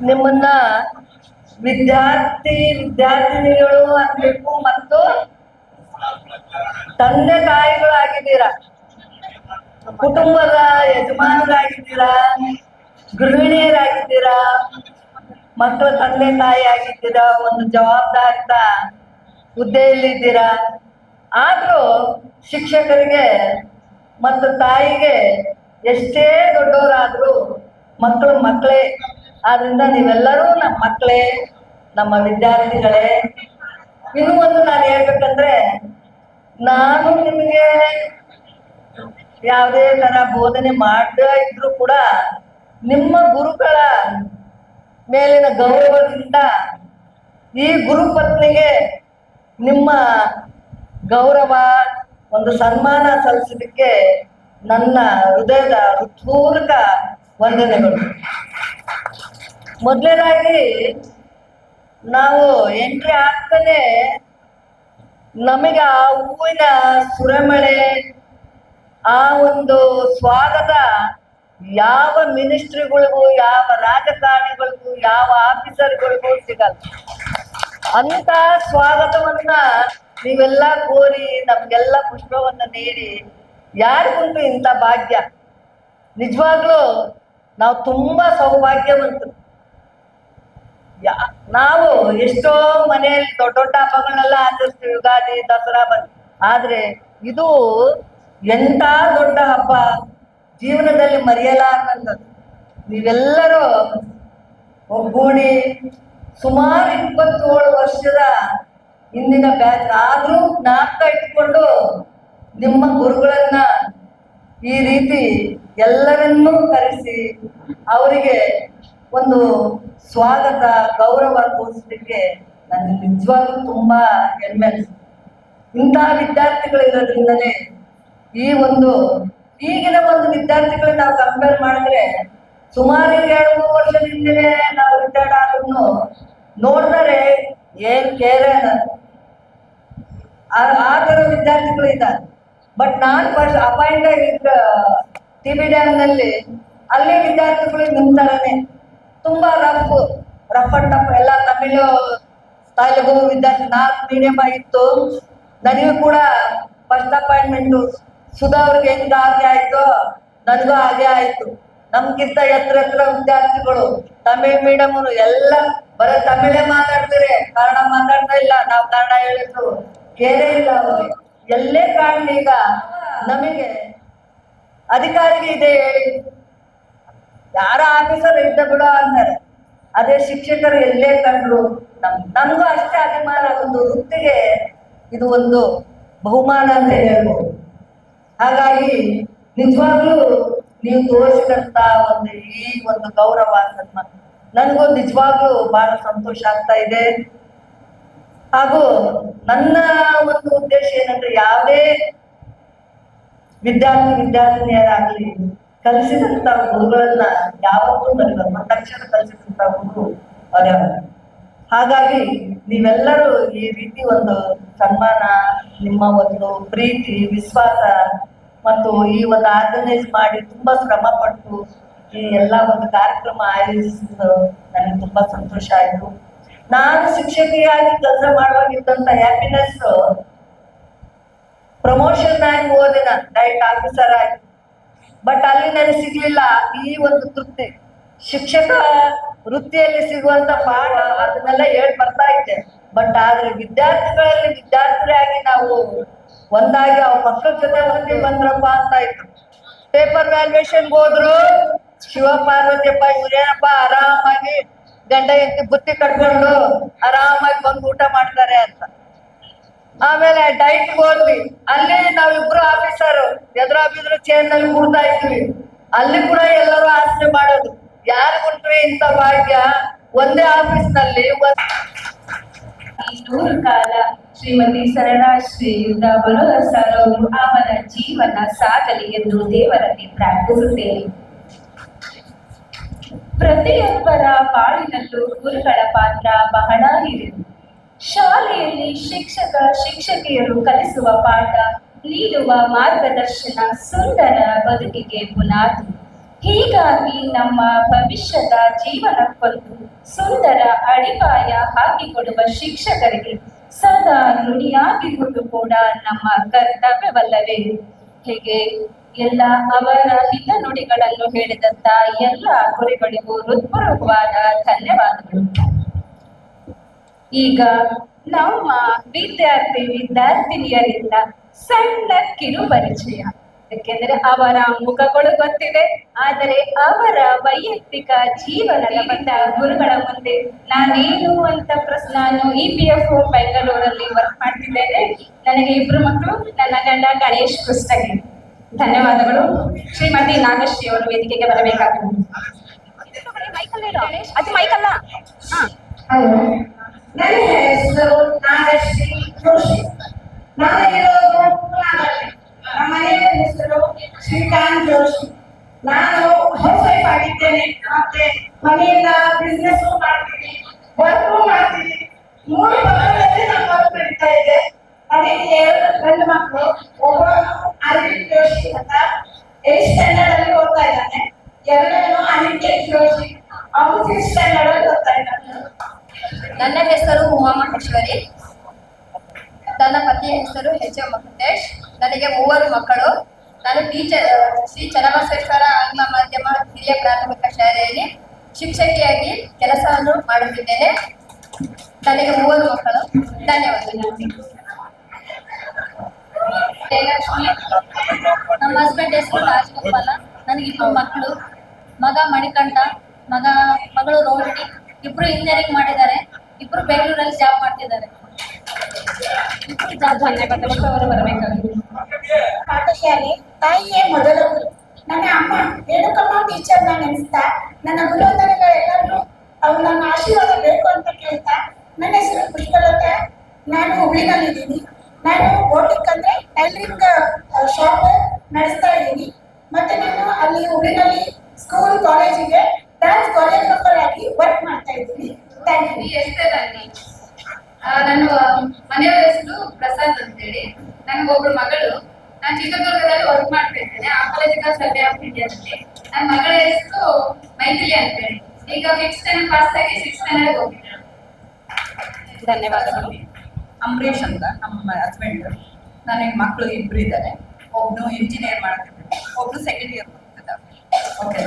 ನಿಮ್ಮನ್ನ ವಿದ್ಯಾರ್ಥಿನಿಗಳು ಅನ್ಬೇಕು ಮತ್ತು ತಂದೆ ತಾಯಿಗಳಾಗಿದ್ದೀರಾ, ಕುಟುಂಬದ ಯಜಮಾನರಾಗಿದ್ದೀರಾ, ಗೃಹಿಣಿಯರಾಗಿದ್ದೀರಾ, ಮಕ್ಕಳ ತಂದೆ ತಾಯಿ ಆಗಿದ್ದೀರಾ, ಒಂದು ಜವಾಬ್ದಾರಿತ ಹುದ್ದೆಯಲ್ಲಿದ್ದೀರಾ. ಆದ್ರೂ ಶಿಕ್ಷಕರಿಗೆ ಮತ್ತು ತಾಯಿಗೆ ಎಷ್ಟೇ ದೊಡ್ಡವರಾದ್ರೂ ಮಕ್ಕಳು ಮಕ್ಕಳೇ. ಆದ್ರಿಂದ ನೀವೆಲ್ಲರೂ ನಮ್ಮ ಮಕ್ಕಳೇ, ನಮ್ಮ ವಿದ್ಯಾರ್ಥಿಗಳೇ. ಇನ್ನೂ ಒಂದು ನಾನು ಹೇಳ್ಬೇಕಂದ್ರೆ, ನಾನು ನಿಮಗೆ ಯಾವುದೇ ತರ ಬೋಧನೆ ಮಾಡದೇ ಇದ್ರು ಕೂಡ ನಿಮ್ಮ ಗುರುಗಳ ಮೇಲಿನ ಗೌರವದಿಂದ ಈ ಗುರುಪತ್ನಿಗೆ ನಿಮ್ಮ ಗೌರವ ಒಂದು ಸನ್ಮಾನ ಸಲ್ಲಿಸಲಿಕ್ಕೆ ನನ್ನ ಹೃದಯದ ಹೃತ್ಪೂರ್ವಕ ವಂದನೆಗಳು. ಮೊದಲನೇದಾಗಿ ನಾವು ಎಂಟ್ರಿ ಆಗ್ತಾನೆ ನಮಗೆ ಆ ಹೂವಿನ ಸುರಮಳೆ, ಆ ಒಂದು ಸ್ವಾಗತ ಯಾವ ಮಿನಿಸ್ಟ್ರಿಗಳಿಗೂ, ಯಾವ ರಾಜಕಾರಣಿಗಳಿಗೂ, ಯಾವ ಆಫೀಸರ್ಗಳಿಗೂ ಸಿಗಲ್ಲ. ಅಂತ ಸ್ವಾಗತವನ್ನ ನೀವೆಲ್ಲ ಕೋರಿ ನಮ್ಗೆಲ್ಲ ಪುಷ್ಪವನ್ನ ನೀಡಿ ಯಾರಿಗುಂಟು ಇಂಥ ಭಾಗ್ಯ? ನಿಜವಾಗ್ಲೂ ನಾವು ತುಂಬಾ ಸೌಭಾಗ್ಯವಂತರು. ನಾವು ಎಷ್ಟೋ ಮನೆಯಲ್ಲಿ ದೊಡ್ಡ ದೊಡ್ಡ ಹಬ್ಬಗಳನ್ನೆಲ್ಲ ಆಚರಿಸ್ತೀವಿ, ಯುಗಾದಿ, ದಸರಾ ಆದ್ರೆ ಇದು ಎಂತ ದೊಡ್ಡ ಹಬ್ಬ, ಜೀವನದಲ್ಲಿ ಮರೆಯಲಾರದಂಥದ್ದು. ನೀವೆಲ್ಲರೂ ಒಗ್ಗೂಡಿ ಸುಮಾರು 27 ವರ್ಷದ ಹಿಂದಿನ ಬ್ಯಾಚ್ ಆದ್ರೂ ಜ್ಞಾಪಕ ಇಟ್ಕೊಂಡು ನಿಮ್ಮ ಗುರುಗಳನ್ನ ಈ ರೀತಿ ಎಲ್ಲರನ್ನೂ ಕರೆಸಿ ಅವರಿಗೆ ಒಂದು ಸ್ವಾಗತ ಗೌರವ ತೋರಿಸಲಿಕ್ಕೆ ನನಗೆ ನಿಜವಾಗ್ಲೂ ತುಂಬಾ ಹೆಮ್ಮೆ ಅನಿಸ್ತು. ಇಂತಹ ವಿದ್ಯಾರ್ಥಿಗಳು ಇರೋದ್ರಿಂದಲೇ ಈಗಿನ ಒಂದು ವಿದ್ಯಾರ್ಥಿಗಳನ್ನ ನಾವು ಕಂಪೇರ್ ಮಾಡಿದ್ರೆ ಸುಮಾರು 2-3 ವರ್ಷದ ಹಿಂದೆ ನಾವು ರಿಟೈರ್ಡ್ ಆದ್ರೂ ನೋಡಿದರೆ ಏನ್ ಕೇರೆ ಆ ಥರ ವಿದ್ಯಾರ್ಥಿಗಳು ಇದ್ದಾರೆ. ಬಟ್ ನಾನು ಫಸ್ಟ್ ಅಪಾಯಿಂಟ್ ಆಗಿದ್ದ TB ಡ್ಯಾಮ್ ನಲ್ಲಿ ಅಲ್ಲಿ ವಿದ್ಯಾರ್ಥಿಗಳು ನಿಮ್ಮ ತರನೇ ತುಂಬಾ ರಫ್ ಅಂಡ್ ಟಫ್ ಎಲ್ಲ ತಮಿಳು ತೆಲುಗು ವಿದ್ಯಾರ್ಥಿ 4 ಮೀಡಿಯಂ ಆಗಿತ್ತು. ನನಗೂ ಕೂಡ ಫಸ್ಟ್ ಅಪಾಯಿಂಟ್ಮೆಂಟು ಸುಧಾ ಅವ್ರಿಗೆ ಹೆಂಗ ಹಾಗೆ ಆಯ್ತು, ನನಗೂ ಹಾಗೆ ಆಯ್ತು. ನಮ್ಗಿಂತ ಎತ್ತರ ವಿದ್ಯಾರ್ಥಿಗಳು ತಮಿಳ್ ಮೀಡಿಯಂ ಎಲ್ಲ ಬರೀ ತಮಿಳೇ ಮಾತಾಡ್ತಾರೆ, ಕನ್ನಡ ಮಾತಾಡ್ತಾ ಇಲ್ಲ. ನಾವು ಕನ್ನಡ ಹೇಳಿದ್ರು ಕೇರೇ ಇಲ್ಲ ಅವ್ರಿಗೆ. ಎಲ್ಲೇ ಕಾಣಲಿ ಈಗ ನಮಗೆ ಅಧಿಕಾರಿಗೆ ಇದೆ ಹೇಳಿ, ಯಾರ ಆಫೀಸರ್ ಇದ್ದ ಬಿಡೋ ಅಂತಾರೆ. ಅದೇ ಶಿಕ್ಷಕರು ಎಲ್ಲೇ ಕಂಡ್ರು ನಮಗೂ ಅಷ್ಟೇ ಅಭಿಮಾನ. ಒಂದು ವೃತ್ತಿಗೆ ಇದು ಒಂದು ಬಹುಮಾನ ಅಂತ ಹೇಳ್ಬೋದು. ಹಾಗಾಗಿ ನಿಜವಾಗ್ಲೂ ನೀವು ತೋರಿಸಿದಂತ ಈ ಒಂದು ಗೌರವ ಸನ್ಮಾನ ನನಗೂ ನಿಜವಾಗ್ಲೂ ಬಹಳ ಸಂತೋಷ ಆಗ್ತಾ ಇದೆ. ಹಾಗೂ ನನ್ನ ಒಂದು ಉದ್ದೇಶ ಏನಂದ್ರೆ ಯಾವುದೇ ವಿದ್ಯಾರ್ಥಿನಿಯರಾಗ್ಲಿ ಕಲಿಸಿದಂತ ಗುರುಗಳನ್ನ ಯಾವತ್ತೂ ನನಗೆ ತಕ್ಷಣ ಕಲಿಸಿದಂತ ಗುರು ಅವರ. ಹಾಗಾಗಿ ನೀವೆಲ್ಲರೂ ಈ ರೀತಿ ಒಂದು ಸನ್ಮಾನ, ನಿಮ್ಮ ಒಂದು ಪ್ರೀತಿ, ವಿಶ್ವಾಸ ಮತ್ತು ಈ ಒಂದು ಆರ್ಗನೈಸ್ ಮಾಡಿ ತುಂಬಾ ಶ್ರಮ ಪಟ್ಟು ಈ ಎಲ್ಲ ಒಂದು ಕಾರ್ಯಕ್ರಮ ಆಯೋಜಿಸಿದ್ದು ನನಗೆ ತುಂಬಾ ಸಂತೋಷ ಆಯ್ತು. ನಾನು ಶಿಕ್ಷಕಿಯಾಗಿ ಕೆಲಸ ಮಾಡುವಾಗಿದ್ದಂತ ಹ್ಯಾಪಿನೆಸ್ ಪ್ರಮೋಷನ್ ಆಗಿ ಹೋದೆ, ನಾನು ಡೈಟ್ ಆಫೀಸರ್ ಆಗಿ. ಬಟ್ ಅಲ್ಲಿ ನನಗೆ ಸಿಗ್ಲಿಲ್ಲ ಈ ಒಂದು ತೃಪ್ತಿ. ಶಿಕ್ಷಕ ವೃತ್ತಿಯಲ್ಲಿ ಸಿಗುವಂತ ಪಾಠ ಅದನ್ನೆಲ್ಲ ಹೇಳಿ ಬರ್ತಾ ಇದ್ದೆ. ಬಟ್ ಆದ್ರೆ ವಿದ್ಯಾರ್ಥಿಯಾಗಿ ನಾವು ಒಂದಾಗಿ ಅವ್ರ ಮಕ್ಕಳ ಜೊತೆ ಬಂದ್ರಪ್ಪ ಅಂತ ಇತ್ತು. ಪೇಪರ್ ವ್ಯಾಲ್ಯೂಯೇಷನ್ಗೆ ಹೋದ್ರು, ಶಿವ ಪಾರ್ವತಿಯಪ್ಪ ಇವ್ರೇನಪ್ಪ ಆರಾಮಾಗಿ ಗಂಡ ಹೆಂಡತಿ ಬುತ್ತಿ ಕಟ್ಕೊಂಡು ಆರಾಮಾಗಿ ಬಂದು ಊಟ ಮಾಡ್ತಾರೆ ಅಂತ. ಆಮೇಲೆ ಡೈಟ್ಗೆ ಹೋದ್ವಿ, ಅಲ್ಲಿ ನಾವಿಬ್ರು ಆಫೀಸರು ಎದುರಾಬಿದ್ರು ಚೇರ್ ನಲ್ಲಿ ಕೂಡ್ತಾ ಇದ್ವಿ. ಅಲ್ಲಿ ಕೂಡ ಎಲ್ಲರೂ ಆಸೆ ಮಾಡೋದು, ಯಾರಿಗುಂಟ್ರಿ ಇಂಥ ಭಾಗ್ಯ ಒಂದೇ ಆಫೀಸ್ ನಲ್ಲಿ. ನೂರು ಕಾಲ ಶ್ರೀಮತಿ ಸರಳಾಶ್ರೀ ಸರ್ ಅವರು ಅವರ ಜೀವನ ಸಾಗಲಿ ಎಂದು ದೇವರಲ್ಲಿ ಪ್ರಾರ್ಥಿಸುತ್ತೇನೆ. ಪ್ರತಿಯೊಬ್ಬರ ಬಾಳಿನಲ್ಲೂ ಗುರುಗಳ ಪಾತ್ರ ಬಹಳ ಇದೆ. ಶಾಲೆಯಲ್ಲಿ ಶಿಕ್ಷಕಿಯರು ಕಲಿಸುವ ಪಾಠ, ನೀಡುವ ಮಾರ್ಗದರ್ಶನ ಸುಂದರ ಬದುಕಿಗೆ ಬುನಾದಿ. ಹೀಗಾಗಿ ನಮ್ಮ ಭವಿಷ್ಯದ ಜೀವನಕ್ಕೊಂದು ಸುಂದರ ಅಡಿಪಾಯ ಹಾಕಿಕೊಡುವ ಶಿಕ್ಷಕರಿಗೆ ಸದಾ ನುಡಿಯಾಗಿರುವುದು ಕೂಡ ನಮ್ಮ ಕರ್ತವ್ಯವಲ್ಲವೇ? ಹೇಗೆ ಎಲ್ಲ ಅವರ ಹಿತ ನುಡಿಗಳನ್ನು ಹೇಳಿದಂತ ಎಲ್ಲ ಗುರುಗಳಿಗೂ ಹೃತ್ಪೂರ್ವಕವಾದ ಧನ್ಯವಾದಗಳು. ಈಗ ನಮ್ಮ ವಿದ್ಯಾರ್ಥಿನಿಯರಿಂದ ಸಣ್ಣ ಕಿರು ಪರಿಚಯ. ಯಾಕೆಂದ್ರೆ ಅವರ ಮುಖಗಳು ಗೊತ್ತಿದೆ, ಆದರೆ ಅವರ ವೈಯಕ್ತಿಕ ಜೀವನದ ಬಗ್ಗೆ ಗುರುಗಳ ಮುಂದೆ ನಾನೇನು ಅಂತ ನಾನು EPF ಬೆಂಗಳೂರಲ್ಲಿ ವರ್ಕ್ ಮಾಡ್ತಿದ್ದೇನೆ. ನನಗೆ 2 ಮಕ್ಕಳು, ನನ್ನ ಗಂಡ ಗಣೇಶ್ ಕುಷ್ಟಗಿ. ಧನ್ಯವಾದಗಳು. ಶ್ರೀಮತಿ ನಾಗಶ್ರೀ ಅವರು ವೇದಿಕೆಗೆ ಬರಬೇಕಾಗ್ತದೆ. ಅದು ಮೈಕಲ್ಲ. ನನ್ನ ಹೆಸರು ನಾಗಶ್ರೀ ಜೋಶಿ. ನಮ್ಮ ಮನೆಯ ಹೆಸರು ಶ್ರೀಕಾಂತ್ ಜೋಶಿ. ನಾನು ಹೌಸ್ ವೈಫ್ ಆಗಿದ್ದೇನೆ, ಮತ್ತೆ ಮನೆಯಿಂದ ಬಿಸ್ನೆಸ್ ಮಾಡ್ತೀನಿ, ವರ್ಕ್ ಮಾಡ್ತೀನಿ. 3 ಮಕ್ಕಳಲ್ಲಿ ನಾನು ವರ್ಕ್ ನಡೀತಾ ಇದೆ. ನನಗೆ 2 ಗಂಡು ಮಕ್ಕಳು, ಒಬ್ಬನು ಅರವಿಂದ್ ಜೋಶಿ ಅಂತ 8th ಸ್ಟ್ಯಾಂಡರ್ಡ್ ಅಲ್ಲಿ ಓದ್ತಾ ಇದ್ದಾನೆ. ಎರಡನೇನು ಅನಿಕೇತ್ ಜೋಶಿ, ಅವನು 6th ಸ್ಟ್ಯಾಂಡರ್ಡ್ ಅಲ್ಲಿ ಓದ್ತಾ ಇದ್ದಾನೆ. ನನ್ನ ಹೆಸರು ಉಮಾ ಮಹೇಶ್ವರಿ. ನನ್ನ ಪತಿಯ ಹೆಸರು HM ಮಹಂತೇಶ್. ನನಗೆ 3 ಮಕ್ಕಳು. ನಾನು ಟೀಚರ್ ಶ್ರೀ ಚನ್ನಬಸವೇಶ್ವರ ಆಂಗ್ಲ ಮಾಧ್ಯಮ ಹಿರಿಯ ಪ್ರಾಥಮಿಕ ಶಾಲೆಯಲ್ಲಿ ಶಿಕ್ಷಕಿಯಾಗಿ ಕೆಲಸವನ್ನು ಮಾಡುತ್ತಿದ್ದೇನೆ. ನನಗೆ 3 ಮಕ್ಕಳು. ಧನ್ಯವಾದಗಳು. ಜಯಲಕ್ಷ್ಮಿ. ನಮ್ಮ ಹಸ್ಬೆಂಡ್ ಹೆಸರು ರಾಜಗೋಪಾಲ. ನನಗೆ 2 ಮಕ್ಕಳು, ಮಗ ಮಣಿಕಂಠ, ಮಗಳು ರೋಹಿಣಿ. ಇಬ್ರು ಇಂಜಿನಿಯರಿಂಗ್ ಮಾಡಿದ್ದಾರೆ. ಇಬ್ರು ಬೆಂಗಳೂರಲ್ಲಿ ಜಾಬ್ ಮಾಡ್ತಿದ್ದಾರೆ. ಧನ್ಯವಾದಗಳು. ಅವರು ಬರಬೇಕಾಗಿದೆ. ಪಾಠಶಾಲೆ ತಾಯಿಯೇ ಮೊದಲ ಗುರು. ನನ್ನ ಅಮ್ಮ ರೇಣುಕಮ್ಮ ಟೀಚರ್ ನೆನೆಸ್ತಾ ನನ್ನ ಗುರುವಂದನೆಗಳೆಲ್ಲರೂ ಅವ್ರು ನನ್ನ ಆಶೀರ್ವಾದ ಬೇಕು ಅಂತ ಕೇಳ್ತಾ, ನನ್ನ ಹೆಸರು ಪುಷ್ಪಲತಾ. ನಾನು ಹುಬ್ಳಿನಲ್ಲಿದ್ದೀನಿ. ನಾನು ಬೋಟಿಕ್ ಅಂದ್ರೆ ಟೈಲರಿಂಗ್ ಶಾಪ್ ನಡೆಸ್ತಾ ಇದ್ದೀನಿ. ಮತ್ತೆ ನಾನು ಅಲ್ಲಿ ಹುಬ್ಳಿನಲ್ಲಿ ಸ್ಕೂಲ್ ಕಾಲೇಜಿಗೆ ಡ್ಯಾನ್ಸ್ ಕೊರಿಯೋಗ್ರಾಫರ್ ಆಗಿ ವರ್ಕ್ ಮಾಡ್ತಾ ಇದ್ದೀನಿ. Thank you. ನನ್ನ ಮನೆಯವರ ಹೆಸರು ಪ್ರಸಾದ್ ಅಂತೇಳಿ. ನನಗೊಬ್ಳು ಮಗಳು. ನಾನು ಚಿತ್ರದುರ್ಗದಲ್ಲಿ ವರ್ಕ್ ಮಾಡ್ತಾ ಇದ್ದೇನೆ, ಆರ್ಕಾಲಜಿಕಲ್ ಸರ್ವೆ ಆಫ್ ಇಂಡಿಯಾದಲ್ಲಿ. ನನ್ನ ಮಗಳ ಹೆಸರು ಮೈಥಿಲಿ ಅಂತೇಳಿ. ಈಗ 5th ಸ್ಟ್ಯಾಂಡರ್ಡ್ ಪಾಸ್ ಆಗಿ 6th ಸ್ಟ್ಯಾಂಡರ್ಡ್ ಹೋಗಿದ್ದಾಳೆ. ಧನ್ಯವಾದಗಳು. ಅಂಬರೀಷ್ ಅಂತ ನಮ್ಮ ಹಸ್ಬೆಂಡ್. ನನಗೆ ಮಕ್ಕಳು 2 ಇದ್ದಾರೆ. ಒಬ್ನು ಇಂಜಿನಿಯರ್ ಮಾಡ್ತಿದ್ದಾನೆ, ಒಬ್ನು 2nd ಇಯರ್ ಮಾಡ್ತಿದ್ದಾನೆ. ಓಕೆ,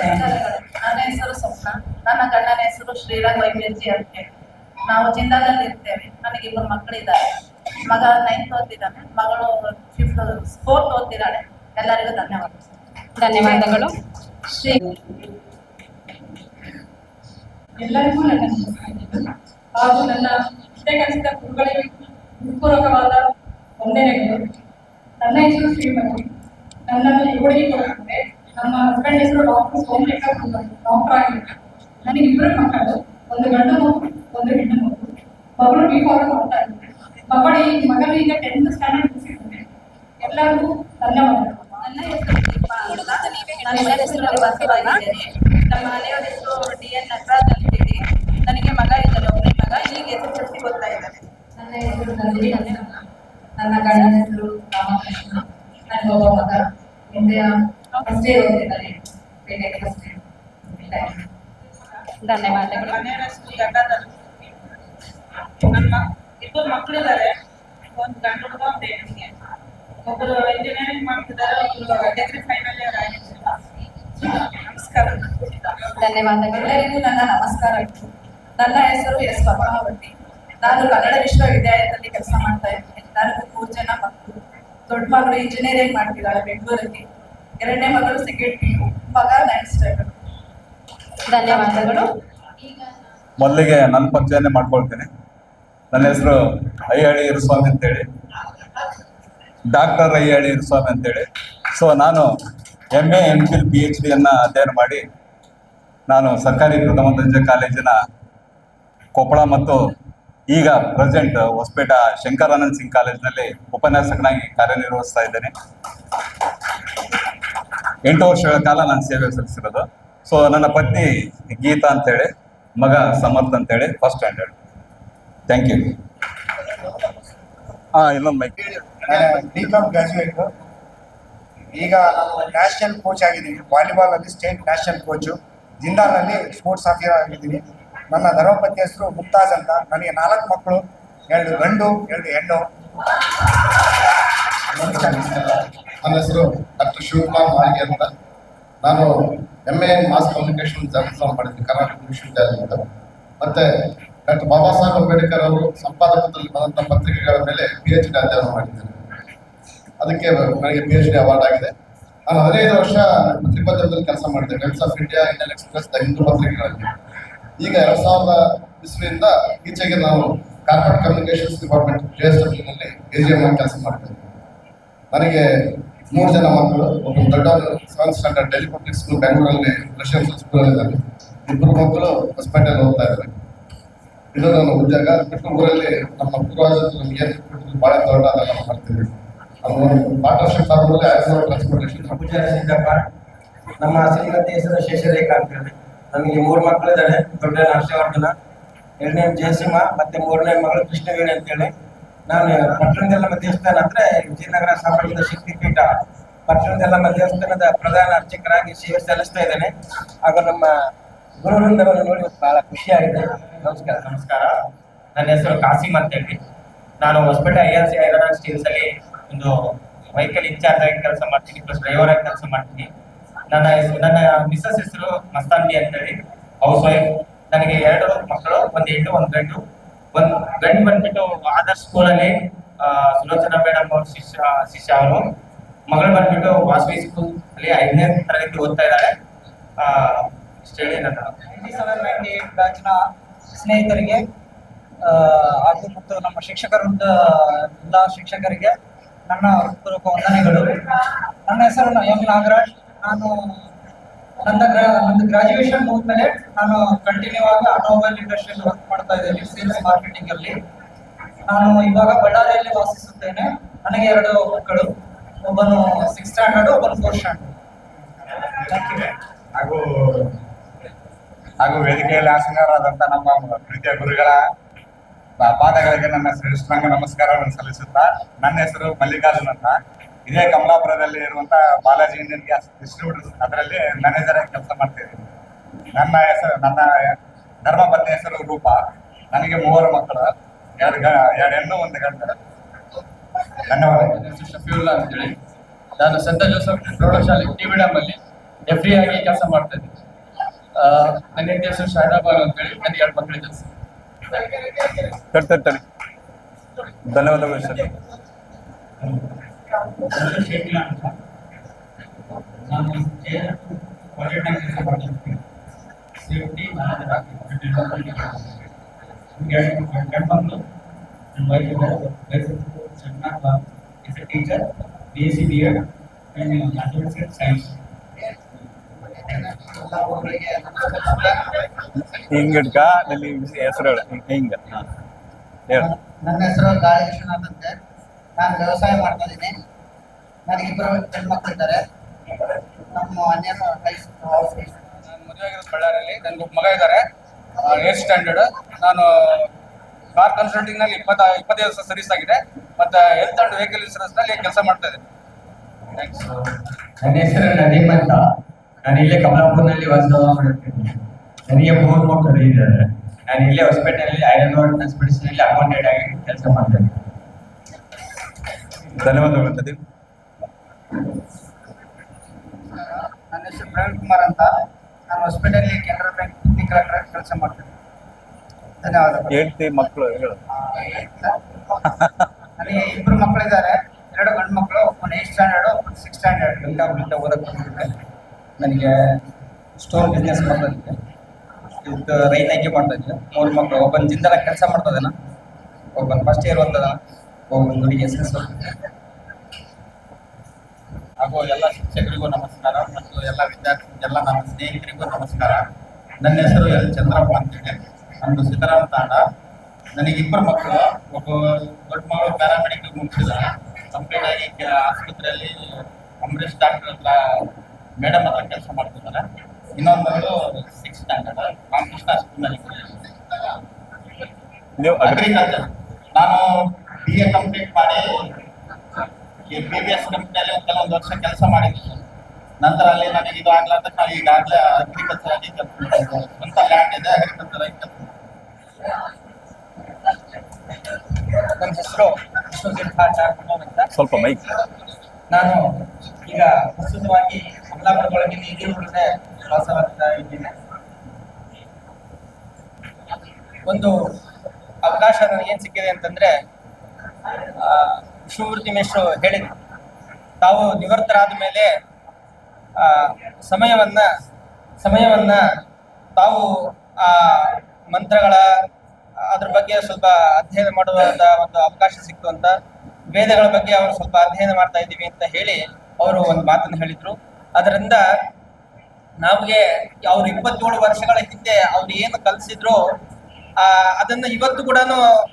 ನನ್ನ ಹೆಸರು ಸ್ವಪ್ನ. ನನ್ನ ಗಂಡನ ಹೆಸರು ಶ್ರೀರಂಗ್ ವೈದ್ಯಜಿ ಅಂತ ಹೇಳಿ. ನಾವು ಜಿಂದಾದಲ್ಲಿ ಇರ್ತೇವೆ. ನನಗೆ 2 ಮಕ್ಕಳಿದ್ದಾರೆ. ಮಗ 9th ಓದ್ತಿದ್ದಾನೆ, ಮಗಳು 4th ಓದ್ತಿದ್ದಾಳೆ. ಎಲ್ಲರಿಗೂ ಧನ್ಯವಾದಗಳು. ಎಲ್ಲರಿಗೂ ನನ್ನ ನಮಸ್ಕಾರಗಳು ಹಾಗೂ ನನ್ನ ಇಷ್ಟೇ ಕಲಿಸಿದ ಗುರುಗಳಿಗೆ ಹೃತ್ಪೂರ್ವಕವಾದ ವಂದನೆಗಳು. ನನ್ನ ಹೆಸರು ಶ್ರೀಮತಿ. ನನ್ನನ್ನು ಹುಡುಗಿ ಕೊಡುತ್ತದೆ. ನಮ್ಮ ಹಸ್ಬೆಂಡ್ ಹೆಸರು ಡಾಕ್ಟರ್ ಸೋಮಶೇಖರ್ ಡಾಕ್ಟರ್ ಆಗಿದ್ದಾರೆ. ನನಗೆ 2 ಮಕ್ಕಳು, ಒಂದು ಗಂಡು ಮಗು, ಒಂದು ಹೆಣ್ಣು ಮಗು. ಮಗಳು B.Pharm ಮಾಡ್ತಾ ಇದ್ದಾರೆ. ಮಗಳು ಈಗ 10th ಸ್ಟ್ಯಾಂಡರ್ಡ್ ಮುಗಿಸಿದ್ದಾರೆ. ಎಲ್ಲರಿಗೂ ಧನ್ಯವಾದಗಳು. ನನ್ನ ಹೆಸರು ದೀಪಾ ಅಂತ. ನನ್ನ ಹೆಸರು ಬಸವಾಗಿದ್ದೇನೆ. ನಮ್ಮ ಮನೆಯವರ ಹೆಸರು DN ನಟರಾಜ್ ಅಂತೇಳಿ. ನನಗೆ ಮಗ ಇದ್ದಾನೆ, ಒಬ್ಬನೇ ಮಗ. ಈಗ SSLC ಓದ್ತಾ ಇದ್ದಾನೆ. ನನ್ನ ಹೆಸರು ನಂದಿನಿ ಅಂತ. ನನ್ನ ಗಂಡನ ಹೆಸರು ರಾಮಕೃಷ್ಣ. ನನಗೊಬ್ಬ ಮಗ ಹಿಂದೆ ಫಸ್ಟ್ ಇಯರ್ ಓದ್ತಿದ್ದಾನೆ. ಧನ್ಯವಾದಗಳು. ಮನೆಯವರ ಹೆಸರು ಗಂಗಾಧರ್. ನನ್ನ 2 ಮಕ್ಕಳಿದ್ದಾರೆ, ಒಂದು ಗಂಡು ಹುಡುಗ, ಒಂದು ಹೆಣ್ಣಿಗೆ. ಒಬ್ಬರು ಇಂಜಿನಿಯರಿಂಗ್ ಮಾಡ್ತಿದ್ದಾರೆ, ಒಬ್ಬರು ಡಿಗ್ರಿ ಫೈನಲ್ ಇಯರ್ ಆಗಿದ್ದಾರೆ. ನಮಸ್ಕಾರ. ಧನ್ಯವಾದಗಳು. ಎಲ್ಲರಿಗೂ ನನ್ನ ನಮಸ್ಕಾರಗಳು. ನನ್ನ ಹೆಸರು ಎಸ್ ಪದ್ಮಾವತಿ. ನಾನು ಕನ್ನಡ ವಿಶ್ವವಿದ್ಯಾಲಯದಲ್ಲಿ ಕೆಲಸ ಮಾಡ್ತಾ ಇದ್ದೀನಿ. ನನಗೂ 3 ಜನ ಮಕ್ಕಳು. ದೊಡ್ಡ ಮಗಳು ಇಂಜಿನಿಯರಿಂಗ್ ಮಾಡ್ತಿದ್ದಾಳೆ ಬೆಂಗಳೂರಲ್ಲಿ. 2ನೇ ಮಗಳು 2nd PU, ಮಗ 9th ಸ್ಟ್ಯಾಂಡರ್ಡ್. ಧನ್ಯವಾದಗಳು. ಮೊದಲಿಗೆ ನನ್ನ ಪರಿಚಯನೇ ಮಾಡ್ಕೊಳ್ತೀನಿ. ನನ್ನ ಹೆಸರು ಅಯ್ಯಹಳ್ಳಿ ಇರುಸ್ವಾಮಿ ಅಂತೇಳಿ, ಡಾಕ್ಟರ್ ಅಯ್ಯಹಳ್ಳಿ ಇರುಸ್ವಾಮಿ ಅಂತೇಳಿ. ಸೊ ನಾನು MA MPhil PhD ಅಧ್ಯಯನ ಮಾಡಿ ನಾನು ಸರ್ಕಾರಿ ಪ್ರಥಮ ದರ್ಜೆ ಕಾಲೇಜಿನ ಕೊಪ್ಪಳ ಮತ್ತು ಈಗ ಪ್ರೆಸೆಂಟ್ ಹೊಸಪೇಟ ಶಂಕರಾನಂದ್ ಸಿಂಗ್ ಕಾಲೇಜಿನಲ್ಲಿ ಉಪನ್ಯಾಸಕನಾಗಿ ಕಾರ್ಯನಿರ್ವಹಿಸ್ತಾ ಇದ್ದೇನೆ. 8 ವರ್ಷಗಳ ಕಾಲ ನಾನು ಸೇವೆ ಸಲ್ಲಿಸಿರೋದು. ಸೊ ನನ್ನ ಪತ್ನಿ ಗೀತಾ ಅಂತೇಳಿ, ಮಗ ಸಮರ್ಥ ಅಂತೇಳಿ, 1st ಸ್ಟ್ಯಾಂಡರ್ಡ್. Thank you. ಇನ್ನೊಂದು ಮೈಕ್. B.Pharm graduate. ಈಗ ನಾನು ನ್ಯಾಷನಲ್ ಕೋಚ್ ಆಗಿದ್ದೀನಿ. ವಾಲಿಬಾಲ್ ಅಲ್ಲಿ ಸ್ಟೇಟ್ ನ್ಯಾಷನಲ್ ಕೋಚು. ಜಿಂದಾಲ್ನಲ್ಲಿ ಸ್ಪೋರ್ಟ್ಸ್ ಆಫೀಸರ್ ಆಗಿದ್ದೀನಿ. ನನ್ನ ಧರ್ಮಪತಿ ಹೆಸರು ಮುಮ್ತಾಜ್ ಅಂತ. ನನಗೆ 4 ಮಕ್ಕಳು, 2 ಗಂಡು, 2 ಹೆಣ್ಣು. ನನ್ನ ಹೆಸರು ಡಾಕ್ಟರ್ ಶಿವಕುಮಾರ್ ಮಾಳಿಗೆ ಅಂತ. ನಾನು MA ಮಾಸ್ ಕಮ್ಯುನಿಕೇಶನ್ ಜರ್ನಲಿಸಮ್ ಮಾಡಿದ್ದೀನಿ ಕರ್ನಾಟಕ ವಿಶ್ವವಿದ್ಯಾಲಯದಿಂದ. ಮತ್ತೆ ಡಾಕ್ಟರ್ ಬಾಬಾ ಸಾಹೇಬ್ ಅಂಬೇಡ್ಕರ್ ಅವರು ಸಂಪಾದಕದಲ್ಲಿ ಬಂದಂಥ ಪತ್ರಿಕೆಗಳ ಮೇಲೆ PhD ಅಧ್ಯಯನ ಮಾಡಿದ್ದೇನೆ. ಅದಕ್ಕೆ ನನಗೆ PhD ಅವಾರ್ಡ್ ಆಗಿದೆ. ನಾನು 15 ವರ್ಷ ಪತ್ರಿಕೋದ್ಯಮದಲ್ಲಿ ಕೆಲಸ ಮಾಡಿದ್ದೆ. Times of India, Indian express, the Hindu ಪತ್ರಿಕೆಗಳಲ್ಲಿ. ಈಗ 2000 ಇಸ್ವಿಯಿಂದ ಈಚೆಗೆ ನಾವು corporate communications department JSW AGM ಆಗಿ ಕೆಲಸ ಮಾಡ್ತೇನೆ. ನನಗೆ 3 ಜನ ಮಕ್ಕಳು. ಒಬ್ಬ ದೊಡ್ಡವರು 7th standard Delhi public school ಬೆಂಗಳೂರಲ್ಲಿ ರೆಸಿಡೆನ್ಷಿಯಲ್ ಸ್ಕೂಲ್ ಇದ್ದಾರೆ. 2 ಮಕ್ಕಳು ಹೊಸಪೇಟೆಯಲ್ಲಿ ಓದ್ತಾ ಇದ್ದಾರೆ. ಇದು ನನ್ನ ಉದ್ಯೋಗ. ಬಿಟ್ಟು ಊರಲ್ಲಿ ನಮ್ಮ ಪೂರ್ವಜರು ನಮ್ಗೆ ಏನು ಕೊಟ್ಟಿದ್ದು ಭಾಳ ದೊಡ್ಡ ಅದೆಲ್ಲ ಮಾಡ್ತೀವಿ. ಪಾರ್ಟ್ನರ್ಶಿಪ್ ಆದ್ಮೇಲೆ ಟ್ರಾನ್ಸ್ಪೋರ್ಟೇಷನ್. ನಮ್ಮ ಶ್ರೀಮತಿ ಹೆಸರು ಶೇಷರೇಖಾ ಅಂತ ಹೇಳಿ. ನಮಗೆ 3 ಮಕ್ಕಳಿದ್ದಾರೆ. ದೊಡ್ಡ ಹರ್ಷವರ್ಧನ, 2ನೇ ಜಯಸಿಂಹ, ಮತ್ತೆ 3ನೇ ಮಗಳು ಕೃಷ್ಣವೇಣಿ ಅಂತೇಳಿ. ನಾನು ಪಟ್ಟಣದೆಲ್ಲಮ್ಮ ದೇವಸ್ಥಾನ ಅಂದ್ರೆ ವಿಜಯನಗರ ಸಾಮಾಜಿಕ ಶಕ್ತಿಪೀಠ ಪಟ್ಟಣದೆಲ್ಲಮ್ಮ ದೇವಸ್ಥಾನದ ಪ್ರಧಾನ ಅರ್ಚಕರಾಗಿ ಸೇವೆ ಸಲ್ಲಿಸ್ತಾ ಇದ್ದೇನೆ. ಹಾಗೂ ನಮ್ಮ ಗುರುವೃಂದವನ್ನು ನೋಡಿ ಬಹಳ ಖುಷಿಯಾಗಿದೆ. ನಮಸ್ಕಾರ. ನಮಸ್ಕಾರ. ನನ್ನ ಹೆಸರು ಕಾಸಿಮ್ ಅಂತೇಳಿ. ನಾನು ಹೊಸಪೇಟೆ IRC ಐರನ್ ಸ್ಟೀಲ್ಸ್ ಅಲ್ಲಿ ಒಂದು ವೆಹಿಕಲ್ ಇನ್ಚಾರ್ಜ್ ಆಗಿ ಕೆಲಸ ಮಾಡ್ತೀನಿ, ಪ್ಲಸ್ ಡ್ರೈವರ್ ಆಗಿ ಕೆಲಸ ಮಾಡ್ತೀನಿ. ನನ್ನ ಮಿಸಸ್ ಹೆಸರು ಮಸ್ತಾನ್ಬಿ ಅಂತೇಳಿ. House wife. ನನಗೆ 2 ಮಕ್ಕಳು, ಒಂದು ಹೆಣ್ಣು ಒಂದು ಗಂಡು. ಒಂದು ಗಂಡು ಬಂದ್ಬಿಟ್ಟು ಆದರ್ಶ್ ಸ್ಕೂಲಲ್ಲಿ ಸುಲೋಚನಾ ಮೇಡಮ್ ಅವ್ರ ಶಿಷ್ಯ ಅವರು. ಮಗಳು ಬಂದ್ಬಿಟ್ಟು ವಾಸವಿ ಸ್ಕೂಲ್ ಅಲ್ಲಿ 5ನೇ ತರಗತಿ ಓದ್ತಾ ಇದ್ದಾಳೆ. ಇಷ್ಟು ಹೇಳಿ ನನ್ನ 9798 ಬ್ಯಾಚ್ನ ಸ್ನೇಹಿತರಿಗೆ ಹಾಗೂ ಮತ್ತು ನಮ್ಮ ಶಿಕ್ಷಕರಿಂದ ಎಲ್ಲ ಶಿಕ್ಷಕರಿಗೆ ನನ್ನ ಪೂರ್ವಕ ವಂದನೆಗಳು. ನನ್ನ ಹೆಸರು ಎಂ ನಾಗರಾಜ್. ನಾನು ನಂದು ಗ್ರಾಜುಯೇಷನ್ ಮುಗಿದ್ಮೇಲೆ ನಾನು ಕಂಟಿನ್ಯೂ ಆಗಿ ಆಟೋಮೊಬೈಲ್ ಇಂಡಸ್ಟ್ರಿಯಲ್ಲಿ ವರ್ಕ್ ಮಾಡ್ತಾ ಇದ್ದೇನೆ, ಸೇಲ್ಸ್ ಮಾರ್ಕೆಟಿಂಗ್ ಅಲ್ಲಿ. ನಾನು ಇವಾಗ ಬಳ್ಳಾರಿಯಲ್ಲಿ ವಾಸಿಸುತ್ತೇನೆ. ನನಗೆ 2 ಮಕ್ಕಳು, ಒಬ್ಬನು 6th ಸ್ಟ್ಯಾಂಡರ್ಡ್, ಒಬ್ಬನು 4th ಸ್ಟ್ಯಾಂಡರ್ಡ್. ಹಾಗೂ ವೇದಿಕೆಯಲ್ಲಿ ಆಸೀನರಾದಂಥ ನಮ್ಮ ಪ್ರೀತಿಯ ಗುರುಗಳ ಪಾದಗಳಿಗೆ ನನ್ನ ಶ್ರೇಷ್ಠಾಂಗ ನಮಸ್ಕಾರವನ್ನು ಸಲ್ಲಿಸುತ್ತಾ, ನನ್ನ ಹೆಸರು ಮಲ್ಲಿಕಾರ್ಜುನ್ ಅಂತ. ಇದೇ ಕಮಲಾಪುರದಲ್ಲಿ ಇರುವಂತ ಬಾಲಾಜಿ ಇಂಡಿಯನ್ ಗ್ಯಾಸ್ ಡಿಸ್ಟ್ರಿಬ್ಯೂಟರ್ಸ್ ಅದರಲ್ಲಿ ಮ್ಯಾನೇಜರ್ ಆಗಿ ಕೆಲಸ ಮಾಡ್ತಿದ್ದೀನಿ. ನನ್ನ ಧರ್ಮಪತ್ನಿ ಹೆಸರು ರೂಪಾ. ನನಗೆ 3 ಮಕ್ಕಳು, 2 ಹೆಣ್ಣು 1 ಗಂಡು. ಧನ್ಯವಾದ. ಶಫೀವುಲ್ಲಾ ಅಂತೇಳಿ, ನಾನು ಸಂತ ಜೋಸೆಫ್ ಪ್ರೌಢಶಾಲೆ ಟಿವಿಡಮ್ ಅಲ್ಲಿ FD ಆಗಿ ಕೆಲಸ ಮಾಡ್ತಾ ಇದ್ದೀನಿ. ನನ್ನ ಹೆಂಡತಿ ಹೆಸರು ಶಾರದಾಬಾನು ಅಂತೇಳಿ, ನನಗೆ 2 ಮಕ್ಕಳಿದ್ದಾರೆ. ಧನ್ಯವಾದಗಳು ಸರ್. ಶೇಖಿಲಾ ಅಂತ. ನಾನು ಪ್ರಾಜೆಕ್ಟ್ ಕೆಲಸ ಮಾಡ್ತೀನಿ. ಸೇಫ್ಟಿ ಮ್ಯಾನೇಜರ್ ಆಗಿ ಗಂಡು ಮಕ್ಕಳು, ನನ್ನ wife is A teacher, BSc B.Ed and Mathematics Science. ಹಿಂಗಡ್ಕ ನಲ್ಲಿ ಹೆಸರು ಹಿಂಗ ನನ್ನ ಹೆಸರು ಗಾಳಿ ವಿಶ್ವನಾಥ್ ಅಂತ. ನಾನು ವ್ಯವಸಾಯ ಮಾಡ್ತಾ ಇದ್ದೀನಿ. ನನಗೆ 2 ಹೆಣ್ಮಕ್ಳಿದ್ದಾರೆ. ನಮ್ಮ ಅನ್ಯನ ಹೌಸ್ ವೈಫ್. ನಾನು ಮದುವೆ ಆಗಿರೋದು ಬಳ್ಳಾರಿಯಲ್ಲಿ. ನನಗೆ ಮಗ ಇದ್ದಾರೆ, 8th ಸ್ಟ್ಯಾಂಡರ್ಡ್. ನಾನು ಕಾರ್ ಕನ್ಸಲ್ಟಿಂಗ್ ನಲ್ಲಿ 25 ವರ್ಷ ಸರ್ವಿಸ್ ಆಗಿದೆ. ಮತ್ತೆ ಹೆಲ್ತ್ ಅಂಡ್ ವೆಹಿಕಲ್ ಇನ್ಸೂರೆನ್ಸ್ ನಲ್ಲಿ ಕೆಲಸ ಮಾಡ್ತಾ ಇದ್ದೀನಿ. ನನ್ನ ಹೆಸರು ನದೀಮ್ ಅಂತ. ನಾನು ಇಲ್ಲೇ ಕಮಲಾಪುರನಲ್ಲಿ ವಾಸ ಮಾಡುತ್ತೇನೆ. ನನಗೆ 3 ಮಕ್ಕಳು ಇದ್ದಾರೆ. ನಾನು ಇಲ್ಲೇ ಹೊಸಪೇಟೆಯಲ್ಲಿ ಐರನ್ ರೋಡ್ ಟ್ರಾನ್ಸ್ಪೋರ್ಟೇಷನ್ ಅಲ್ಲಿ ಅಕೌಂಟೆಂಟ್ ಆಗಿ ಕೆಲಸ ಮಾಡ್ತೇನೆ. ಧನ್ಯವಾದಗಳು ನದೀಮ್. ನನ್ನ ಹೆಸರು ಪ್ರವೀಣ್ ಕುಮಾರ್ ಅಂತ. ನಾನು ಹೊಸಪೇಟೆಯಲ್ಲಿ ಕೆನರಾ ಬ್ಯಾಂಕ್ ಕಲೆಕ್ಟರ್ ಕೆಲಸ ಮಾಡ್ತೇನೆ. ಧನ್ಯವಾದಗಳು. ಹೇಳ್ತಿ ಮಕ್ಕಳು ಹೇಳು. ನನಗೆ 2 ಮಕ್ಕಳಿದ್ದಾರೆ, 2 ಗಂಡು ಮಕ್ಕಳು, ಒಬ್ಬನು 8th ಸ್ಟ್ಯಾಂಡರ್ಡ್, ಒಬ್ಬನು 6th ಸ್ಟ್ಯಾಂಡರ್ಡ್. ಓದಕ್ಕೆ ನನಗೆ ಸ್ಟೋರ್ ಬಿಸ್ನೆಸ್ ಮಾಡ್ತಾ ಇದ್ದೆ, ರೈತಾಗಿ ಮಾಡ್ತಾ ಇದ್ದೆ. 3 ಮಕ್ಕಳು, ಒಬ್ಬನ ಜಿಂದಲ ಕೆಲಸ ಮಾಡ್ತಾ ಇದ್ದಾನ, ಒಬ್ಬನ ಫಸ್ಟ್ ಇಯರ್ ಓದ್ತದ, ಒಬ್ಬನ ಹುಡುಗಿ SS ಹಾಗೂ ಎಲ್ಲ ಶಿಕ್ಷಕರಿಗೂ ನಮಸ್ಕಾರ ಮತ್ತು ಎಲ್ಲ ವಿದ್ಯಾರ್ಥಿಗಳಿಗೆಲ್ಲ ನನ್ನ ಸ್ನೇಹಿತರಿಗೂ ನಮಸ್ಕಾರ. ನನ್ನ ಹೆಸರು ಎಲ್ ಚಂದ್ರಪ್ಪ ಅಂತೇಳಿ. ನಮ್ಮದು ಸಿದ್ದರಾಮ ತಾಂಡ. ನನಗೆ 2 ಮಕ್ಕಳು, ಒಬ್ಬ ದೊಡ್ಡ ಮಗಳು ಪ್ಯಾರಾಮೆಡಿಕಲ್ ಮುಗಿಸಿದ್ದಾರೆ, ಕಂಪ್ಲೀಟ್ ಆಗಿ ಆಸ್ಪತ್ರೆಯಲ್ಲಿ ಅಂಬರೀಶ್ ಡಾಕ್ಟರ್ ಹತ್ರ ಮೇಡಮ್ ಹತ್ರ ಕೆಲಸ ಮಾಡ್ತಿದ್ದಾರೆ. ಇನ್ನೊಂದು ಮಗಳು 6th ಸ್ಟ್ಯಾಂಡರ್ಡ್, ರಾಮಕೃಷ್ಣ ಸ್ಕೂಲ್ನಲ್ಲಿ. ಅಗ್ರಿಕಲ್ಚರ್ ನಾನು BA ಕಂಪ್ಲೀಟ್ ಮಾಡಿ BBS ಕಂಪ್ನಿಯಲ್ಲಿ ಕೆಲವೊಂದು ವರ್ಷ ಕೆಲಸ ಮಾಡಿದ್ದೀನಿ. ನಂತರ ಅಲ್ಲಿ ನನಗೆ ಇದು ಆಗ್ಲಾರ್ದ ನಾವು ಈಗಾಗಲೇ ಅಗ್ರಿಕಲ್ಚರ್ ಆಗಿ ಸ್ವಂತ ಲ್ಯಾಂಡ್ ಇದೆ, ಅಗ್ರಿಕಲ್ಚರ್ ಆಗಿ ಕೆಲಸ. ನನ್ನ ಹೆಸರು ವಿಶ್ವಜಿತ್ ಅಂತ. ಸ್ವಲ್ಪ ಮೈಕ್. ನಾನು ಈಗ ಪ್ರಸ್ತುತವಾಗಿ ಕಮಲಾಪುರದೊಳಗೆ ನೀರಿನೊಳಗೆ ವಾಸವಾಗ್ತಾ ಇದ್ದೀನಿ. ಒಂದು ಅವಕಾಶ ನನಗೇನು ಸಿಕ್ಕಿದೆ ಅಂತಂದ್ರೆ, ಶಿವಮೂರ್ತಿ ಮೇಷ್ಟ್ರು ಹೇಳಿದ್ರು, ತಾವು ನಿವೃತ್ತರಾದ ಮೇಲೆ ಸಮಯವನ್ನ ತಾವು ಆ ಮಂತ್ರಗಳ ಅದ್ರ ಬಗ್ಗೆ ಸ್ವಲ್ಪ ಅಧ್ಯಯನ ಮಾಡುವಂತ ಒಂದು ಅವಕಾಶ ಸಿಕ್ತು ಅಂತ, ವೇದಗಳ ಬಗ್ಗೆ ಅವರು ಸ್ವಲ್ಪ ಅಧ್ಯಯನ ಮಾಡ್ತಾ ಇದ್ದೀವಿ ಅಂತ ಹೇಳಿ ಅವರು ಒಂದು ಮಾತನ್ನು ಹೇಳಿದ್ರು. ಅದರಿಂದ ನಮಗೆ ಅವ್ರು 27 ವರ್ಷಗಳ ಹಿಂದೆ ಅವ್ರು ಏನು ಕಲಿಸಿದ್ರು ಅದನ್ನ ಇವತ್ತು ಕೂಡ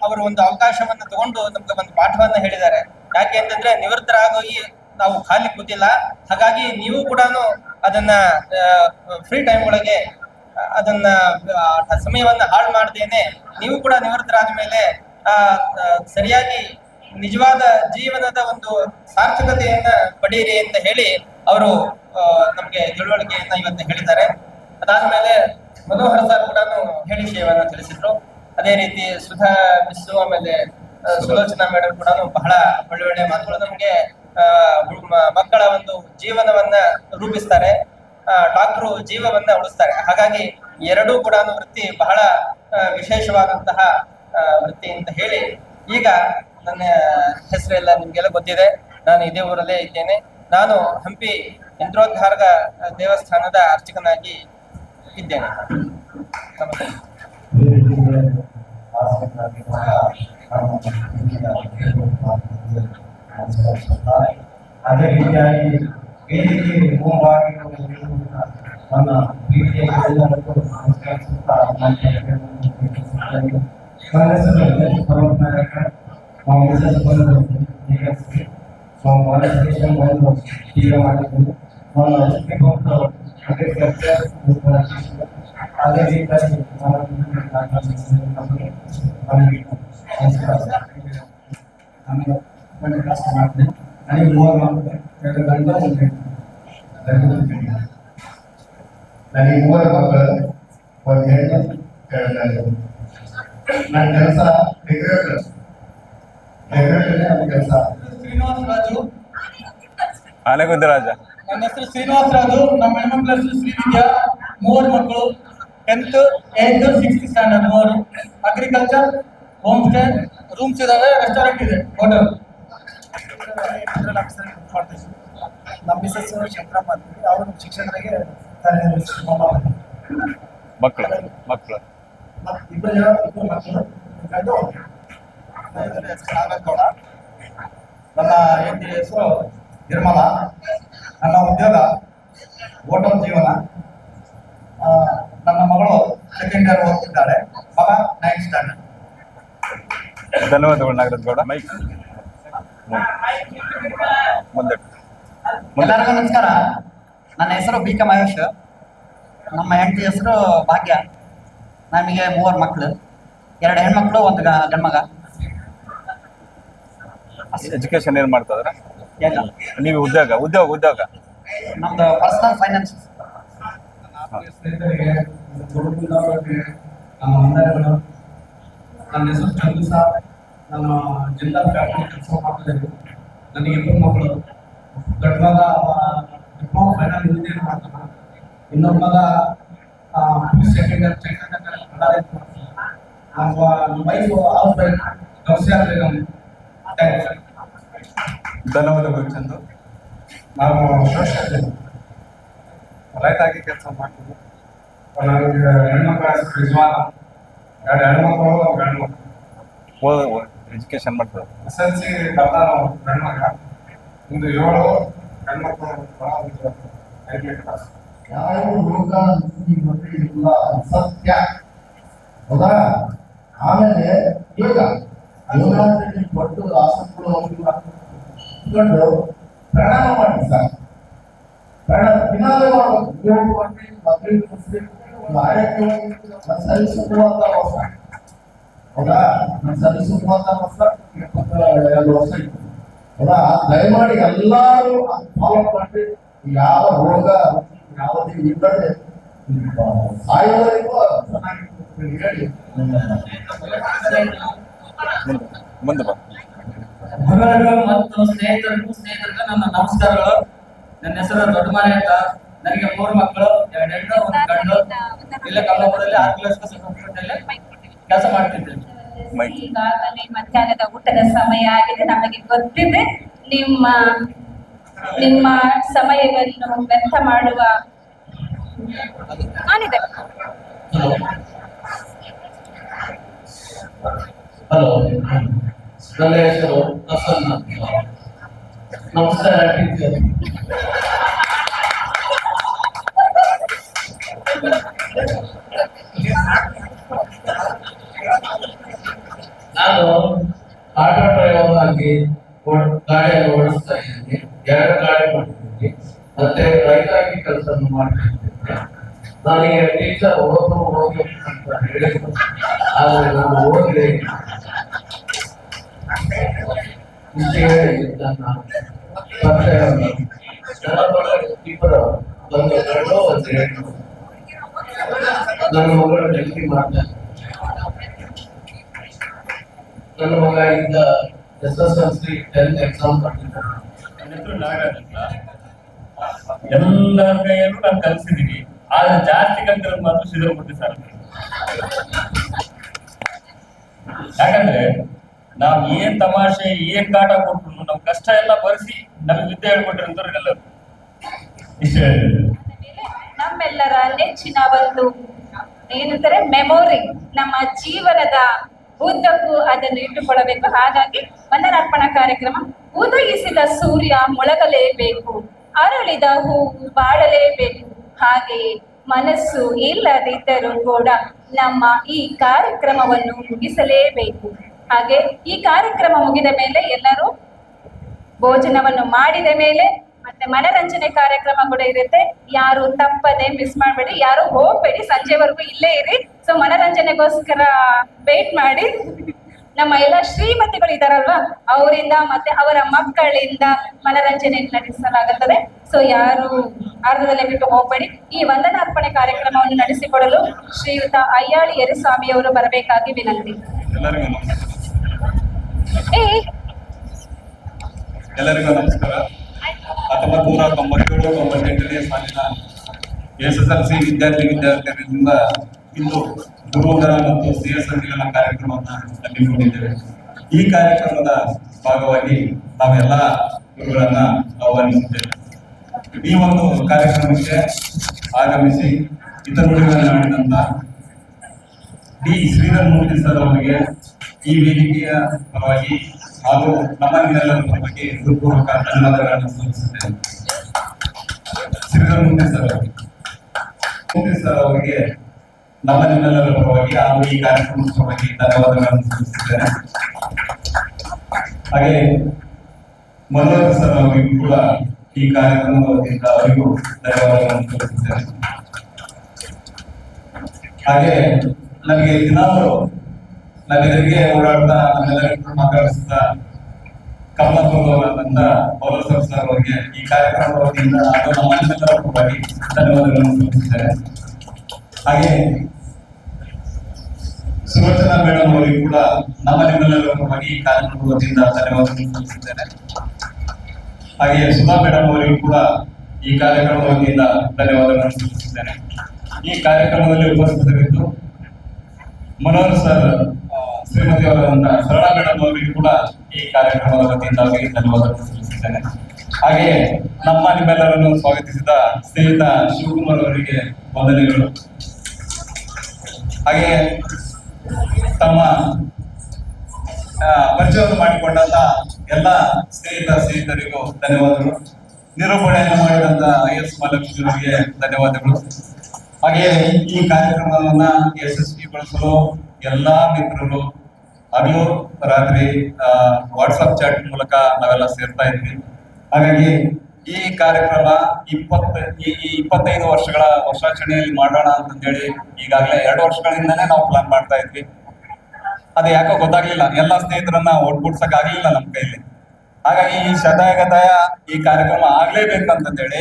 ಅವರು ಒಂದು ಅವಕಾಶವನ್ನ ತಗೊಂಡು ನಮ್ಗೆ ಒಂದು ಪಾಠವನ್ನ ಹೇಳಿದ್ದಾರೆ. ಯಾಕೆ ಅಂತಂದ್ರೆ ನಿವೃತ್ತರಾಗಿ ನಾವು ಖಾಲಿ ಕೂತಿಲ್ಲ, ಹಾಗಾಗಿ ನೀವು ಕೂಡ ಅದನ್ನ ಫ್ರೀ ಟೈಮ್ ಒಳಗೆ ಅದನ್ನ ಸಮಯವನ್ನ ಹಾಳು ಮಾಡದೇನೆ ನೀವು ಕೂಡ ನಿವೃತ್ತರಾದ ಮೇಲೆ ಸರಿಯಾಗಿ ನಿಜವಾದ ಜೀವನದ ಒಂದು ಸಾರ್ಥಕತೆಯನ್ನ ಪಡೆಯಿರಿ ಅಂತ ಹೇಳಿ ಅವರು ನಮ್ಗೆ ತಿಳುವಳಿಕೆಯನ್ನ ಇವತ್ತು ಹೇಳಿದ್ದಾರೆ. ಅದಾದ್ಮೇಲೆ ಮನೋಹರ್ ಸರ್ ಕೂಡ ಹೇಳಿ ವಿಷಯವನ್ನ ತಿಳಿಸಿದ್ರು. ಅದೇ ರೀತಿ ಸುಧಾ ಮಿಸ್ಸು ಆಮೇಲೆ ಸುಲೋಚನಾ ಮೇಡಮ್ ಕೂಡ ಬಹಳ ಒಳ್ಳೆ ಮಾತುಗಳು ನಮ್ಗೆ ಮಕ್ಕಳ ಒಂದು ಜೀವನವನ್ನ ರೂಪಿಸ್ತಾರೆ, ಡಾಕ್ಟ್ರು ಜೀವವನ್ನ ಉಳಿಸ್ತಾರೆ. ಹಾಗಾಗಿ ಎರಡೂ ಕೂಡ ವೃತ್ತಿ ಬಹಳ ವಿಶೇಷವಾದಂತಹ ವೃತ್ತಿ ಅಂತ ಹೇಳಿ, ಈಗ ನನ್ನ ಹೆಸರೆಲ್ಲ ನಿಮಗೆಲ್ಲ ಗೊತ್ತಿದೆ. ನಾನು ಇದೇ ಊರಲ್ಲೇ ಇದ್ದೇನೆ. ನಾನು ಹಂಪಿ ಯಂತ್ರೋದ್ಧಾರಕ ದೇವಸ್ಥಾನದ ಅರ್ಚಕನಾಗಿ ಇದ್ದೇನೆ. ಅದೇ ರೀತಿಯಾಗಿ ವೇದಿಕೆ ಮುಂಭಾಗಿ ನನ್ನ ಪ್ರೀತಿಯ ಎಲ್ಲರಿಗೂ ನಮಸ್ಕರಿಸುತ್ತಾ ನನ್ನ ಹೆಸರು ನಾವು ಮಿಸಸ್ ಬಂದು ನಾವು ಮಾನಿಸ್ಟೇಷನ್ ಬಂದು ಹೀಗೆ ಮಾಡಿದ್ದು ನಾನು ಅಗ್ರಿಕಲ್ಚರ್ ಅದೇ ರೀತಿಯಾಗಿ ನನಗೆ ಕಷ್ಟ ಮಾಡ್ತೀನಿ. ನನಗೆ 3 ಮಕ್ಕಳು, 2 ಗಂಡು 1 ಹೆಣ್ಣು. ನನಗೆ 3 ಮಕ್ಕಳು, 1 ಹೆಣ್ಣು 2 ಗಂಡು. ನನ್ನ ಕೆಲಸ ರೆಗ್ಯುಲೇಟರ್ ಕೆಲಸ. ಶ್ರೀನಿವಾಸ ರಾಜು. ಆನೆಗುಂದರಾಜ. ನನ್ನ ಹೆಸರು ಶ್ರೀನಿವಾಸ ರಾಜು. ನಮ್ಮ ಹೆಣ್ಮಕ್ಳ ಹೆಸರು ಶ್ರೀವಿದ್ಯಾ. 3 ಮಕ್ಕಳು, 10th, 8th, 6th standard 3. Agriculture, home stay, rooms ಇದಾವೆ, ರೆಸ್ಟೋರೆಂಟ್ ಇದೆ, ಹೋಟೆಲ್. ನಮ್ಮ ಮಿಸಸ್ ಶಂಕರಮ್ಮ ಅಂತೀವಿ. ಅವರು ಶಿಕ್ಷಕರಿಗೆ ಮಕ್ಕಳು ಇಬ್ಬರು ಮಕ್ಕಳು. ನನ್ನ ಹೆಂಡತಿ ಹೆಸರು ನಿರ್ಮಲಾ. ನನ್ನ ಉದ್ಯೋಗ ಹೋಟೆಲ್ ಜೀವನ. ನನ್ನ ಮಗಳು 2nd ಇಯರ್ ಓದ್ತಿದ್ದಾಳೆ, ಮಗ 9th ಸ್ಟ್ಯಾಂಡರ್ಡ್. ಧನ್ಯವಾದಗಳು ನಾಗರಾಜ್ ಗೌಡ. ಮೈಕ್ ಮುಂದೆ. ಎಲ್ಲರಿಗೂ ನಮಸ್ಕಾರ. ನನ್ನ ಹೆಸರು BK ಮಹೇಶ್. ನಮ್ಮ ಹೆಂಡತಿ ಹೆಸರು ಭಾಗ್ಯ. ನಮಗೆ 3 ಮಕ್ಕಳು, 2 ಹೆಣ್ಮಕ್ಳು, 1 ಗಂಡ್ಮಗ. ಎಜುಕೇಶನ್ ಏನ್ ಮಾಡ್ತಾ ಇದ್ರ ನೀವು? ಉದ್ಯೋಗ ನಮ್ದು ಪರ್ಸನಲ್ ಫೈನಾನ್ಸ್. ನನ್ನ ಹೆಸರು ಚಂದು ಸರ್. ನಾನು ಜಿಲ್ಲಾ ಫ್ಯಾಕ್ಟರಿ ಕೆಲಸ ಮಾಡ್ತಿದ್ದೇನೆ. ನನಗೆ 2 ಮಕ್ಕಳು. ದೊಡ್ಡ ಮಗ ಡಿಪ್ಲೊಮಾ ಫೈನಲ್ ಇಂಜಿನಿಯರ್ ಮಾಡ್ತಾನೆ. ಇನ್ನೊಬ್ಬ ಮಗ 2nd ಇಯರ್ ನಮ್ಮ ವೈಫ್ ಹೌಸ್ ವೈಫ್ ಗೌಸಿಯಾತ್ರೆ. ಧನ್ಯವಾದಗಳು ಚಂದು. ನಾವು ರೈತಾಗಿ ಕೆಲಸ ಮಾಡ್ತೀವಿ. ನನಗೆ ಹೆಣ್ಮಕ್ಳ ಹೆಸರು ರಿಜ್ವಾನ. 2 ಹೆಣ್ಮಕ್ಳು, 1 ಗಂಡು ಮಕ್ಕಳು. ಎಜುಕೇಶನ್ ಮಾಡ್ತಾರೆ. SLC ಬರ್ತಾನು ಗಂಡು ಮಗ. ಒಂದು 7 ಹೆಣ್ಮಕ್ಳು. ಯಾವ ರೋಗ ಇಲ್ಲ ಸತ್ಯ ಹೌದಾ? ಆಮೇಲೆ ಈಗ ಯೋಗಾಸನ ಕೊಟ್ಟು ಆಸನಗಳು ಇಟ್ಕೊಂಡು ಪ್ರಣಾಮ ಮಾಡಿ ಸರ್. ಪ್ರಣಾಮ ದಿನಾಲೇ ಮಾಡಬೇಕು. ಸರಿಸುವಂತ ವರ್ಷ ಹೌದಾ? ಸರಿಸುವಂತ ವರ್ಷ 22 ವರ್ಷ ಇತ್ತು ಹೌದಾ? ದಯಮಾಡಿ ಎಲ್ಲರೂ ಫಾಲೋ ಮಾಡಿ. ಯಾವ ರೋಗ ಯಾವುದೇ ಇಲ್ಲದೆ ಸಾಯೋವರೆಗೂ ಚೆನ್ನಾಗಿ ಹೇಳಿ. ಮುಂದೆ ಬಾ. ಗುರುಗಳಿಗೂ ಮತ್ತು ಸ್ನೇಹಿತರಿಗೂ ನನ್ನ ನಮಸ್ಕಾರಗಳು. ನನ್ನ ಹೆಸರು ದೊಡ್ಡಮಾರಿ ಅಂತ. ನನಗೆ 3 ಮಕ್ಕಳು, 2 ಹೆಣ್ಣು, 1 ಗಂಡು. ಇಲ್ಲೇ ಕಮಲಾಪುರದಲ್ಲಿ ಆರ್ಕಿಲಾಜಿಕಲ್ ಕೆಲಸ ಮಾಡ್ತಿದ್ದೇನೆ. ಈಗಾಗಲೇ ಮಧ್ಯಾಹ್ನದ ಊಟದ ಸಮಯ ಆಗಿದೆ. ನಮಗೆ ಗೊತ್ತಿದೆ ನಿಮ್ಮ ಸಮಯವನ್ನು ವ್ಯರ್ಥ ಮಾಡುವ ಆನಿದೆ. ಹಲೋ, ನನ್ನ ಹೆಸರು ಪ್ರಸನ್ನ. ನಮಸ್ಕಾರ ಟೀಚರ್. ನಾನು ಆಟೋ ಡ್ರೈವರ್ ಆಗಿ ಗಾಡಿಯನ್ನು ಓಡಿಸ್ತಾ ಇದ್ದೀನಿ. 2 ಗಾಡಿ ಮಾಡ್ತಿದ್ದೀನಿ. ಮತ್ತೆ ರೈತಾಗಿ ಕೆಲಸ ಮಾಡ್ತಿದ್ದೀನಿ. ನನಗೆ ಟೀಚರ್ ಓದು ಅಂತ ಹೇಳಿದ್ರು, ಆದರೆ ನಾನು ಓದಲೇ ಇಷ್ಟೇ ನನ್ನ ಪರಿಚಯ. ಇಬ್ಬರು, 1 ಗಂಡು 1 ಹೆಣ್ಣು. ನನ್ನ ಮಗಳು ಡಿಗ್ರಿ ಮಾಡ್ತಾರೆ. ನನ್ನ ಮಗ ಈಗ SSLC 10th ಎಕ್ಸಾಮ್ ಬರ್ತಿದ್ದಾನೆ. ನನ್ನ ಹೆಸರು ನಾಗರಾಜ್ ಅಂತ. ಎಲ್ಲರ ಕೈಯಲ್ಲೂ ನಾನು ಕಲಿಸಿದ್ದೀನಿ. ಆದ್ರೆ ಜಾಸ್ತಿ ಕಲ್ತಿರೋದು ಮಾತ್ರ ಶ್ರೀಧರಮೂರ್ತಿ ಸರ್. ಯಾಕಂದ್ರೆ ನಾವ್ ಏನ್ ತಮಾಷೆ ಏನ್ ಕಾಟ ಕೊಟ್ರು ನಮ್ ಕಷ್ಟ ಎಲ್ಲ ಬರೆಸಿ ನಮಗೆ ವಿದ್ಯೆ ಹೇಳ್ಕೊಟ್ಟಿರಂತವ್ರು ಎಲ್ಲರೂ. ಇಷ್ಟ ನಮ್ಮೆಲ್ಲರ ನೆಚ್ಚಿನ ಒಂದು ಏನಂತಾರೆ ಮೆಮೊರಿ, ನಮ್ಮ ಜೀವನದ ಉದ್ದಕ್ಕೂ ಅದನ್ನು ಇಟ್ಟುಕೊಳ್ಳಬೇಕು. ಹಾಗಾಗಿ ವಂದನಾರ್ಪಣಾ ಕಾರ್ಯಕ್ರಮ. ಉದಯಿಸಿದ ಸೂರ್ಯ ಮೊಳಗಲೇಬೇಕು, ಅರಳಿದ ಹೂವು ಬಾಡಲೇಬೇಕು. ಹಾಗೆಯೇ ಮನಸ್ಸು ಇಲ್ಲದಿದ್ದರೂ ಕೂಡ ನಮ್ಮ ಈ ಕಾರ್ಯಕ್ರಮವನ್ನು ಮುಗಿಸಲೇಬೇಕು. ಹಾಗೆ ಈ ಕಾರ್ಯಕ್ರಮ ಮುಗಿದ ಮೇಲೆ ಎಲ್ಲರೂ ಭೋಜನವನ್ನು ಮಾಡಿದ ಮೇಲೆ ಮತ್ತೆ ಮನರಂಜನೆ ಕಾರ್ಯಕ್ರಮ ಕೂಡ ಇರುತ್ತೆ. ಯಾರು ತಪ್ಪದೆ ಮಿಸ್ ಮಾಡಬೇಡಿ, ಯಾರು ಹೋಗ್ಬೇಡಿ, ಸಂಜೆವರೆಗೂ ಇಲ್ಲೇ ಇರಿ. ಸೊ ಮನರಂಜನೆಗೋಸ್ಕರ ವೇಟ್ ಮಾಡಿ. ನಮ್ಮ ಎಲ್ಲ ಶ್ರೀಮತಿಗಳು ಇದಾರಲ್ವಾ, ಅವರಿಂದ ಮತ್ತೆ ಅವರ ಮಕ್ಕಳಿಂದ ಮನರಂಜನೆ ನಡೆಸಲಾಗುತ್ತದೆ. ಸೊ ಯಾರು ಅರ್ಧದಲ್ಲೇ ಬಿಟ್ಟು ಹೋಗ್ಬೇಡಿ. ಈ ವಂದನಾರ್ಪಣೆ ಕಾರ್ಯಕ್ರಮವನ್ನು ನಡೆಸಿಕೊಡಲು ಶ್ರೀಯುತ ಅಯ್ಯಾಳಿ ಯರಿಸ್ವಾಮಿ ಅವರು ಬರಬೇಕಾಗಿ ವಿನಂತಿ. ಎಲ್ಲರಿಗೂ ನಮಸ್ಕಾರ. 1997-98ನೇ ಸಾಲಿನ SSLC ವಿದ್ಯಾರ್ಥಿನಿಯರಿಂದ ಇಂದು ಗುರುವಂದನ ಮತ್ತು ಸಿಎಸ್ಎಂಗಳ ಕಾರ್ಯಕ್ರಮವನ್ನು ಹಮ್ಮಿಕೊಂಡಿದ್ದೇವೆ. ಈ ಕಾರ್ಯಕ್ರಮದ ಭಾಗವಾಗಿ ನಾವೆಲ್ಲ ಗುರುಗಳನ್ನ ಆಹ್ವಾನಿಸಿದ್ದೇವೆ. ಈ ಒಂದು ಕಾರ್ಯಕ್ರಮಕ್ಕೆ ಆಗಮಿಸಿ ಹಿತನುಡಿಗಳನ್ನು ಆಡಿದಂತ ಡಿ ಶ್ರೀಧರಮೂರ್ತಿ ಸರ್ ಅವರಿಗೆ ಈ ವೇದಿಕೆಯ ಪರವಾಗಿ ಹಾಗೂ ನಮ್ಮ ನಿಮ್ಮೆಲ್ಲರ ಪರವಾಗಿ ಹೃತ್ಪೂರ್ವಕ ಧನ್ಯವಾದಗಳನ್ನು ಸಲ್ಲಿಸುತ್ತೇನೆ. ಶ್ರೀಧರಮೂರ್ತಿ ಸರ್ ಅವರಿಗೆ ನಮ್ಮ ನಿಮ್ಮೆಲ್ಲರ ಪರವಾಗಿ ಹಾಗೂ ಈ ಕಾರ್ಯಕ್ರಮದ ಪರವಾಗಿ ಧನ್ಯವಾದಗಳನ್ನು ಸಲ್ಲಿಸುತ್ತೇನೆ. ಹಾಗೆ ಮನೋಹರ್ ಸರ್ ಅವರಿಗೂ ಕೂಡ ಈ ಕಾರ್ಯಕ್ರಮದ ವತಿಯಿಂದ ಅವರಿಗೂ ಧನ್ಯವಾದಗಳನ್ನು ಸಲ್ಲಿಸುತ್ತೇನೆ. ಹಾಗೆ ನನಗೆ ದಿನಾಲು ನನ್ನೆದುರಿಗೆ ಓಡಾಡ್ತಾ ನಮ್ಮೆಲ್ಲರಿಗೂ ಮಾತಾಡಿಸಿದ ಕಮಲಾಪುರದಂತ ಪೌಲಸರ್ ಸರ್ ಅವರಿಗೆ ಈ ಕಾರ್ಯಕ್ರಮದ ವತಿಯಿಂದ ಹಾಗೂ ನಮ್ಮೆಲ್ಲರ ಪರವಾಗಿ ಧನ್ಯವಾದಗಳನ್ನು ಸಲ್ಲಿಸುತ್ತೇನೆ. ಹಾಗೆ ಸುಲೋಚನಾ ಮೇಡಮ್ ಅವರಿಗೂ ಕೂಡ ನಮ್ಮ ನಿಮ್ಮೆಲ್ಲರ ಪರವಾಗಿ ಈ ಕಾರ್ಯಕ್ರಮದ ವತಿಯಿಂದ ಧನ್ಯವಾದಗಳನ್ನು ಸಲ್ಲಿಸುತ್ತೇನೆ. ಹಾಗೆ ಸುಧಾ ಮೇಡಮ್ ಅವರಿಗೂ ಕೂಡ ಈ ಕಾರ್ಯಕ್ರಮದ ವತಿಯಿಂದ ಧನ್ಯವಾದಗಳನ್ನು ಸಲ್ಲಿಸುತ್ತೇನೆ. ಈ ಕಾರ್ಯಕ್ರಮದಲ್ಲಿ ಉಪಸ್ಥಿತರಿದ್ದು ಮನೋಹರ್ ಸರ್, ಶ್ರೀಮತಿ ಅವರಾದಂತ ಸರಳಾ ಮೇಡಮ್ ಅವರಿಗೂ ಕೂಡ ಈ ಕಾರ್ಯಕ್ರಮದ ವತಿಯಿಂದ ಅವರಿಗೆ ಧನ್ಯವಾದಗಳನ್ನು ಸಲ್ಲಿಸುತ್ತೇನೆ. ಹಾಗೆಯೇ ನಮ್ಮ ನಿಮ್ಮೆಲ್ಲರನ್ನು ಸ್ವಾಗತಿಸಿದ ಸ್ನೇಹಿತ ಶಿವಕುಮಾರ್ ಅವರಿಗೆ ವಂದನೆಗಳು. ಹಾಗೆಯೇ ತಮ್ಮ ಪರಿಚಯವನ್ನು ಮಾಡಿಕೊಂಡಂತ ಎಲ್ಲ ಸ್ನೇಹಿತರಿಗೂ ಧನ್ಯವಾದಗಳು. ನಿರೂಪಣೆಯನ್ನು ಮಾಡಿದಂತ IS ಮಹಾಲಕ್ಷ್ಮಿ ಅವರಿಗೆ ಧನ್ಯವಾದಗಳು. ಹಾಗೆಯೇ ಈ ಕಾರ್ಯಕ್ರಮವನ್ನ ಯಶಸ್ವಿಗೊಳಿಸಲು ಎಲ್ಲಾ ಮಿತ್ರರು ಹಗಲು ರಾತ್ರಿ ವಾಟ್ಸಪ್ ಚಾಟ್ ಮೂಲಕ ನಾವೆಲ್ಲ ಸೇರ್ತಾ ಇದ್ವಿ. ಹಾಗಾಗಿ ಈ ಕಾರ್ಯಕ್ರಮ 25 ವರ್ಷಗಳ ವರ್ಷಾಚರಣೆಯಲ್ಲಿ ಮಾಡೋಣ ಅಂತಂದೇಳಿ ಈಗಾಗಲೇ 2 ವರ್ಷಗಳಿಂದಾನೇ ನಾವು ಪ್ಲಾನ್ ಮಾಡ್ತಾ ಇದ್ವಿ. ಅದು ಯಾಕೋ ಗೊತ್ತಾಗ್ಲಿಲ್ಲ, ಎಲ್ಲ ಸ್ನೇಹಿತರನ್ನ ಒಟ್ಗೂಡ್ಸಕ್ ಆಗ್ಲಿಲ್ಲ ನಮ್ಮ ಕೈಲಿ. ಹಾಗಾಗಿ ಈ ಶತಾಯಗತಾಯ ಈ ಕಾರ್ಯಕ್ರಮ ಆಗ್ಲೇಬೇಕಂತಂದೇಳಿ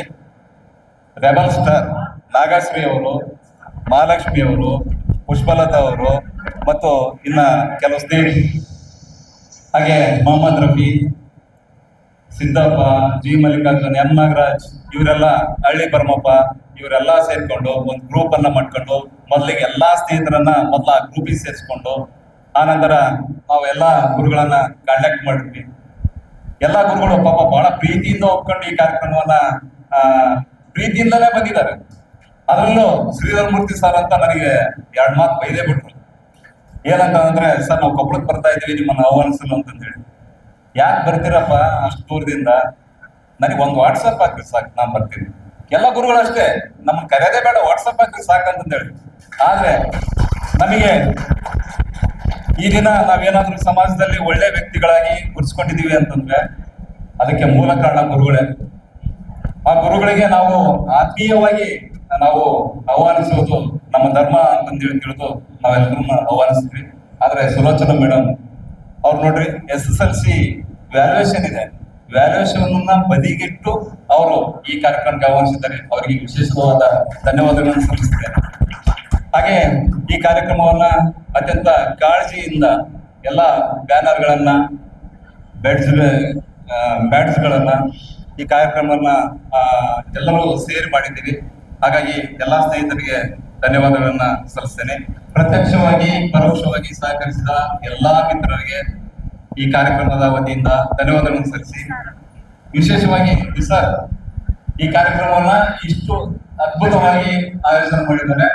ರೆಬಲ್ ಸ್ಟಾರ್ ನಾಗಶ್ರೀ ಅವರು, ಮಹಾಲಕ್ಷ್ಮಿ ಅವರು, ಪುಷ್ಪಲತಾ ಅವರು ಮತ್ತು ಇನ್ನ ಕೆಲವು ಸ್ನೇಹಿತರು, ಹಾಗೆ ಮೊಹಮ್ಮದ್ ರಫಿ, ಸಿದ್ದಪ್ಪ, ಜಿ ಮಲ್ಲಿಕಾರ್ಜುನ್, ಎಂ ನಾಗರಾಜ್, ಇವರೆಲ್ಲ ಹಳ್ಳಿ ಬರ್ಮಪ್ಪ, ಇವರೆಲ್ಲ ಸೇರ್ಕೊಂಡು ಒಂದು ಗ್ರೂಪ್ ಅನ್ನ ಮಾಡ್ಕೊಂಡು ಮೊದಲಿಗೆ ಎಲ್ಲಾ ಸ್ನೇಹಿತರನ್ನ ಮೊದಲ ಗ್ರೂಪಿಗೆ ಸೇರಿಸ್ಕೊಂಡು ಆನಂತರ ನಾವು ಎಲ್ಲಾ ಗುರುಗಳನ್ನ ಕಾಂಟ್ಯಾಕ್ಟ್ ಮಾಡಿದ್ವಿ. ಎಲ್ಲಾ ಗುರುಗಳು ಪಾಪ ಬಹಳ ಪ್ರೀತಿಯಿಂದ ಒಪ್ಕೊಂಡು ಈ ಕಾರ್ಯಕ್ರಮವನ್ನ ಪ್ರೀತಿಯಿಂದಲೇ ಬಂದಿದ್ದಾರೆ. ಅದರಲ್ಲೂ ಶ್ರೀಧರಮೂರ್ತಿ ಸರ್ ಅಂತ ನನಗೆ 2 ಮಾತು ಬೈದೇ ಬಿಟ್ರು. ಏನಂತಂದ್ರೆ, ಸರ್ ನಾವು ಕೊಪ್ಪಳಕ್ಕೆ ಬರ್ತಾ ಇದೀವಿ ನಿಮ್ಮನ್ನ ಆಹ್ವಾನಿಸಲು ಅಂತಂದೇಳಿ. ಯಾಕೆ ಬರ್ತೀರಪ್ಪ ಅಷ್ಟು ದೂರದಿಂದ? ನನಗೆ ಒಂದು ವಾಟ್ಸಪ್ ಹಾಕ್ರಿ ಸಾಕು, ನಾನು ಬರ್ತೀನಿ. ಎಲ್ಲ ಗುರುಗಳು ಅಷ್ಟೇ, ನಮ್ಮನ್ನ ಕರೆಯೋದೇ ಬೇಡ, ವಾಟ್ಸಪ್ ಹಾಕ್ರಿ ಸಾಕಂತಂದೇಳಿ. ಆದ್ರೆ ನಮಗೆ ಈ ದಿನ ನಾವೇನಾದ್ರೂ ಸಮಾಜದಲ್ಲಿ ಒಳ್ಳೆ ವ್ಯಕ್ತಿಗಳಾಗಿ ಗುರುತಿಸ್ಕೊಂಡಿದೀವಿ ಅಂತಂದ್ರೆ ಅದಕ್ಕೆ ಮೂಲ ಕಾರಣ ಗುರುಗಳೇ. ಆ ಗುರುಗಳಿಗೆ ನಾವು ಆತ್ಮೀಯವಾಗಿ ನಾವು ಆಹ್ವಾನಿಸುವುದು ನಮ್ಮ ಧರ್ಮ ಅಂತಂದೇಳಿ ತಿಳಿದು ನಾವೆಲ್ಲರೂ ಆಹ್ವಾನಿಸ್ತೀವಿ. ಆದ್ರೆ ಸುಲೋಚನಾ ಮೇಡಮ್ ಅವ್ರು ನೋಡ್ರಿ, SSLC ವ್ಯಾಲ್ಯೂಯೇಷನ್ ಇದೆ, ವ್ಯಾಲ್ಯೂಯೇಷನ್ ಬದಿಗಿಟ್ಟು ಅವರು ಈ ಕಾರ್ಯಕ್ರಮಕ್ಕೆ ಆಹ್ವಾನಿಸಿದ್ದಾರೆ. ಅವರಿಗೆ ವಿಶೇಷವಾದ ಧನ್ಯವಾದಗಳನ್ನು ಸಲ್ಲಿಸುತ್ತೇನೆ. ಹಾಗೆ ಈ ಕಾರ್ಯಕ್ರಮವನ್ನ ಅತ್ಯಂತ ಕಾಳಜಿಯಿಂದ ಎಲ್ಲ ಬ್ಯಾನರ್ಗಳನ್ನ, ಬ್ಯಾಡ್ಸ್ಗಳನ್ನ ಈ ಕಾರ್ಯಕ್ರಮವನ್ನ ಎಲ್ಲರೂ ಸೇರಿ ಮಾಡಿದ್ದೀವಿ. ಹಾಗಾಗಿ ಎಲ್ಲಾ ಸ್ನೇಹಿತರಿಗೆ ಧನ್ಯವಾದಗಳನ್ನ ಸಲ್ಲಿಸ್ತೇನೆ. ಪ್ರತ್ಯಕ್ಷವಾಗಿ ಪರೋಕ್ಷವಾಗಿ ಸಹಕರಿಸಿದ ಎಲ್ಲಾ ಮಿತ್ರರಿಗೆ ಈ ಕಾರ್ಯಕ್ರಮದ ವತಿಯಿಂದ ಧನ್ಯವಾದಗಳನ್ನು ಸಲ್ಲಿಸಿ, ವಿಶೇಷವಾಗಿ ಸರ್ ಈ ಕಾರ್ಯಕ್ರಮವನ್ನ ಇಷ್ಟು ಅದ್ಭುತವಾಗಿ ಆಯೋಜನೆ ಮಾಡಿದ್ದಾರೆ,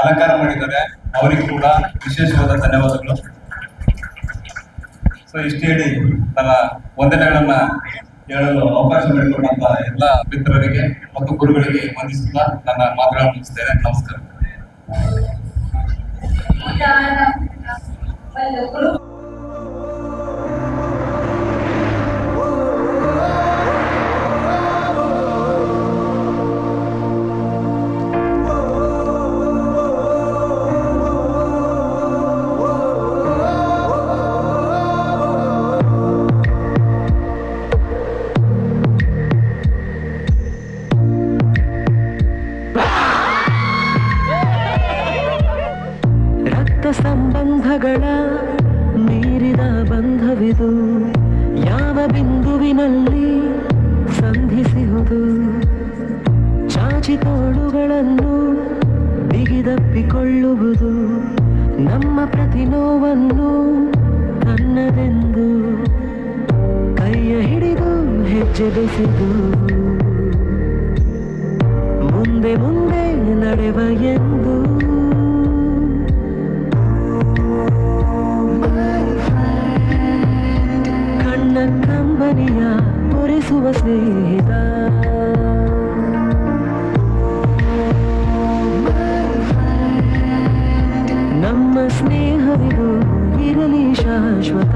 ಅಲಂಕಾರ ಮಾಡಿದ್ದಾರೆ, ಅವರಿಗೂ ಕೂಡ ವಿಶೇಷವಾದ ಧನ್ಯವಾದಗಳು. ಸೊ ಇಷ್ಟು ಹೇಳಿ ನನ್ನ ವಂದನೆಗಳನ್ನ ಹೇಳಲು ಅವಕಾಶ ಮಾಡಿಕೊಟ್ಟಂತ ಎಲ್ಲ ಮಿತ್ರರಿಗೆ ಮತ್ತು ಗುರುಗಳಿಗೆ ವಂದಿಸುತ್ತಾ ನನ್ನ ಮಾತುಗಳನ್ನು ಮುಗಿಸ್ತೇನೆ. ನಮಸ್ಕಾರ. ಸಂಬಂಧಗಳ ಮೀರಿದ ಬಂಧವಿದು, ಯಾವ ಬಿಂದುವಿನಲ್ಲಿ ಸಂಧಿಸುವುದು, ಚಾಚಿ ತೋಳುಗಳನ್ನು ಬಿಗಿದಪ್ಪಿಕೊಳ್ಳುವುದು, ನಮ್ಮ ಪ್ರತಿ ನೋವನ್ನು ತನ್ನದೆಂದು ಕೈಯ ಹಿಡಿದು ಹೆಜ್ಜೆ ಬೆಸೆದು ಮುಂದೆ ಮುಂದೆ ನಡೆವ ಎಂದು ಕಂಬನಿಯ ಒರೆಸುವ ಸ್ನೇಹಿತ, ನಮ್ಮ ಸ್ನೇಹವಿದು ಇರಲಿ ಶಾಶ್ವತ.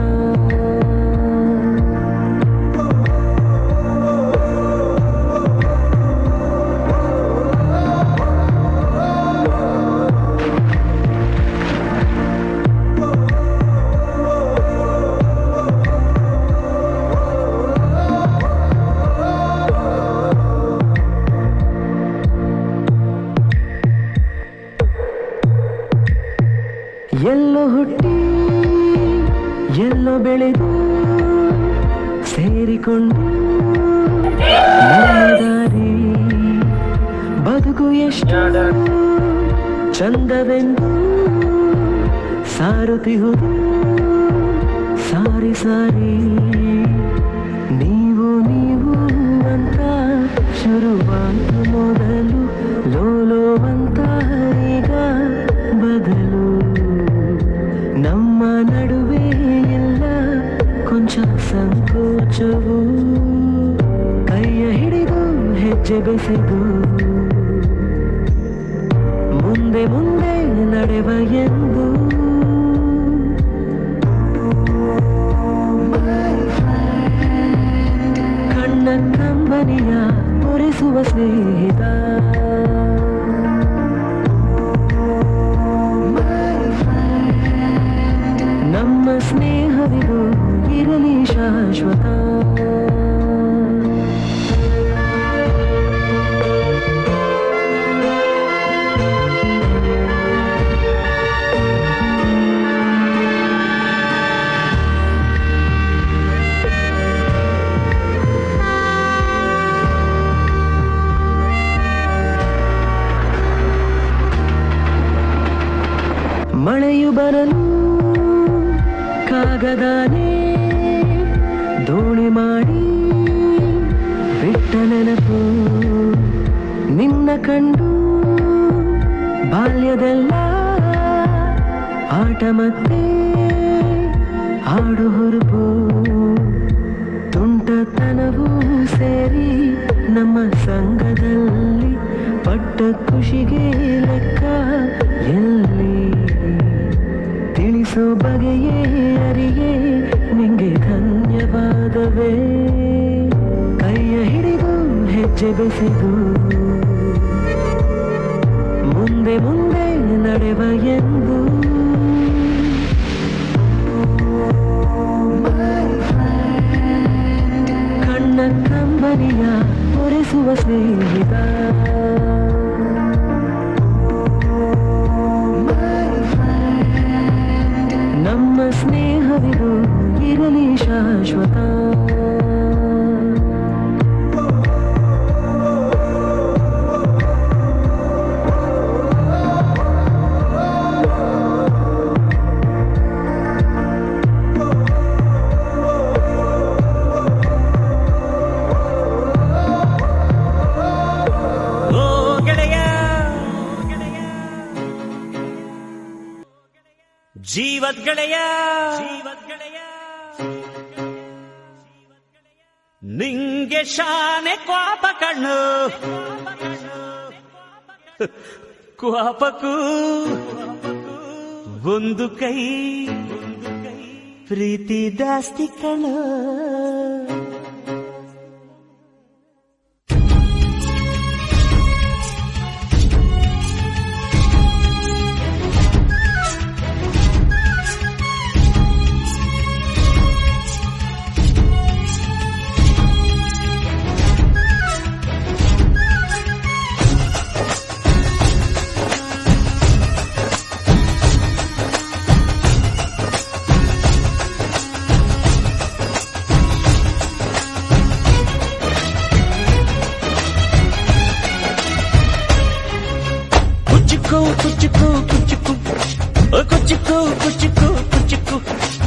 ಎಲ್ಲೋ ಹುಟ್ಟಿ ಎಲ್ಲೋ ಬೆಳೆದು ಸೇರಿಕೊಂಡು ದಾರಿ ಬದುಕು ಎಷ್ಟು ಚಂದವೆಂದು ಸಾರುತ್ತಿಹುದು ಸಾರಿ ಸಾರಿ. ನೀವು ನೀವು ಅಂತ ಶುರುವಾಯ್ತು ಮೊದಲು, ಲೋಲೋ ಅಂತ ಈಗ ಬದಲು. ನಮ್ಮ ನಡುವೆ ಎಲ್ಲ ಕೊಂಚ ಸಂಕೋಚವು, ಕೈಯ ಹಿಡಿದು ಹೆಜ್ಜೆ ಬೆಸೆದು ಮುಂದೆ ಮುಂದೆ ನಡೆವ ಎಂದು ಕಣ್ಣ ಕಂಬನಿಯ ಒರೆಸುವ ಸ್ನೇಹಿತ, ನಮ್ಮ ಸ್ನೇಹವಿದು ಇರಲಿ ಶಾಶ್ವತ. ಮಳೆಯು ಬರಲು ಕಾಗದಾನೆ ದೋಣಿ ಮಾಡಿ ಬಿಟ್ಟ ನೆನಪು, ನಿನ್ನ ಕಂಡು ಬಾಲ್ಯದೆಲ್ಲ ಆಟ ಮತ್ತೆ ಆಡು ಹುರುಪು, ತುಂಟತನವೂ ಸೇರಿ ನಮ್ಮ ಸಂಘದಲ್ಲಿ ಪಟ್ಟ ಖುಷಿಗೆ ಲೆಕ್ಕ ಎಲ್ಲಿ, ತಿಳಿಸೋ ಬಗೆಯೇ ಅರಿಯೇ ನಿಂಗೆ ಧನ್ಯವಾದವೇ. ಕೈಯ ಹಿಡಿದು ಹೆಜ್ಜೆ ಬೆಸೆದು ಮುಂದೆ ಮುಂದೆ ನಡೆವ ಎಂದು ಕಣ್ಣ ಕಂಬನಿಯ ಒರೆಸುವ ಸ್ನೇಹಿತ, ನಮ್ಮ ಸ್ನೇಹವಿದು ಇರಲಿ ಶಾಶ್ವತ. ಜೀವದ್ಗೆಳೆಯ ನಿಂಗೆ ಶಾನೆ ಕ್ವಾಪ ಕಣ್ಣು ಕ್ವಾಪಕ್ಕೂ ಒಂದು ಕೈ ಪ್ರೀತಿ ಜಾಸ್ತಿ ಕಣ್ಣು.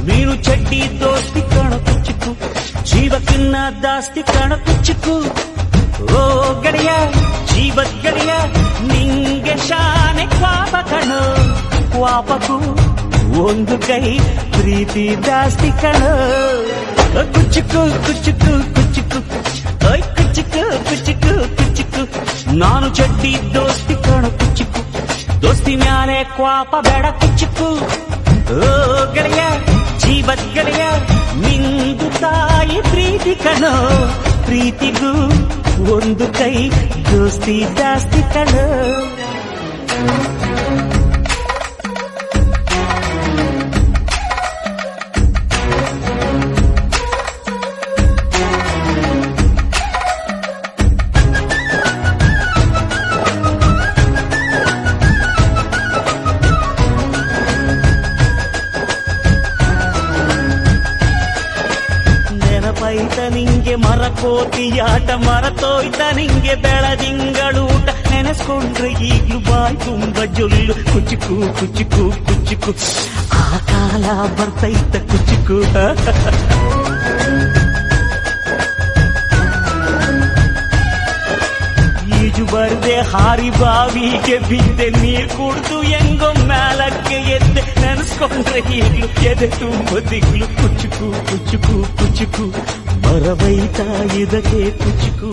ನೀನು ಚಡ್ಡಿ ದೋಸ್ತಿ ಕಾಣ ಕುಚ್ಚುಕು ಜೀವಕ್ಕಿನ್ನ ದಾಸ್ತಿ ಕಾಣ ಕುಚ್ಚುಕು. ಓ ಗೆಳೆಯ ಜೀವದ್ ಗೆಳೆಯ ನಿಂಗೆ ಶಾನೆ ಕ್ವಾಪ ಕಣ ಕ್ವಾಪಕ್ಕೂ ಒಂದು ಕೈ ಪ್ರೀತಿ ಜಾಸ್ತಿ ಕಣ. ಕುಚ್ಚುಕು ಕುಚ್ಚುಕು ಕುಚ್ಚುಕು ಓಯ್ ಕುಚ್ಚುಕು ಕುಚ್ಚುಕು ಕುಚ್ಚುಕು ನಾನು ಚಡ್ಡಿ ದೋಸ್ತಿ ಕಾಣ ಕುಚ್ಚುಕು ದೋಸ್ತಿ ಮ್ಯಾಲೆ ಕ್ವಾಪ ಬೇಡ ಕುಚ್ಚುಕು. ಓ ಗೆಳೆಯ ಜೀವದ್ ಗೆಳೆಯ ನಿಂದು ತಾಯಿ ಪ್ರೀತಿ ಕಣೋ ಪ್ರೀತಿಗೂ ಒಂದು ಕೈ ದೋಸ್ತಿ ಜಾಸ್ತಿ ಕಣೋ. ನಿಂಗೆ ಮರಕೋತಿಯಾಟ ಮರತೋಯ್ತ ನಿಂಗೆ ಬೆಳದಿಂಗಳೂಟ ನೆನೆಸ್ಕೊಂಡ್ರೆ ಈಗ್ಲೂ ಬಾಯ್ ತುಂಬ ಜೊಲ್ಲು ಕುಚುಕು ಕುಚುಕು ಕುಚುಕು ಆ ಕಾಲ ಬರ್ತೈತ ಕುಚುಕು. ಈಜು ಬರ್ದೆ ಹಾರಿ ಬಾವಿಗೆ ಬಿದ್ದೆ ನೀರ್ ಕುಡ್ದು ಹೆಂಗೋ ಮ್ಯಾಲಕ್ಕೆ ಎದ್ದೆ ನೆನೆಸ್ಕೊಂಡ್ರೆ ಈಗ್ಲೂ ಎದೆ ತುಂಬ ದಿಗ್ಲು ಕುಚುಕು ಕುಚುಕು ಕುಚುಕು ಮರವೈತ ಇದಕ್ಕೆ ಕುಚುಕು.